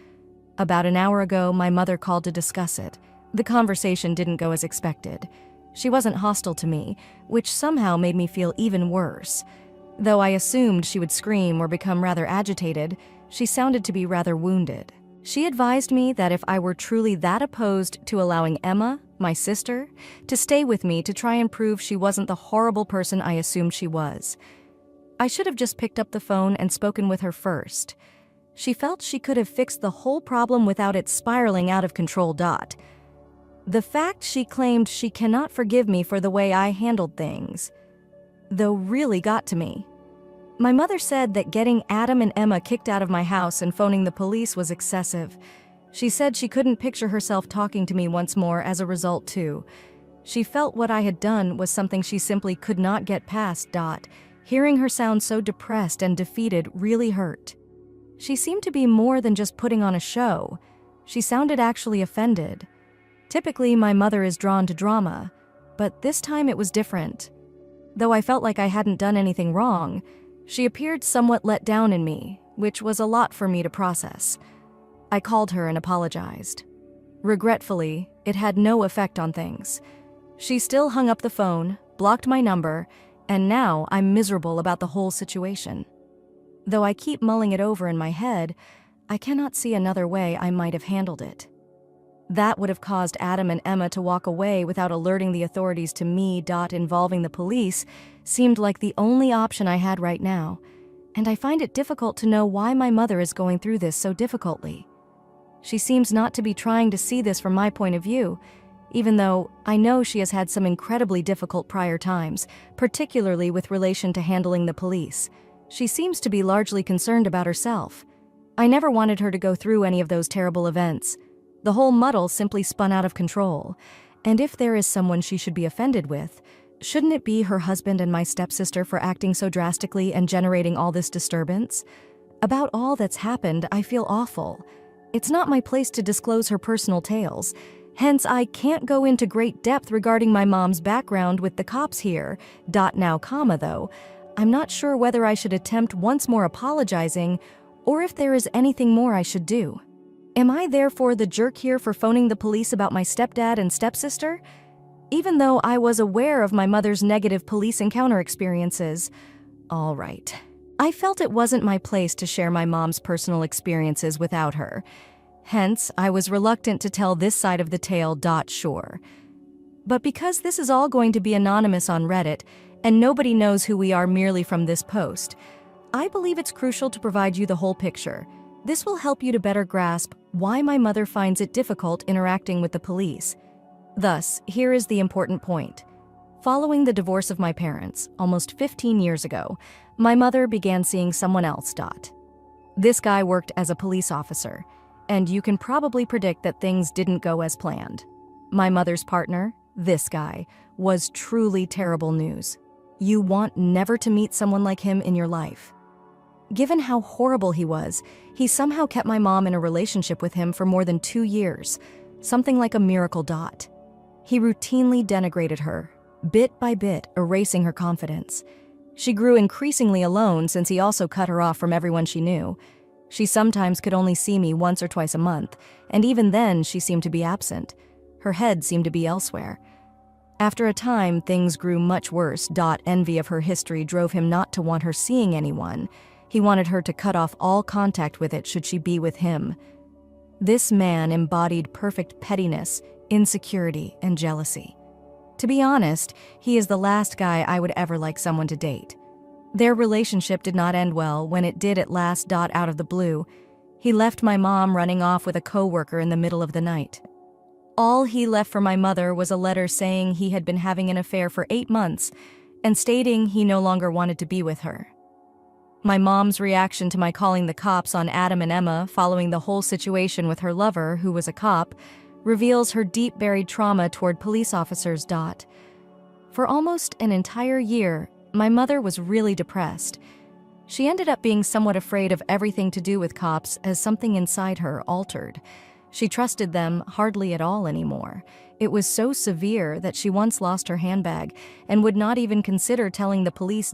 About an hour ago, my mother called to discuss it. The conversation didn't go as expected. She wasn't hostile to me, which somehow made me feel even worse. Though I assumed she would scream or become rather agitated, she sounded to be rather wounded. She advised me that if I were truly that opposed to allowing Emma, my sister, to stay with me to try and prove she wasn't the horrible person I assumed she was. I should have just picked up the phone and spoken with her first. She felt she could have fixed the whole problem without it spiraling out of control. The fact she claimed she cannot forgive me for the way I handled things, though, really got to me. My mother said that getting Adam and Emma kicked out of my house and phoning the police was excessive. She said she couldn't picture herself talking to me once more as a result, too. She felt what I had done was something she simply could not get past. Hearing her sound so depressed and defeated really hurt. She seemed to be more than just putting on a show. She sounded actually offended. Typically, my mother is drawn to drama, but this time it was different. Though I felt like I hadn't done anything wrong, she appeared somewhat let down in me, which was a lot for me to process. I called her and apologized. Regretfully, it had no effect on things. She still hung up the phone, blocked my number, and now I'm miserable about the whole situation. Though I keep mulling it over in my head, I cannot see another way I might have handled it. That would have caused Adam and Emma to walk away without alerting the authorities to me. Involving the police seemed like the only option I had right now, and I find it difficult to know why my mother is going through this so difficultly. She seems not to be trying to see this from my point of view, even though I know she has had some incredibly difficult prior times, particularly with relation to handling the police. She seems to be largely concerned about herself. I never wanted her to go through any of those terrible events. The whole muddle simply spun out of control, and if there is someone she should be offended with, shouldn't it be her husband and my stepsister for acting so drastically and generating all this disturbance? About all that's happened, I feel awful. It's not my place to disclose her personal tales, hence I can't go into great depth regarding my mom's background with the cops here. Now, though, I'm not sure whether I should attempt once more apologizing or if there is anything more I should do. Am I therefore the jerk here for phoning the police about my stepdad and stepsister? Even though I was aware of my mother's negative police encounter experiences. All right. I felt it wasn't my place to share my mom's personal experiences without her. Hence, I was reluctant to tell this side of the tale. Sure. But because this is all going to be anonymous on Reddit, and nobody knows who we are merely from this post, I believe it's crucial to provide you the whole picture. This will help you to better grasp why my mother finds it difficult interacting with the police. Thus, here is the important point. Following the divorce of my parents, almost 15 years ago, my mother began seeing someone else. This guy worked as a police officer, and you can probably predict that things didn't go as planned. My mother's partner, this guy, was truly terrible news. You want never to meet someone like him in your life. Given how horrible he was, he somehow kept my mom in a relationship with him for more than 2 years, something like a miracle. He routinely denigrated her, bit by bit erasing her confidence. She grew increasingly alone since he also cut her off from everyone she knew. She sometimes could only see me once or twice a month, and even then she seemed to be absent. Her head seemed to be elsewhere. After a time, things grew much worse. Envy of her history drove him not to want her seeing anyone. He wanted her to cut off all contact with it should she be with him. This man embodied perfect pettiness, insecurity, and jealousy. To be honest, he is the last guy I would ever like someone to date. Their relationship did not end well when it did at last. Out of the blue, he left my mom running off with a coworker in the middle of the night. All he left for my mother was a letter saying he had been having an affair for 8 months and stating he no longer wanted to be with her. My mom's reaction to my calling the cops on Adam and Emma following the whole situation with her lover, who was a cop, reveals her deep buried trauma toward police officers. For almost an entire year, my mother was really depressed. She ended up being somewhat afraid of everything to do with cops as something inside her altered. She trusted them hardly at all anymore. It was so severe that she once lost her handbag and would not even consider telling the police.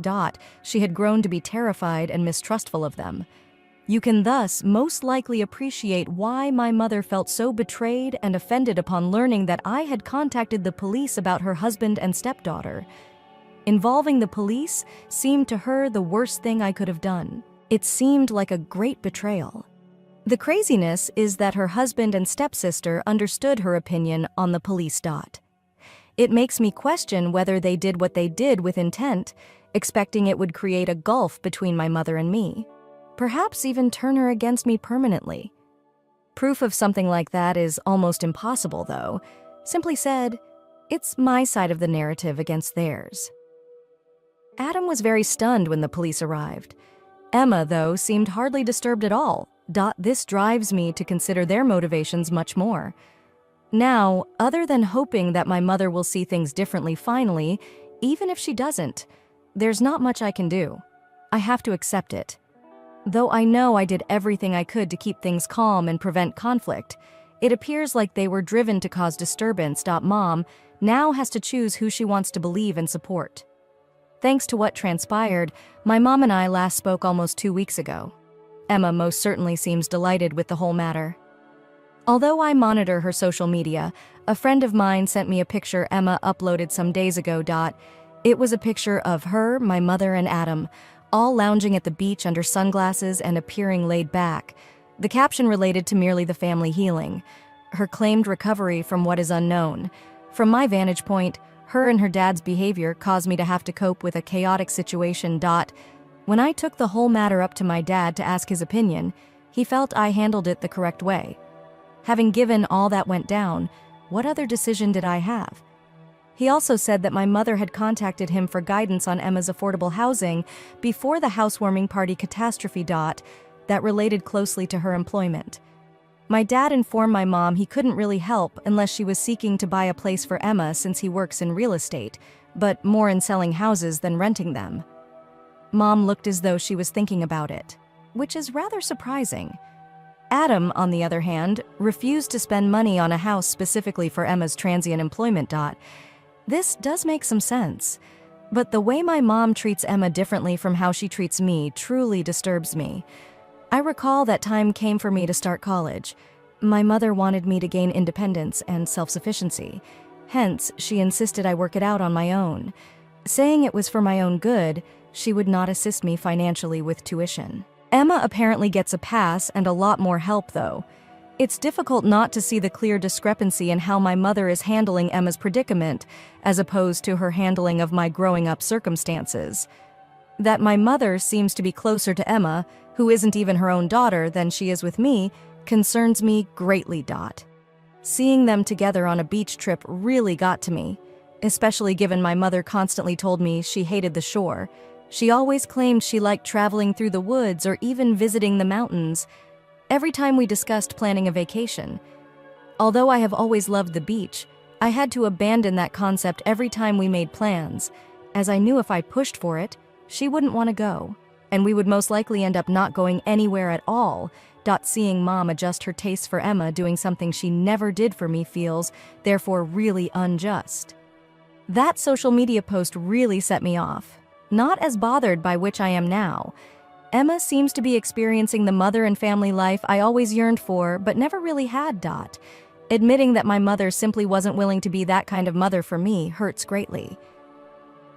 She had grown to be terrified and mistrustful of them. You can thus most likely appreciate why my mother felt so betrayed and offended upon learning that I had contacted the police about her husband and stepdaughter. Involving the police seemed to her the worst thing I could have done. It seemed like a great betrayal. The craziness is that her husband and stepsister understood her opinion on the police. It makes me question whether they did what they did with intent, expecting it would create a gulf between my mother and me. Perhaps even turn her against me permanently. Proof of something like that is almost impossible, though. Simply said, it's my side of the narrative against theirs. Adam was very stunned when the police arrived. Emma, though, seemed hardly disturbed at all. This drives me to consider their motivations much more. Now, other than hoping that my mother will see things differently finally, even if she doesn't, there's not much I can do. I have to accept it. Though I know I did everything I could to keep things calm and prevent conflict, it appears like they were driven to cause disturbance. Mom now has to choose who she wants to believe and support. Thanks to what transpired, my mom and I last spoke almost 2 weeks ago. Emma most certainly seems delighted with the whole matter. Although I monitor her social media, a friend of mine sent me a picture Emma uploaded some days ago. It was a picture of her, my mother, and Adam, all lounging at the beach under sunglasses and appearing laid back. The caption related to merely the family healing. her claimed recovery from what is unknown. From my vantage point, her and her dad's behavior caused me to have to cope with a chaotic situation. When I took the whole matter up to my dad to ask his opinion, he felt I handled it the correct way. Having given all that went down, what other decision did I have? He also said that my mother had contacted him for guidance on Emma's affordable housing before the housewarming party catastrophe. That related closely to her employment. My dad informed my mom he couldn't really help unless she was seeking to buy a place for Emma since he works in real estate, but more in selling houses than renting them. Mom looked as though she was thinking about it, which is rather surprising. Adam, on the other hand, refused to spend money on a house specifically for Emma's transient employment. This does make some sense, but the way my mom treats Emma differently from how she treats me truly disturbs me. I recall that time came for me to start college. My mother wanted me to gain independence and self-sufficiency. Hence, she insisted I work it out on my own. Saying it was for my own good, she would not assist me financially with tuition. Emma apparently gets a pass and a lot more help, though. It's difficult not to see the clear discrepancy in how my mother is handling Emma's predicament, as opposed to her handling of my growing up circumstances. That my mother seems to be closer to Emma, who isn't even her own daughter, than she is with me, concerns me greatly. Seeing them together on a beach trip really got to me, especially given my mother constantly told me she hated the shore. She always claimed she liked traveling through the woods or even visiting the mountains every time we discussed planning a vacation. Although I have always loved the beach, I had to abandon that concept every time we made plans, as I knew if I pushed for it, she wouldn't want to go, and we would most likely end up not going anywhere at all. Seeing Mom adjust her taste for Emma doing something she never did for me feels, therefore, really unjust. That social media post really set me off. Not as bothered by which I am now. Emma seems to be experiencing the mother and family life I always yearned for, but never really had. Admitting that my mother simply wasn't willing to be that kind of mother for me hurts greatly.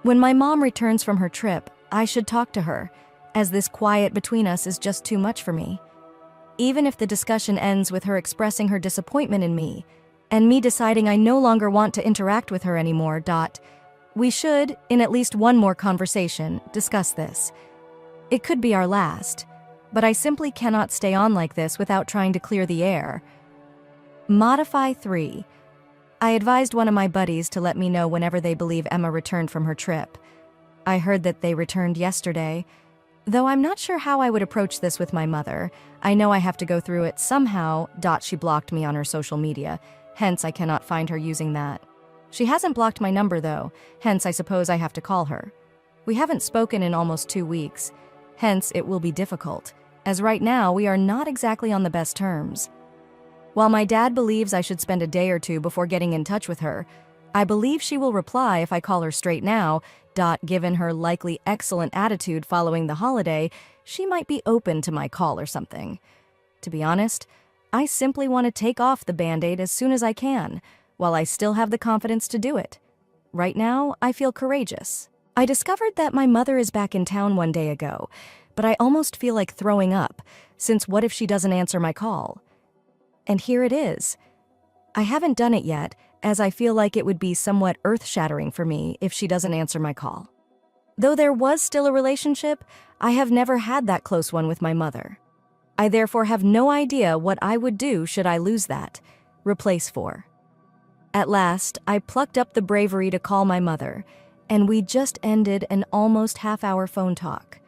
When my mom returns from her trip, I should talk to her, as this quiet between us is just too much for me. Even if the discussion ends with her expressing her disappointment in me, and me deciding I no longer want to interact with her anymore. We should, in at least one more conversation, discuss this. It could be our last, but I simply cannot stay on like this without trying to clear the air. Modify 3. I advised one of my buddies to let me know whenever they believe Emma returned from her trip. I heard that they returned yesterday. Though I'm not sure how I would approach this with my mother, I know I have to go through it somehow. She blocked me on her social media, hence I cannot find her using that. She hasn't blocked my number though, hence I suppose I have to call her. We haven't spoken in almost 2 weeks, hence it will be difficult, as right now we are not exactly on the best terms. While my dad believes I should spend a day or two before getting in touch with her, I believe she will reply if I call her straight now. Given her likely excellent attitude following the holiday, she might be open to my call or something. To be honest, I simply want to take off the Band-Aid as soon as I can, while I still have the confidence to do it. Right now, I feel courageous. I discovered that my mother is back in town one day ago, but I almost feel like throwing up, since what if she doesn't answer my call? And here it is. I haven't done it yet, as I feel like it would be somewhat earth-shattering for me if she doesn't answer my call. Though there was still a relationship, I have never had that close one with my mother. I therefore have no idea what I would do should I lose that. Replace 4. At last, I plucked up the bravery to call my mother, and we just ended an almost half-hour phone talk.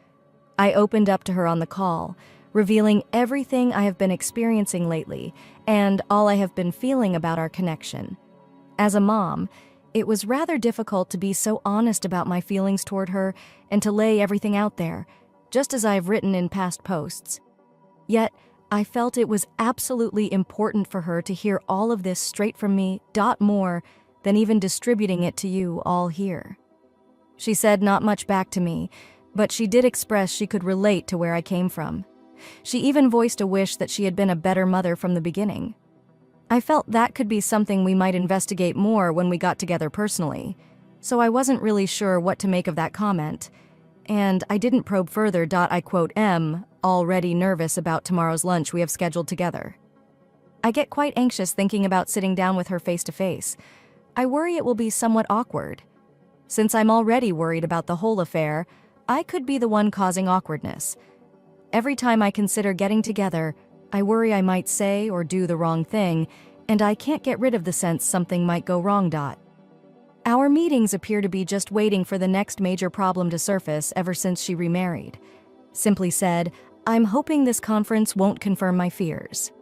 I opened up to her on the call, revealing everything I have been experiencing lately and all I have been feeling about our connection. As a mom, it was rather difficult to be so honest about my feelings toward her and to lay everything out there, just as I have written in past posts. Yet, I felt it was absolutely important for her to hear all of this straight from me, more than even distributing it to you all here. She said not much back to me, but she did express she could relate to where I came from. She even voiced a wish that she had been a better mother from the beginning. I felt that could be something we might investigate more when we got together personally, so I wasn't really sure what to make of that comment, and I didn't probe further. I quote already nervous about tomorrow's lunch we have scheduled together. I get quite anxious thinking about sitting down with her face to face. I worry it will be somewhat awkward. Since I'm already worried about the whole affair, I could be the one causing awkwardness. Every time I consider getting together, I worry I might say or do the wrong thing, and I can't get rid of the sense something might go wrong. Our meetings appear to be just waiting for the next major problem to surface ever since she remarried. Simply said, I'm hoping this conference won't confirm my fears.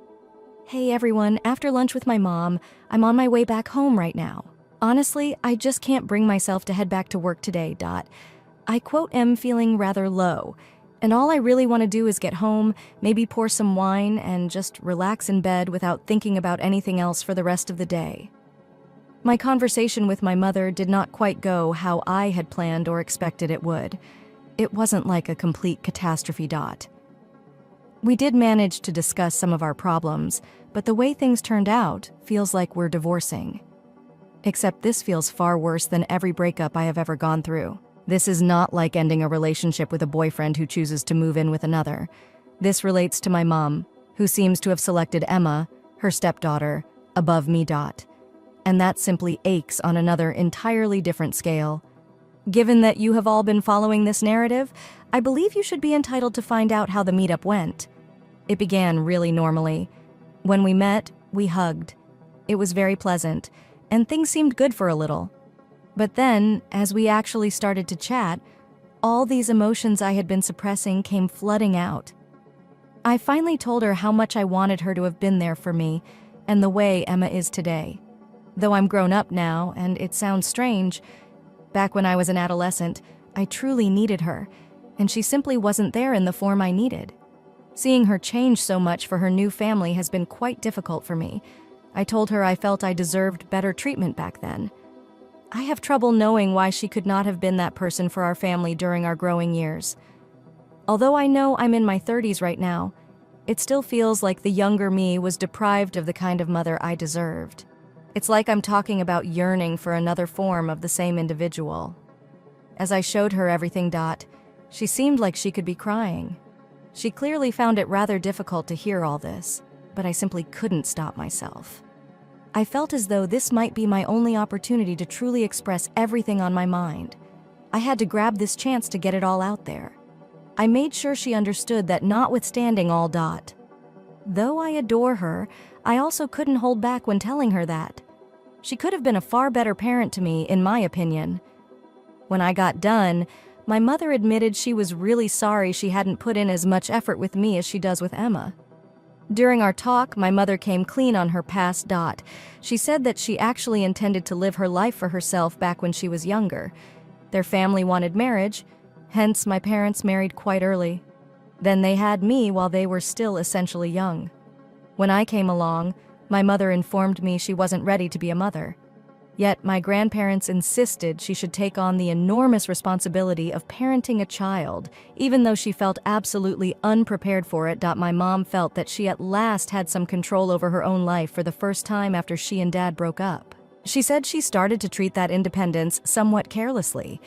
Hey everyone, after lunch with my mom, I'm on my way back home right now. Honestly, I just can't bring myself to head back to work today. I am feeling rather low, and all I really want to do is get home, maybe pour some wine, and just relax in bed without thinking about anything else for the rest of the day. My conversation with my mother did not quite go how I had planned or expected it would. It wasn't like a complete catastrophe. We did manage to discuss some of our problems, but the way things turned out feels like we're divorcing. Except this feels far worse than every breakup I have ever gone through. This is not like ending a relationship with a boyfriend who chooses to move in with another. This relates to my mom, who seems to have selected Emma, her stepdaughter, above me. And that simply aches on another entirely different scale. Given that you have all been following this narrative, I believe you should be entitled to find out how the meetup went. It began really normally. When we met, we hugged. It was very pleasant, and things seemed good for a little. But then, as we actually started to chat, all these emotions I had been suppressing came flooding out. I finally told her how much I wanted her to have been there for me, and the way Emma is today. Though I'm grown up now, and it sounds strange, back when I was an adolescent, I truly needed her, and she simply wasn't there in the form I needed. Seeing her change so much for her new family has been quite difficult for me. I told her I felt I deserved better treatment back then. I have trouble knowing why she could not have been that person for our family during our growing years. Although I know I'm in my 30s right now, it still feels like the younger me was deprived of the kind of mother I deserved. It's like I'm talking about yearning for another form of the same individual. As I showed her everything, she seemed like she could be crying. She clearly found it rather difficult to hear all this, but I simply couldn't stop myself. I felt as though this might be my only opportunity to truly express everything on my mind. I had to grab this chance to get it all out there. I made sure she understood that notwithstanding all, though I adore her, I also couldn't hold back when telling her that. She could have been a far better parent to me, in my opinion. When I got done, my mother admitted she was really sorry she hadn't put in as much effort with me as she does with Emma. During our talk, my mother came clean on her past. She said that she actually intended to live her life for herself back when she was younger. Their family wanted marriage, hence my parents married quite early. Then they had me while they were still essentially young. When I came along, my mother informed me she wasn't ready to be a mother. Yet my grandparents insisted she should take on the enormous responsibility of parenting a child, even though she felt absolutely unprepared for it. My mom felt that she at last had some control over her own life for the first time after she and Dad broke up. She said she started to treat that independence somewhat carelessly.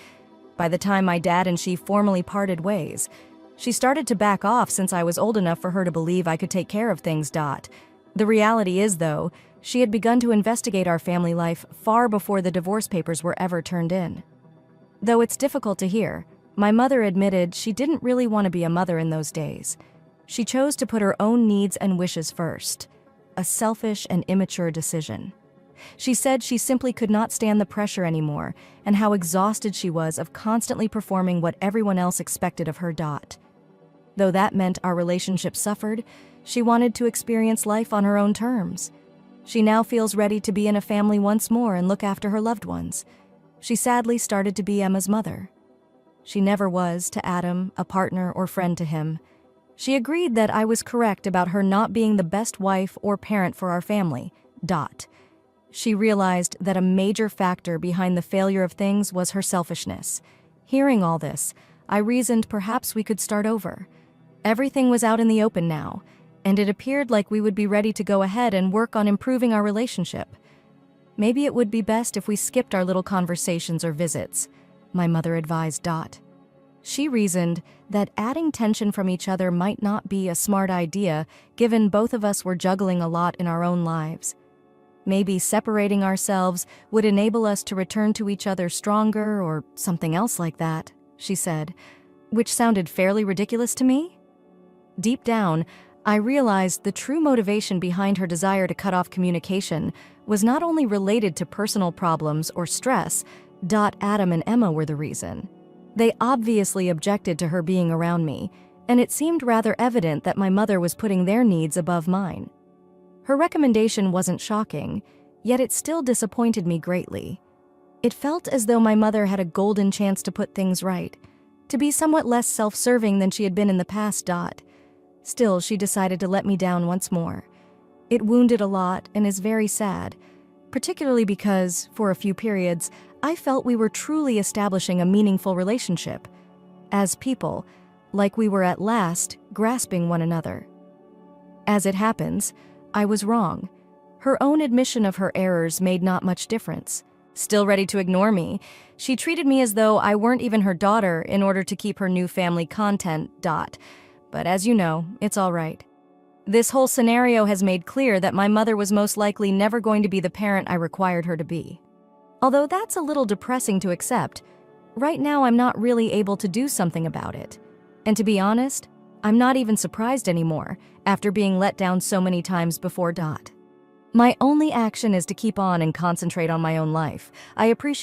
By the time my dad and she formally parted ways, she started to back off since I was old enough for her to believe I could take care of things. The reality is, though, she had begun to investigate our family life far before the divorce papers were ever turned in. Though it's difficult to hear, my mother admitted she didn't really want to be a mother in those days. She chose to put her own needs and wishes first, a selfish and immature decision. She said she simply could not stand the pressure anymore and how exhausted she was of constantly performing what everyone else expected of her. Though that meant our relationship suffered, she wanted to experience life on her own terms. She now feels ready to be in a family once more and look after her loved ones. She sadly started to be Emma's mother. She never was to Adam, a partner or friend to him. She agreed that I was correct about her not being the best wife or parent for our family. She realized that a major factor behind the failure of things was her selfishness. Hearing all this, I reasoned perhaps we could start over. Everything was out in the open now, and it appeared like we would be ready to go ahead and work on improving our relationship. Maybe it would be best if we skipped our little conversations or visits, my mother advised. She reasoned that adding tension from each other might not be a smart idea, given both of us were juggling a lot in our own lives. Maybe separating ourselves would enable us to return to each other stronger or something else like that, she said, which sounded fairly ridiculous to me. Deep down, I realized the true motivation behind her desire to cut off communication was not only related to personal problems or stress. Adam and Emma were the reason. They obviously objected to her being around me, and it seemed rather evident that my mother was putting their needs above mine. Her recommendation wasn't shocking, yet it still disappointed me greatly. It felt as though my mother had a golden chance to put things right, to be somewhat less self-serving than she had been in the past. Still, she decided to let me down once more. It wounded a lot and is very sad, particularly because, for a few periods, I felt we were truly establishing a meaningful relationship. As people, like we were at last grasping one another. As it happens, I was wrong. Her own admission of her errors made not much difference. Still ready to ignore me, she treated me as though I weren't even her daughter in order to keep her new family content. But as you know, it's all right. This whole scenario has made clear that my mother was most likely never going to be the parent I required her to be. Although that's a little depressing to accept, right now I'm not really able to do something about it. And to be honest, I'm not even surprised anymore after being let down so many times before. My only action is to keep on and concentrate on my own life. I appreciate